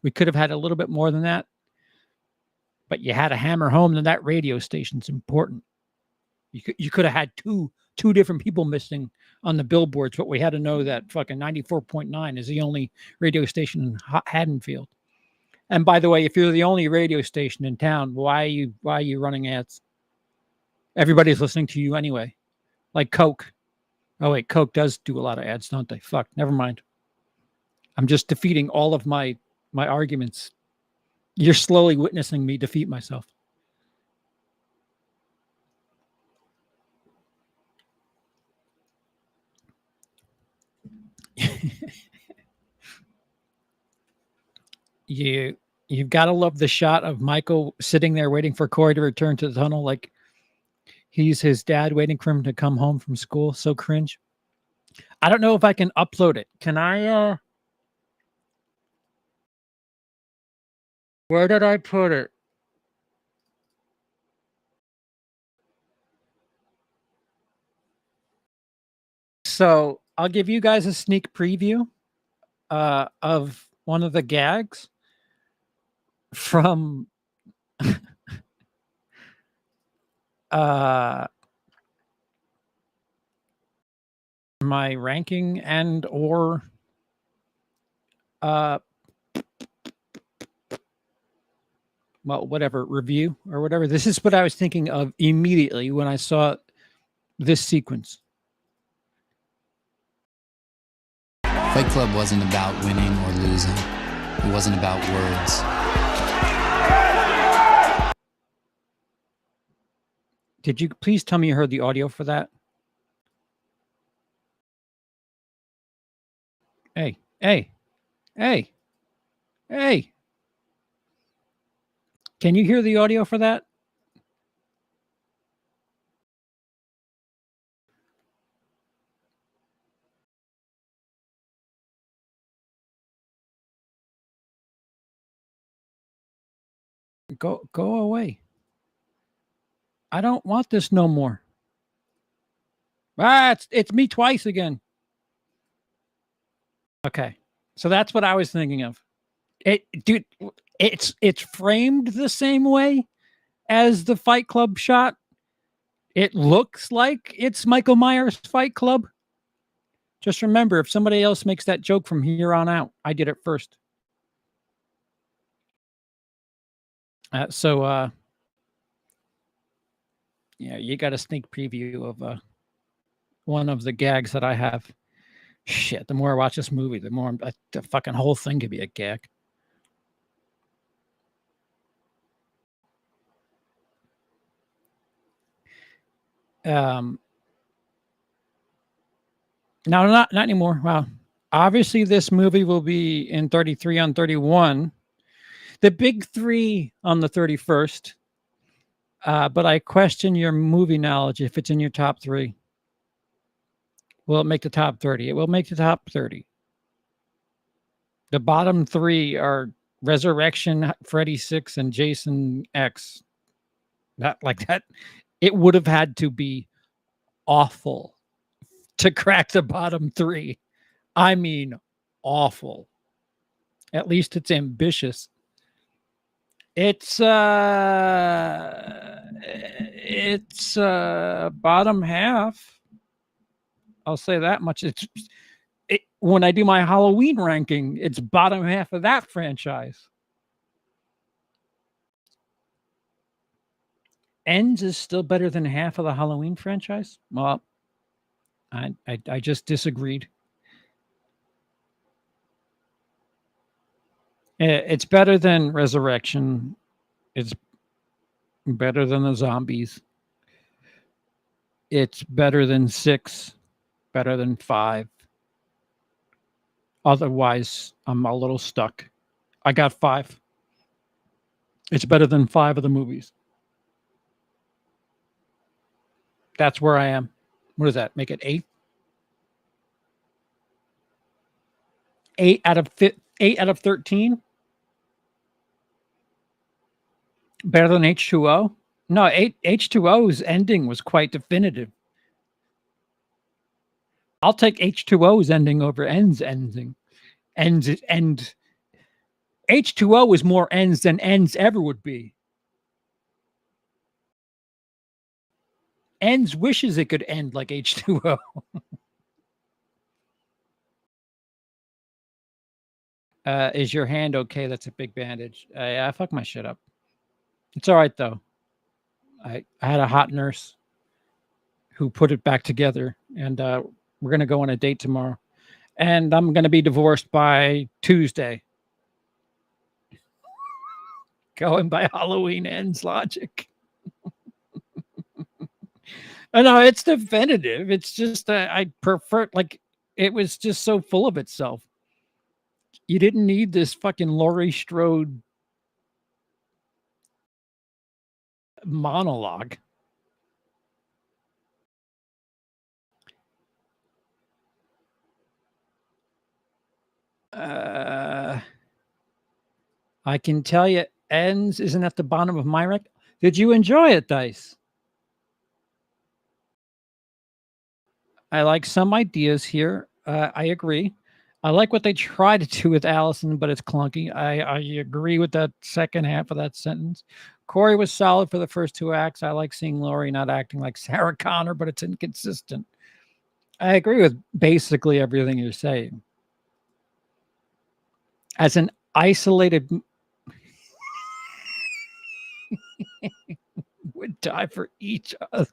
we could have had a little bit more than that, but you had to hammer home that that radio station's important. You could have had two different people missing on the billboards, but we had to know that fucking 94.9 is the only radio station in Haddonfield. And by the way, if you're the only radio station in town, why are you running ads? Everybody's listening to you anyway. Like Coke. Oh wait, Coke does do a lot of ads, don't they? Fuck, never mind. I'm just defeating all of my arguments. You're slowly witnessing me defeat myself. You've got to love the shot of Michael sitting there waiting for Corey to return to the tunnel, like he's his dad waiting for him to come home from school. So cringe. I don't know if I can upload it. Can I? Where did I put it? So I'll give you guys a sneak preview of one of the gags from my ranking and or well, whatever review or whatever. This is what I was thinking of immediately when I saw this sequence. Fight Club wasn't about winning or losing. It wasn't about words. Did you please tell me you heard the audio for that? Hey, hey, hey, hey. Can you hear the audio for that? Go away. I don't want this no more. Ah, it's me twice again. Okay. So that's what I was thinking of. Dude, it's framed the same way as the Fight Club shot. It looks like it's Michael Myers' Fight Club. Just remember, if somebody else makes that joke from here on out, I did it first. Yeah, you got a sneak preview of one of the gags that I have. Shit, the more I watch this movie, the more the fucking whole thing could be a gag. No, not anymore. Wow. Obviously, this movie will be in 33 on 31. The big 3 on the 31st. But I question your movie knowledge if it's in your top 3. Will it make the top 30? It will make the top 30. The bottom 3 are Resurrection, Freddy 6, and Jason X. Not like that. It would have had to be awful to crack the bottom 3. I mean, awful. At least it's ambitious. It's bottom half. I'll say that much. When I do my Halloween ranking, it's bottom half of that franchise. Ends is still better than half of the Halloween franchise? Well, I just disagreed. It's better than Resurrection. It's better than the zombies. It's better than 6. Better than 5. Otherwise, I'm a little stuck. I got 5. It's better than 5 of the movies. That's where I am. What does that make it? 8? 8 out of 13? Better than H2O? No, H2O's ending was quite definitive. I'll take H2O's ending over End's ending. And H2O is more ends than ends ever would be. Ends wishes it could end like H2O. Is your hand okay? That's a big bandage. I fucked my shit up. It's all right, though. I had a hot nurse who put it back together, and we're going to go on a date tomorrow. And I'm going to be divorced by Tuesday. Going by Halloween Ends logic. No, it's definitive. It's just I prefer, like, it was just so full of itself. You didn't need this fucking Laurie Strode monologue. I can tell you, Ends isn't at the bottom of my rank. Did you enjoy it, Dice? I like some ideas here. I agree. I like what they try to do with Allison, but it's clunky. I agree with that second half of that sentence. Corey was solid for the first 2 acts. I like seeing Laurie not acting like Sarah Connor, but it's inconsistent. I agree with basically everything you're saying. As an isolated would die for each other.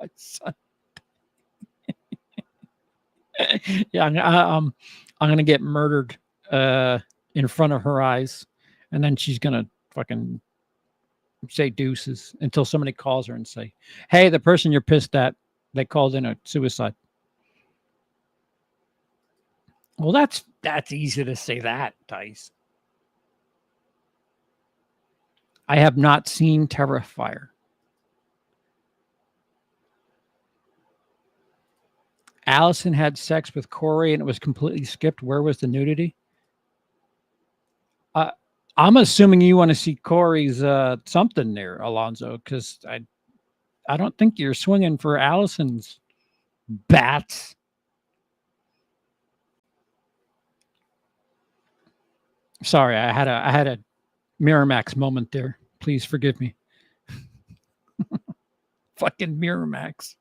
My son. Yeah, I'm gonna get murdered in front of her eyes, and then she's gonna fucking say deuces until somebody calls her and say, "Hey, the person you're pissed at, they called in a suicide." Well, that's easy to say that, Dice. I have not seen Terrifier. Allison had sex with Corey and it was completely skipped. Where was the nudity? I'm assuming you want to see Corey's something there, Alonzo, because I don't think you're swinging for Allison's Bats. Sorry, I had a Miramax moment there. Please forgive me. Fucking Miramax.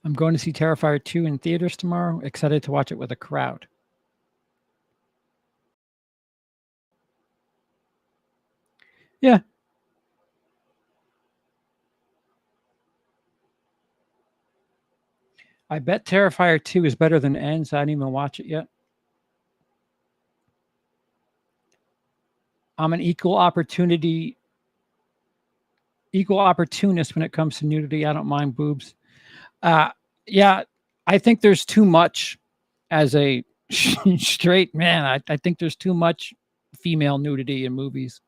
I'm going to see Terrifier 2 in theaters tomorrow. Excited to watch it with a crowd. Yeah. I bet Terrifier 2 is better than Ends. I didn't even watch it yet. I'm an equal opportunist when it comes to nudity. I don't mind boobs. Yeah, I think there's too much as a straight man. I think there's too much female nudity in movies.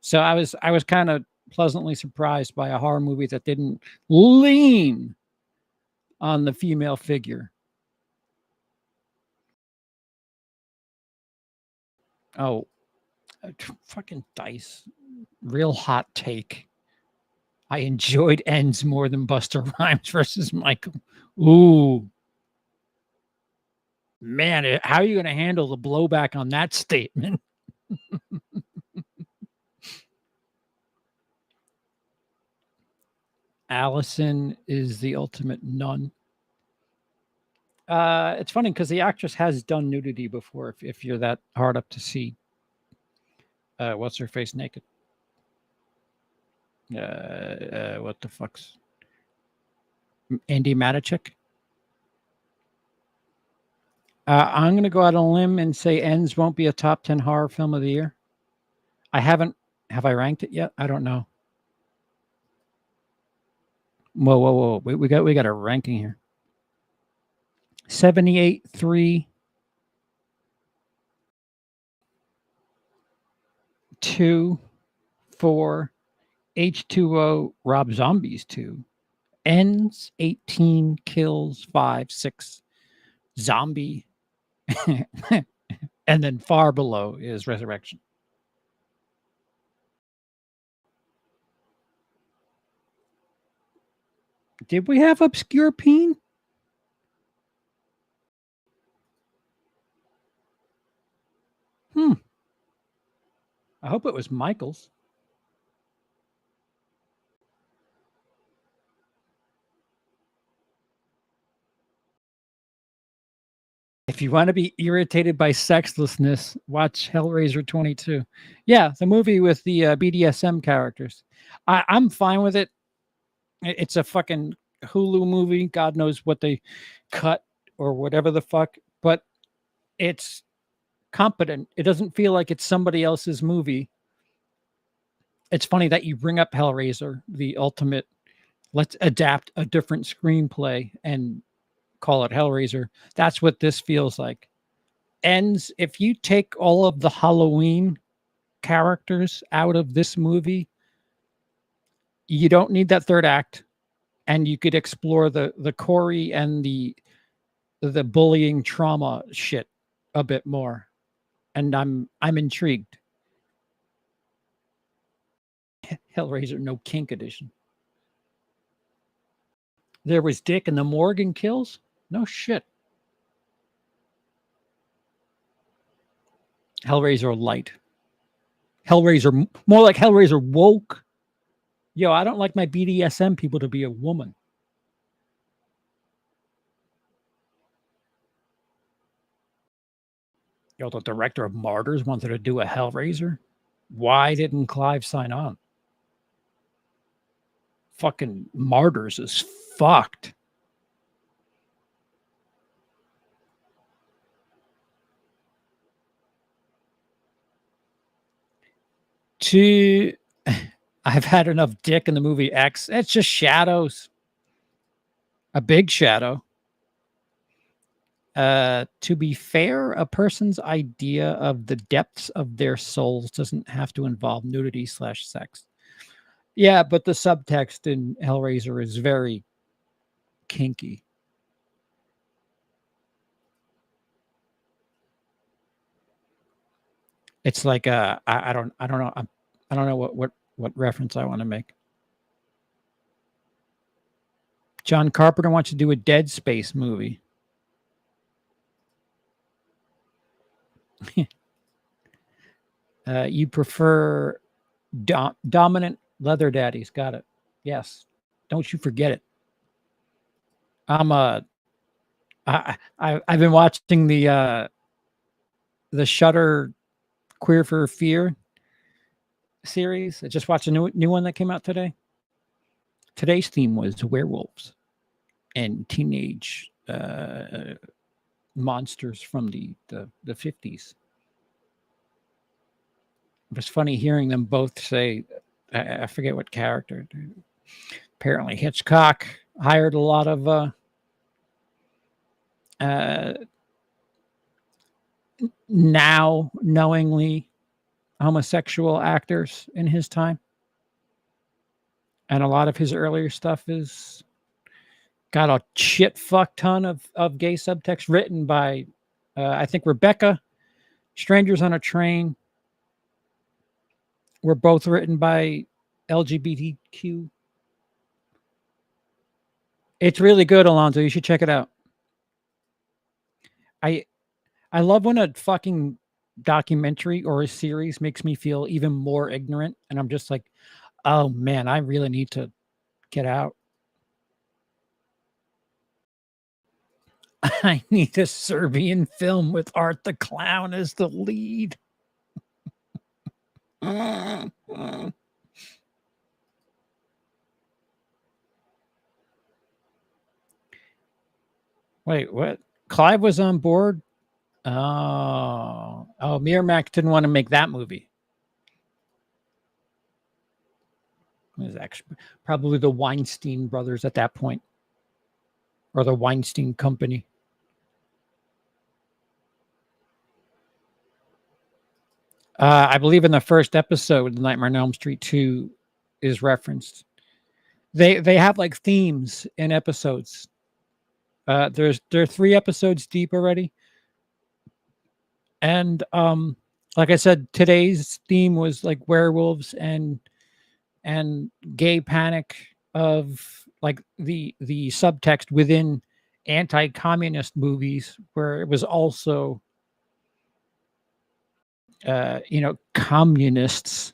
So I was kind of pleasantly surprised by a horror movie that didn't lean on the female figure. Oh, fucking Dice. Real hot take. I enjoyed Ends more than Buster Rhymes versus Michael. Ooh. Man, how are you going to handle the blowback on that statement? Allison is the ultimate nun. It's funny because the actress has done nudity before. If you're that hard up to see, what's her face naked? What the fuck's Andy Matichik? I'm going to go out on a limb and say Ends won't be a top 10 horror film of the year. Have I ranked it yet? I don't know. Whoa. We got a ranking here. 78, 3, 2, 4, H2O, Rob Zombies 2, Ends 18, Kills 5, 6, Zombie, and then far below is Resurrection. Did we have Obscure Peen? I hope it was Michael's. If you want to be irritated by sexlessness, watch Hellraiser 22. Yeah, the movie with the BDSM characters. I'm fine with it. It's a fucking Hulu movie. God knows what they cut or whatever the fuck, but it's competent. It doesn't feel like it's somebody else's movie. It's funny that you bring up Hellraiser, the ultimate, let's adapt a different screenplay and call it Hellraiser. That's what this feels like. Ends, if you take all of the Halloween characters out of this movie, you don't need that third act, and you could explore the Corey and the bullying trauma shit a bit more. And I'm intrigued. Hellraiser No Kink Edition. There was Dick in the Morgan Kills? No shit. Hellraiser Light. Hellraiser, more like Hellraiser Woke. Yo, I don't like my BDSM people to be a woman. Yo, the director of Martyrs wanted to do a Hellraiser. Why didn't Clive sign on? Fucking Martyrs is fucked. I've had enough dick in the movie X. It's just shadows. A big shadow. To be fair, a person's idea of the depths of their souls doesn't have to involve nudity/sex. Yeah, but the subtext in Hellraiser is very kinky. It's like I don't know what reference I want to make. John Carpenter wants to do a Dead Space movie. You prefer dominant leather daddies. Got it. Yes. Don't you forget it. I've been watching the Shudder Queer for Fear series. I just watched a new one that came out today. Today's theme was werewolves and teenage monsters from the 50s. It was funny hearing them both say, I forget what character. Apparently Hitchcock hired a lot of now knowingly homosexual actors in his time. And a lot of his earlier stuff is got a shit fuck ton of gay subtext written by, I think, Rebecca. Strangers on a Train were both written by LGBTQ. It's really good, Alonzo. You should check it out. I love when a fucking documentary or a series makes me feel even more ignorant. And I'm just like, oh man, I really need to get out. I need a Serbian film with Art the Clown as the lead. Wait, what? Clive was on board? Oh, Miramax didn't want to make that movie. It was actually probably the Weinstein brothers at that point, or the Weinstein Company. I believe in the first episode, The Nightmare on Elm Street 2 is referenced. They have like themes in episodes. They're 3 episodes deep already. And like I said, today's theme was like werewolves and gay panic of like the subtext within anti-communist movies, where it was also communists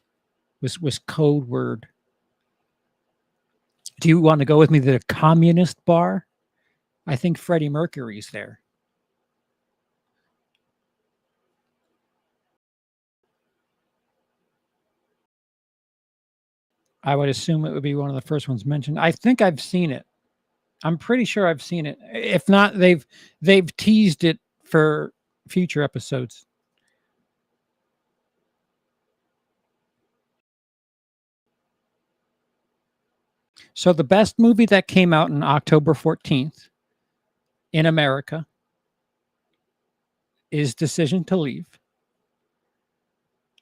was code word. Do you want to go with me to the communist bar? I think Freddie Mercury's there. I would assume it would be one of the first ones mentioned. I think I've seen it. I'm pretty sure I've seen it. If not, they've teased it for future episodes. So the best movie that came out on October 14th in America is Decision to Leave,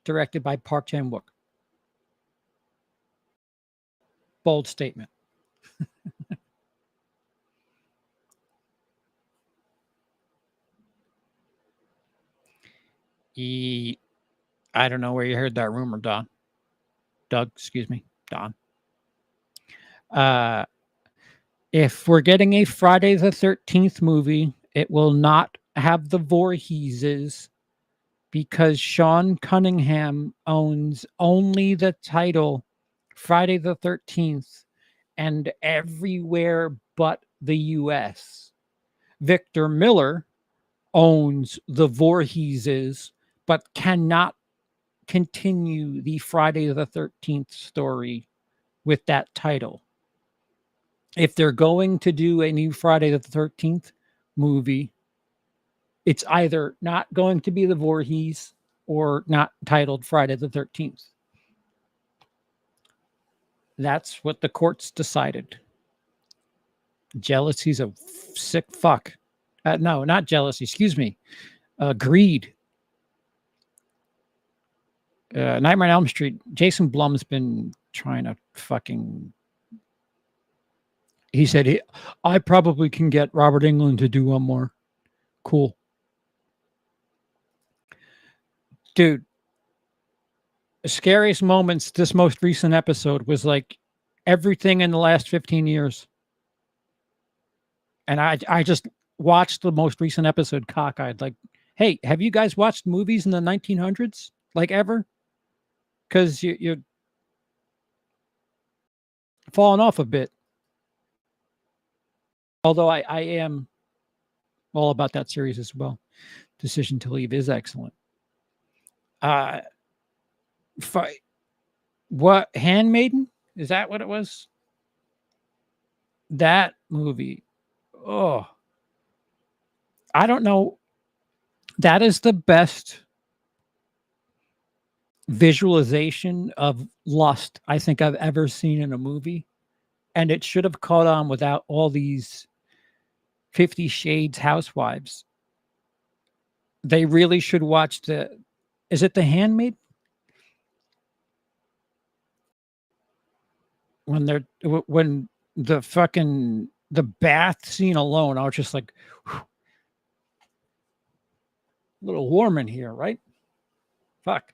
directed by Park Chan-wook. Bold statement. I don't know where you heard that rumor, Don. Doug, excuse me, Don. If we're getting a Friday the 13th movie, it will not have the Voorheeses, because Sean Cunningham owns only the title Friday the 13th and everywhere but the US. Victor Miller owns the Voorheeses but cannot continue the Friday the 13th story with that title. If they're going to do a new Friday the 13th movie, it's either not going to be the Voorhees or not titled Friday the 13th. That's what the courts decided. Jealousy's a sick fuck. No, not jealousy. Excuse me. Greed. Nightmare on Elm Street. Jason Blum's been trying to fucking... He said, I probably can get Robert Englund to do one more. Cool. Dude, the scariest moments this most recent episode was like everything in the last 15 years. And I just watched the most recent episode cockeyed. Like, hey, have you guys watched movies in the 1900s? Like ever? Because you're falling off a bit. Although I am all about that series as well. Decision to Leave is excellent. What, Handmaiden? Is that what it was? That movie. Oh, I don't know. That is the best visualization of lust I think I've ever seen in a movie. And it should have caught on without all these 50 Shades housewives. They really should watch is it The Handmaid? When the bath scene alone, I was just like, whew, a little warm in here, right? Fuck.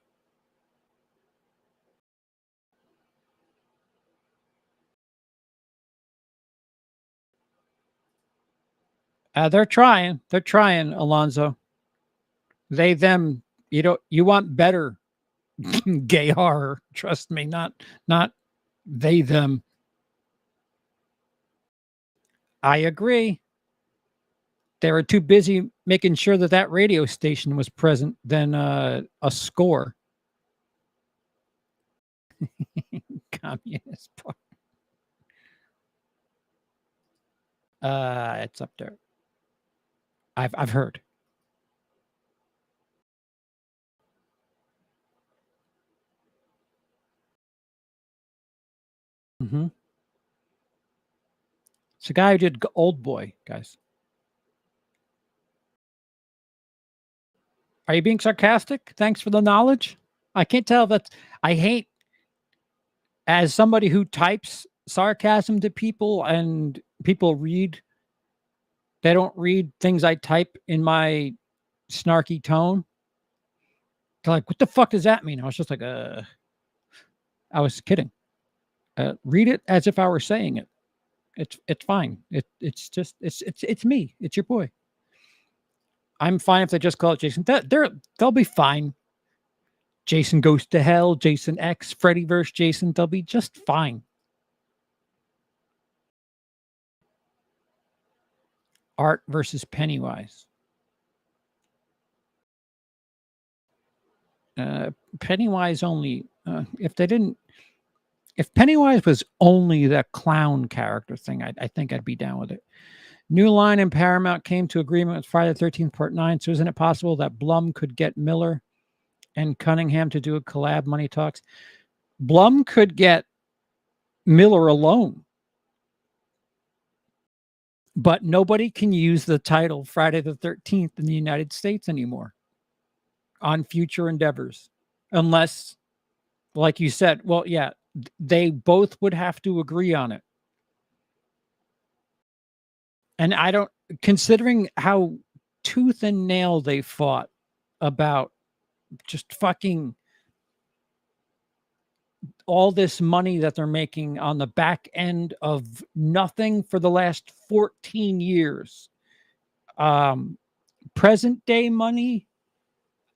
They're trying, Alonzo. They, them, you want better gay horror. Trust me, not they, them. I agree. They were too busy making sure that radio station was present than a score. Communist Party. It's up there. I've heard. Mm-hmm. It's a guy who did Old Boy, guys. Are you being sarcastic? Thanks for the knowledge. I can't tell if that's. I hate, as somebody who types sarcasm to people and people read, they don't read things I type in my snarky tone. They're like, what the fuck does that mean? I was just like, I was kidding. Read it as if I were saying it. It's fine. It's me. It's your boy. I'm fine if they just call it Jason. They'll be fine. Jason Goes to Hell, Jason X, Freddy vs. Jason. They'll be just fine. Art versus Pennywise. Pennywise only. If Pennywise was only that clown character thing, I think I'd be down with it. New Line and Paramount came to agreement with Friday the 13th Part 9. So isn't it possible that Blum could get Miller and Cunningham to do a collab? Money talks. Blum could get Miller alone. But nobody can use the title Friday the 13th in the United States anymore on future endeavors. Unless, like you said, well, yeah, they both would have to agree on it. And I don't, considering how tooth and nail they fought about just fucking all this money that they're making on the back end of nothing for the last 14 years. Present day money,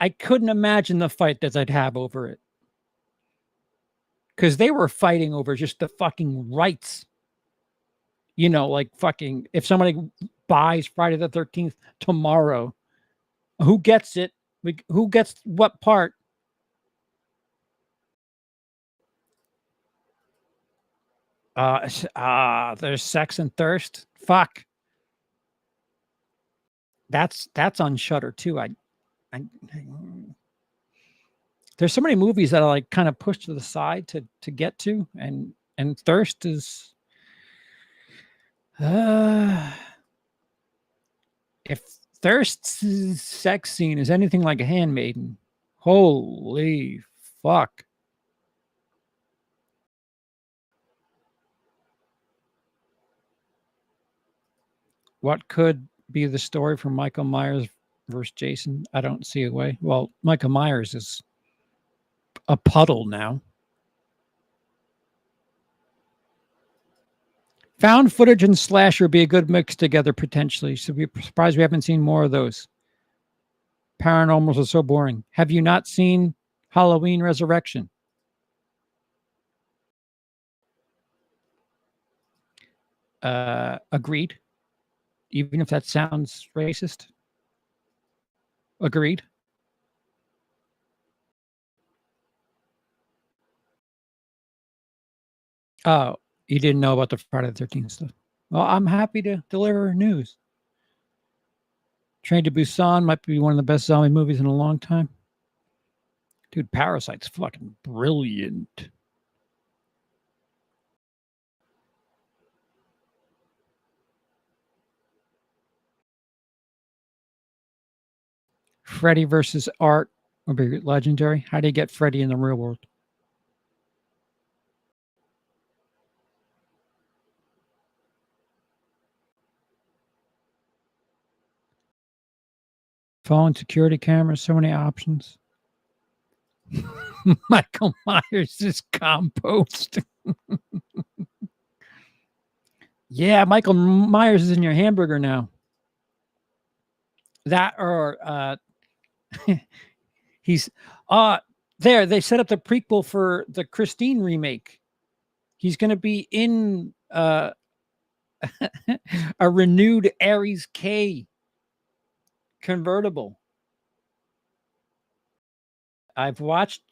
I couldn't imagine the fight that I'd have over it. Because they were fighting over just the fucking rights. Like fucking, if somebody buys Friday the 13th tomorrow, who gets it? Who gets what part? There's Sex and Thirst. Fuck. That's on Shudder too. There's so many movies that I like kind of pushed to the side to get to, and Thirst is if Thirst's sex scene is anything like a Handmaiden, holy fuck. What could be the story for Michael Myers versus Jason? I don't see a way. Well, Michael Myers is a puddle now. Found footage and slasher would be a good mix together potentially. So we're surprised we haven't seen more of those. Paranormals are so boring. Have you not seen Halloween Resurrection? Agreed. Even if that sounds racist. Agreed. Oh, you didn't know about the Friday the 13th stuff. Well, I'm happy to deliver news. Train to Busan might be one of the best zombie movies in a long time. Dude, Parasite's fucking brilliant. Freddy versus Art would be legendary. How do you get Freddy in the real world? Phone, security cameras, so many options. Michael Myers is compost. Yeah, Michael Myers is in your hamburger now. That or he's there. They set up the prequel for the Christine remake. He's going to be in a renewed Aries K convertible. I've watched.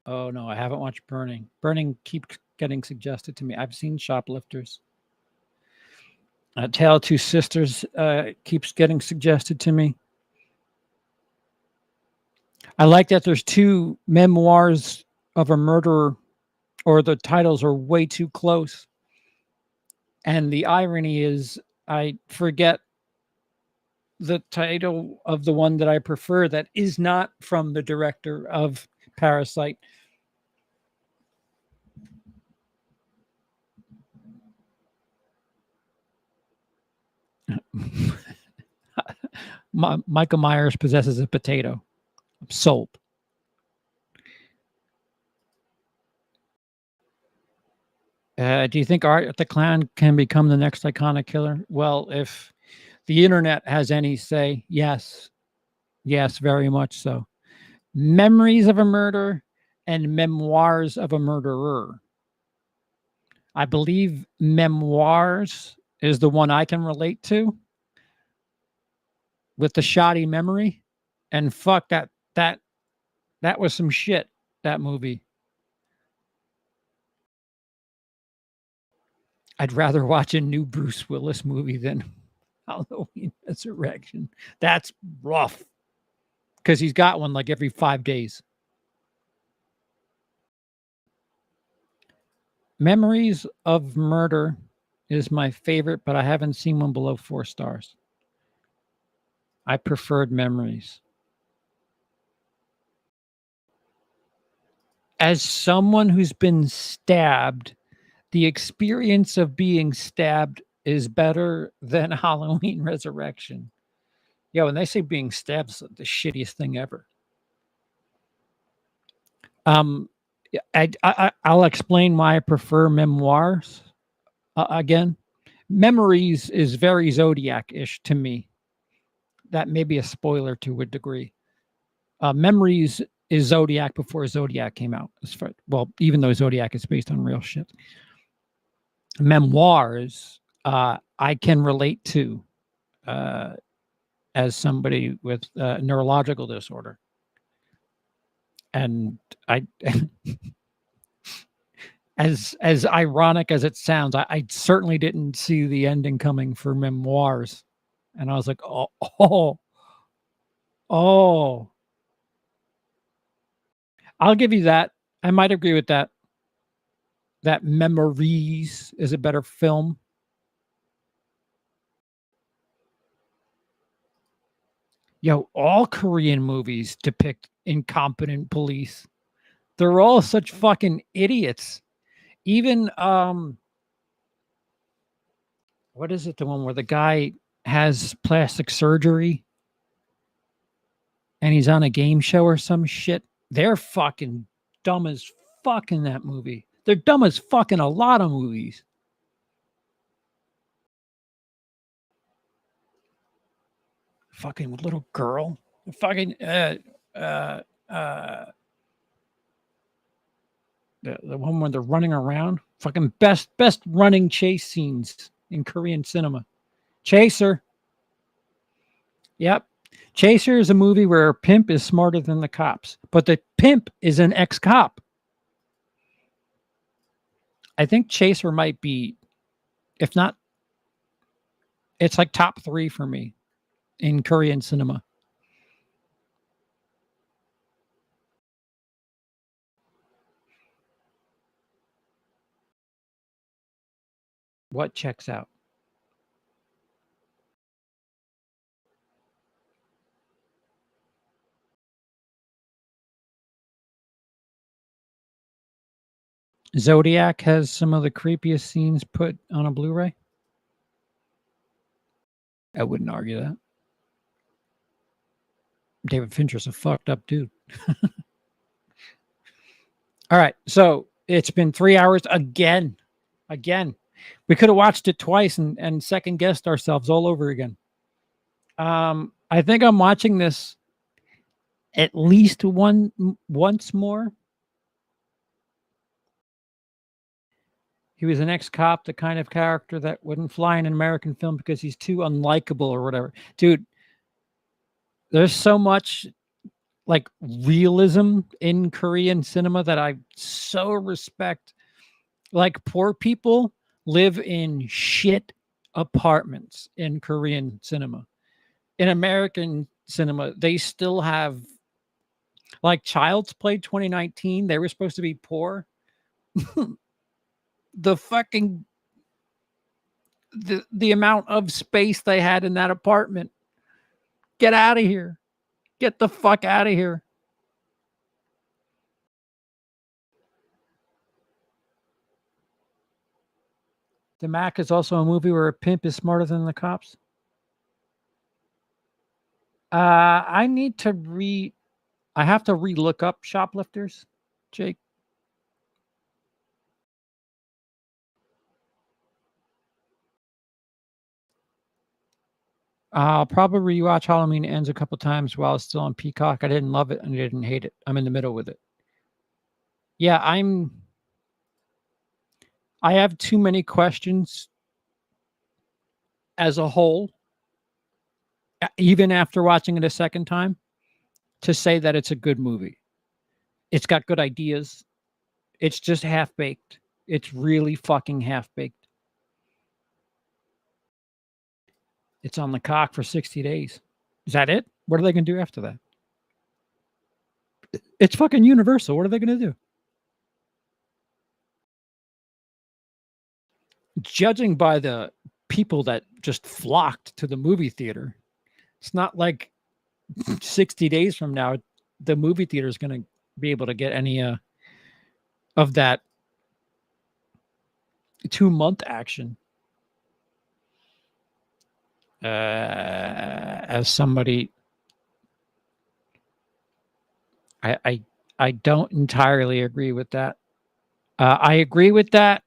Oh no, I haven't watched Burning. Burning keeps getting suggested to me. I've seen Shoplifters. Tale of Two Sisters keeps getting suggested to me. I like that there's two memoirs of a murderer, or the titles are way too close. And the irony is, I forget the title of the one that I prefer that is not from the director of Parasite. Michael Myers possesses a potato. Sold. Do you think Art the Clown can become the next iconic killer? Well, if the internet has any say, yes. Yes, very much so. Memories of a Murder and Memoirs of a Murderer. I believe Memoirs is the one I can relate to with the shoddy memory. And fuck, that was some shit, that movie. I'd rather watch a new Bruce Willis movie than Halloween Resurrection. That's rough. Because he's got one like every 5 days. Memories of Murder is my favorite, but I haven't seen one below 4 stars. I preferred Memories. As someone who's been stabbed, the experience of being stabbed is better than Halloween Resurrection. Yeah, when they say being stabbed is the shittiest thing ever. I'll explain why I prefer Memoirs. Again, Memories is very Zodiac-ish to me. That may be a spoiler to a degree. Memories is Zodiac before Zodiac came out. Well, even though Zodiac is based on real shit. Memoirs, I can relate to as somebody with neurological disorder. And I, as ironic as it sounds, I certainly didn't see the ending coming for Memoirs. And I was like, oh. I'll give you that. I might agree with that. That Memories is a better film. Yo, all Korean movies depict incompetent police. They're all such fucking idiots. Even what is it? The one where the guy has plastic surgery and he's on a game show or some shit. They're fucking dumb as fuck in that movie. They're dumb as fuck in a lot of movies. Fucking little girl. Fucking the one where they're running around. Fucking best running chase scenes in Korean cinema. Chaser. Yep. Chaser is a movie where a pimp is smarter than the cops, but the pimp is an ex-cop. I think Chaser might be, if not, it's like top 3 for me in Korean cinema. What checks out? Zodiac has some of the creepiest scenes put on a Blu-ray. I wouldn't argue that. David Fincher's a fucked up dude. All right, so it's been 3 hours again. We could have watched it twice and second guessed ourselves all over again. I think I'm watching this at least once more. He was an ex-cop, the kind of character that wouldn't fly in an American film because he's too unlikable or whatever. Dude, there's so much like realism in Korean cinema that I so respect. Like, poor people live in shit apartments in Korean cinema. In American cinema, they still have, like, Child's Play 2019, they were supposed to be poor. The fucking the amount of space they had in that apartment. Get out of here. Get the fuck out of here. The Mac is also a movie where a pimp is smarter than the cops. I have to re-look up Shoplifters, Jake. I'll probably rewatch Halloween Ends a couple times while it's still on Peacock. I didn't love it and I didn't hate it. I'm in the middle with it. Yeah, I have too many questions as a whole, even after watching it a second time, to say that it's a good movie. It's got good ideas. It's just half-baked. It's really fucking half-baked. It's on the cock for 60 days. Is that it? What are they going to do after that? It's fucking Universal. What are they going to do? Judging by the people that just flocked to the movie theater, it's not like 60 days from now, the movie theater is going to be able to get any of that 2-month action. As somebody, I don't entirely agree with that. I agree with that.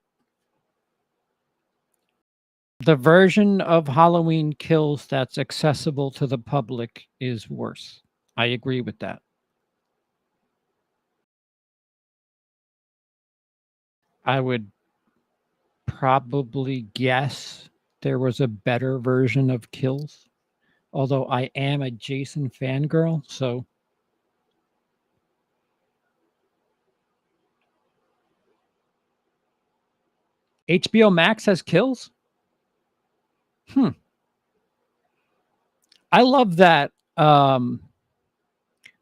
The version of Halloween Kills that's accessible to the public is worse. I agree with that. I would probably guess there was a better version of Kills, although I am a Jason fangirl, so HBO Max has Kills? I love that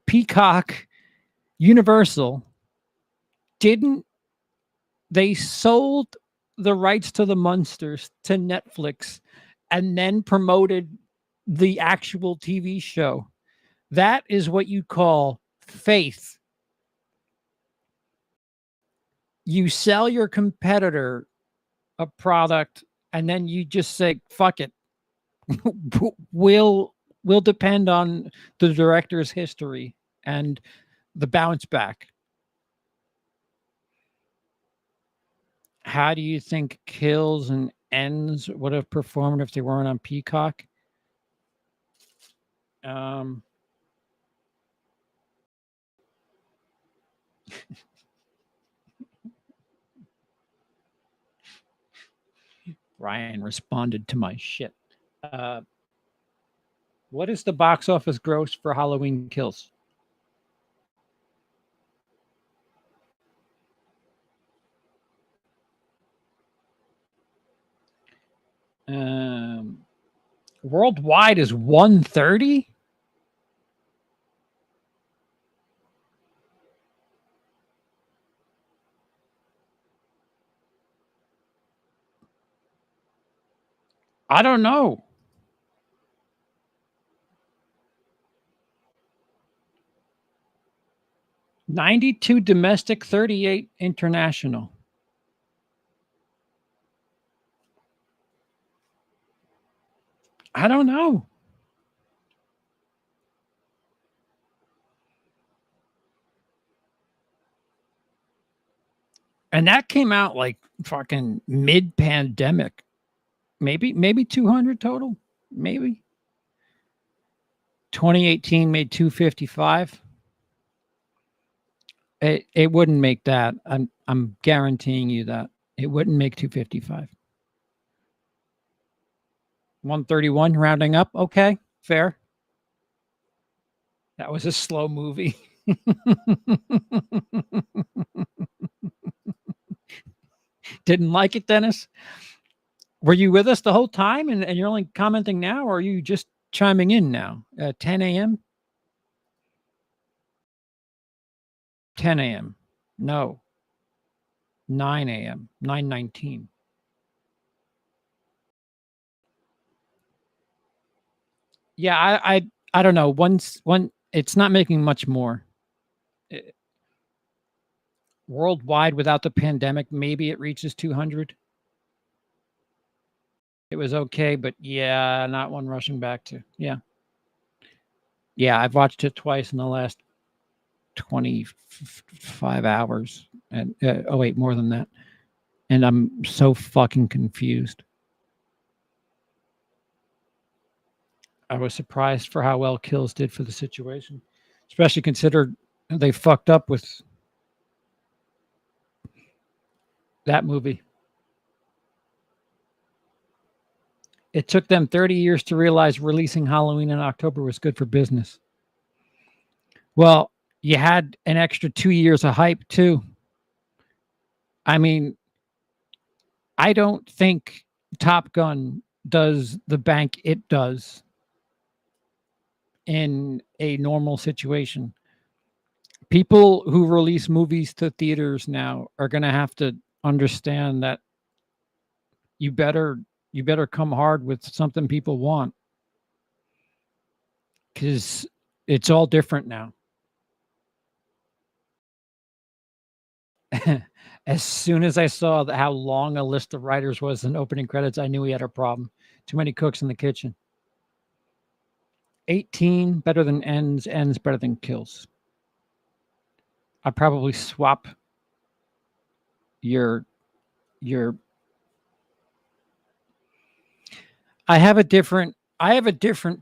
Peacock Universal they sold the rights to the Munsters to Netflix and then promoted the actual TV show. That is what you call faith. You sell your competitor a product and then you just say, fuck it. We'll depend on the director's history and the bounce back. How do you think Kills and Ends would have performed if they weren't on Peacock? Ryan responded to my shit. What is the box office gross for Halloween Kills? Worldwide is 130. I don't know. $92 domestic, $38 international. I don't know. And that came out like fucking mid-pandemic. Maybe 200 total. Maybe. 2018 made 255. It wouldn't make that. I'm guaranteeing you that. It wouldn't make 255. 131 rounding up. Okay, fair. That was a slow movie. Didn't like it, Dennis? Were you with us the whole time and you're only commenting now, or are you just chiming in now? 10 a.m.? 10 a.m. No. 9 a.m. 9:19. Yeah, I don't know. One, it's not making much more. Worldwide without the pandemic, maybe it reaches 200. It was okay, but yeah, not one rushing back to. Yeah. Yeah, I've watched it twice in the last 25 hours. And oh wait, more than that. And I'm so fucking confused. I was surprised for how well Kills did for the situation, especially considered they fucked up with that movie. It took them 30 years to realize releasing Halloween in October was good for business. Well, you had an extra 2 years of hype too. I mean, I don't think Top Gun does the bank it does in a normal situation. People who release movies to theaters now are going to have to understand that you better come hard with something people want, because it's all different now. As soon as I saw how long a list of writers was in opening credits, I knew we had a problem. Too many cooks in the kitchen. 18 better than Ends, Ends better than Kills. I'd probably swap your I have a different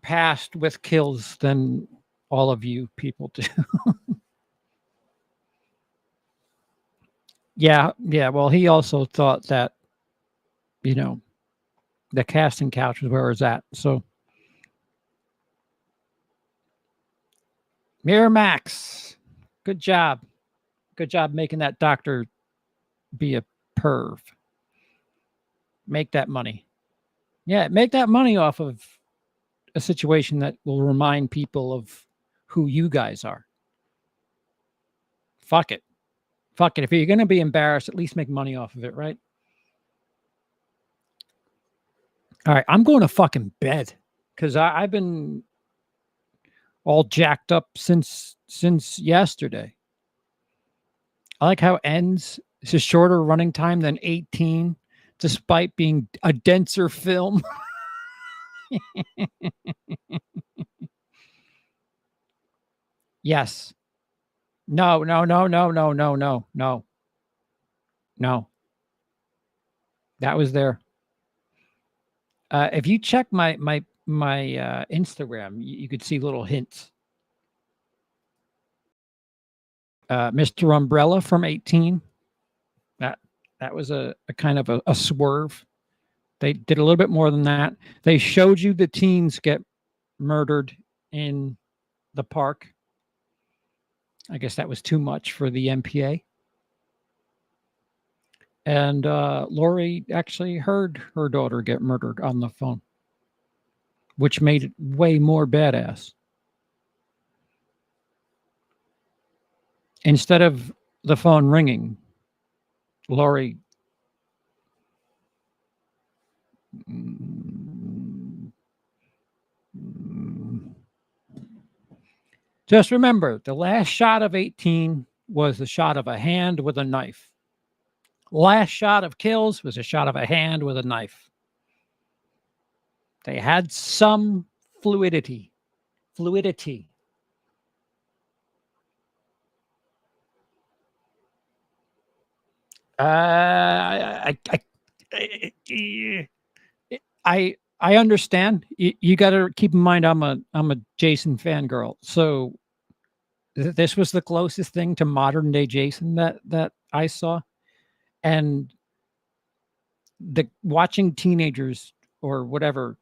past with Kills than all of you people do. Yeah. Well, he also thought that, the casting couch was where it was at. So, Miramax, good job. Good job making that doctor be a perv. Make that money. Yeah, make that money off of a situation that will remind people of who you guys are. Fuck it. If you're going to be embarrassed, at least make money off of it, right? All right, I'm going to fucking bed because I've been all jacked up since yesterday. I like how Ends is a shorter running time than 18, despite being a denser film. Yes. No. That was there. If you check my Instagram, you could see little hints. Mr. Umbrella from 18. That was a kind of a swerve. They did a little bit more than that. They showed you the teens get murdered in the park. I guess that was too much for the MPA. And Lori actually heard her daughter get murdered on the phone, which made it way more badass. Instead of the phone ringing, Lori just remember, the last shot of 18 was the shot of a hand with a knife. Last shot of Kills was a shot of a hand with a knife. They had some fluidity. I understand. You got to keep in mind I'm a Jason fangirl, so this was the closest thing to modern day Jason that I saw, and the watching teenagers or whatever,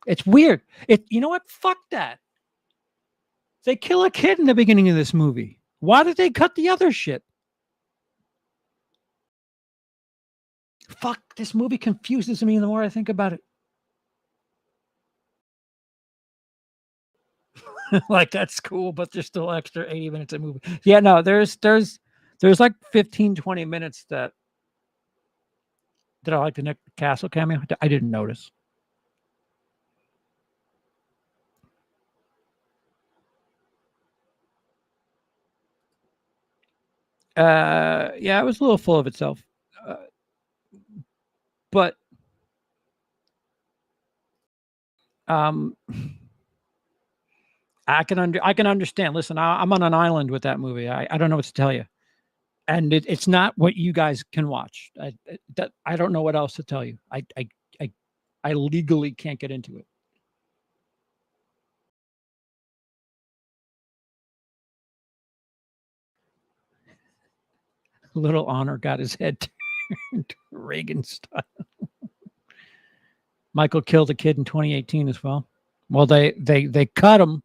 it's weird. You know what? Fuck that. They kill a kid in the beginning of this movie. Why did they cut the other shit? Fuck, this movie confuses me the more I think about it. Like, that's cool, but there's still extra 80 minutes of movie. Yeah, no, there's like 15, 20 minutes that I like the Nick Castle cameo. I didn't notice. Yeah, it was a little full of itself. But I can understand. Listen, I'm on an island with that movie. I don't know what to tell you, and it's not what you guys can watch. I don't know what else to tell you. I legally can't get into it. Little Honor got his head turned Reagan style. Michael killed a kid in 2018 as well. Well, they cut him.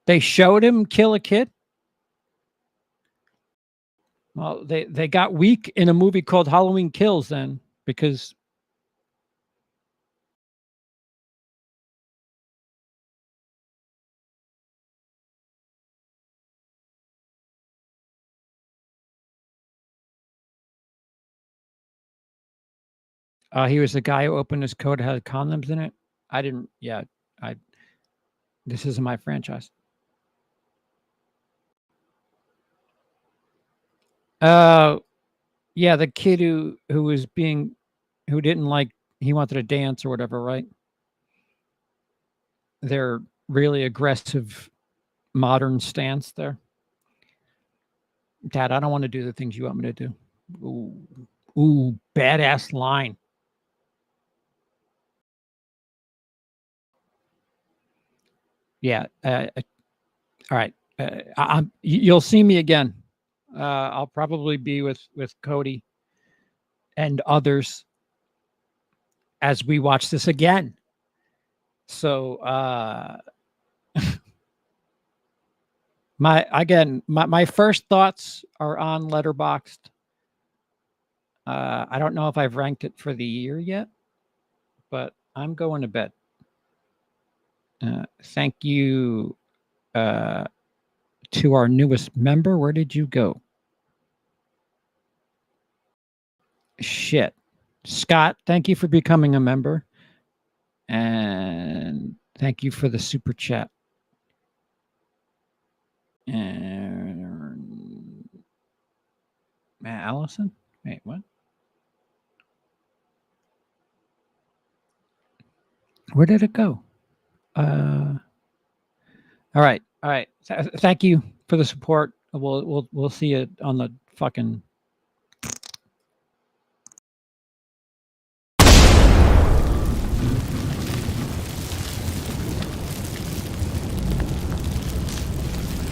They showed him kill a kid. Well, they got weak in a movie called Halloween Kills then, because he was the guy who opened his coat, had condoms in it. I didn't. Yeah, this isn't my franchise. Yeah, the kid who didn't like, he wanted to dance or whatever, right? Their really aggressive modern stance there. Dad, I don't want to do the things you want me to do. Ooh, badass line. Yeah. All right. You'll see me again. I'll probably be with Cody and others as we watch this again. So my first thoughts are on Letterboxd. I don't know if I've ranked it for the year yet, but I'm going to bed. Thank you to our newest member. Where did you go? Shit. Scott, thank you for becoming a member. And thank you for the super chat. And Matt Allison? Wait, what? Where did it go? All right. Thank you for the support. We'll see you on the fucking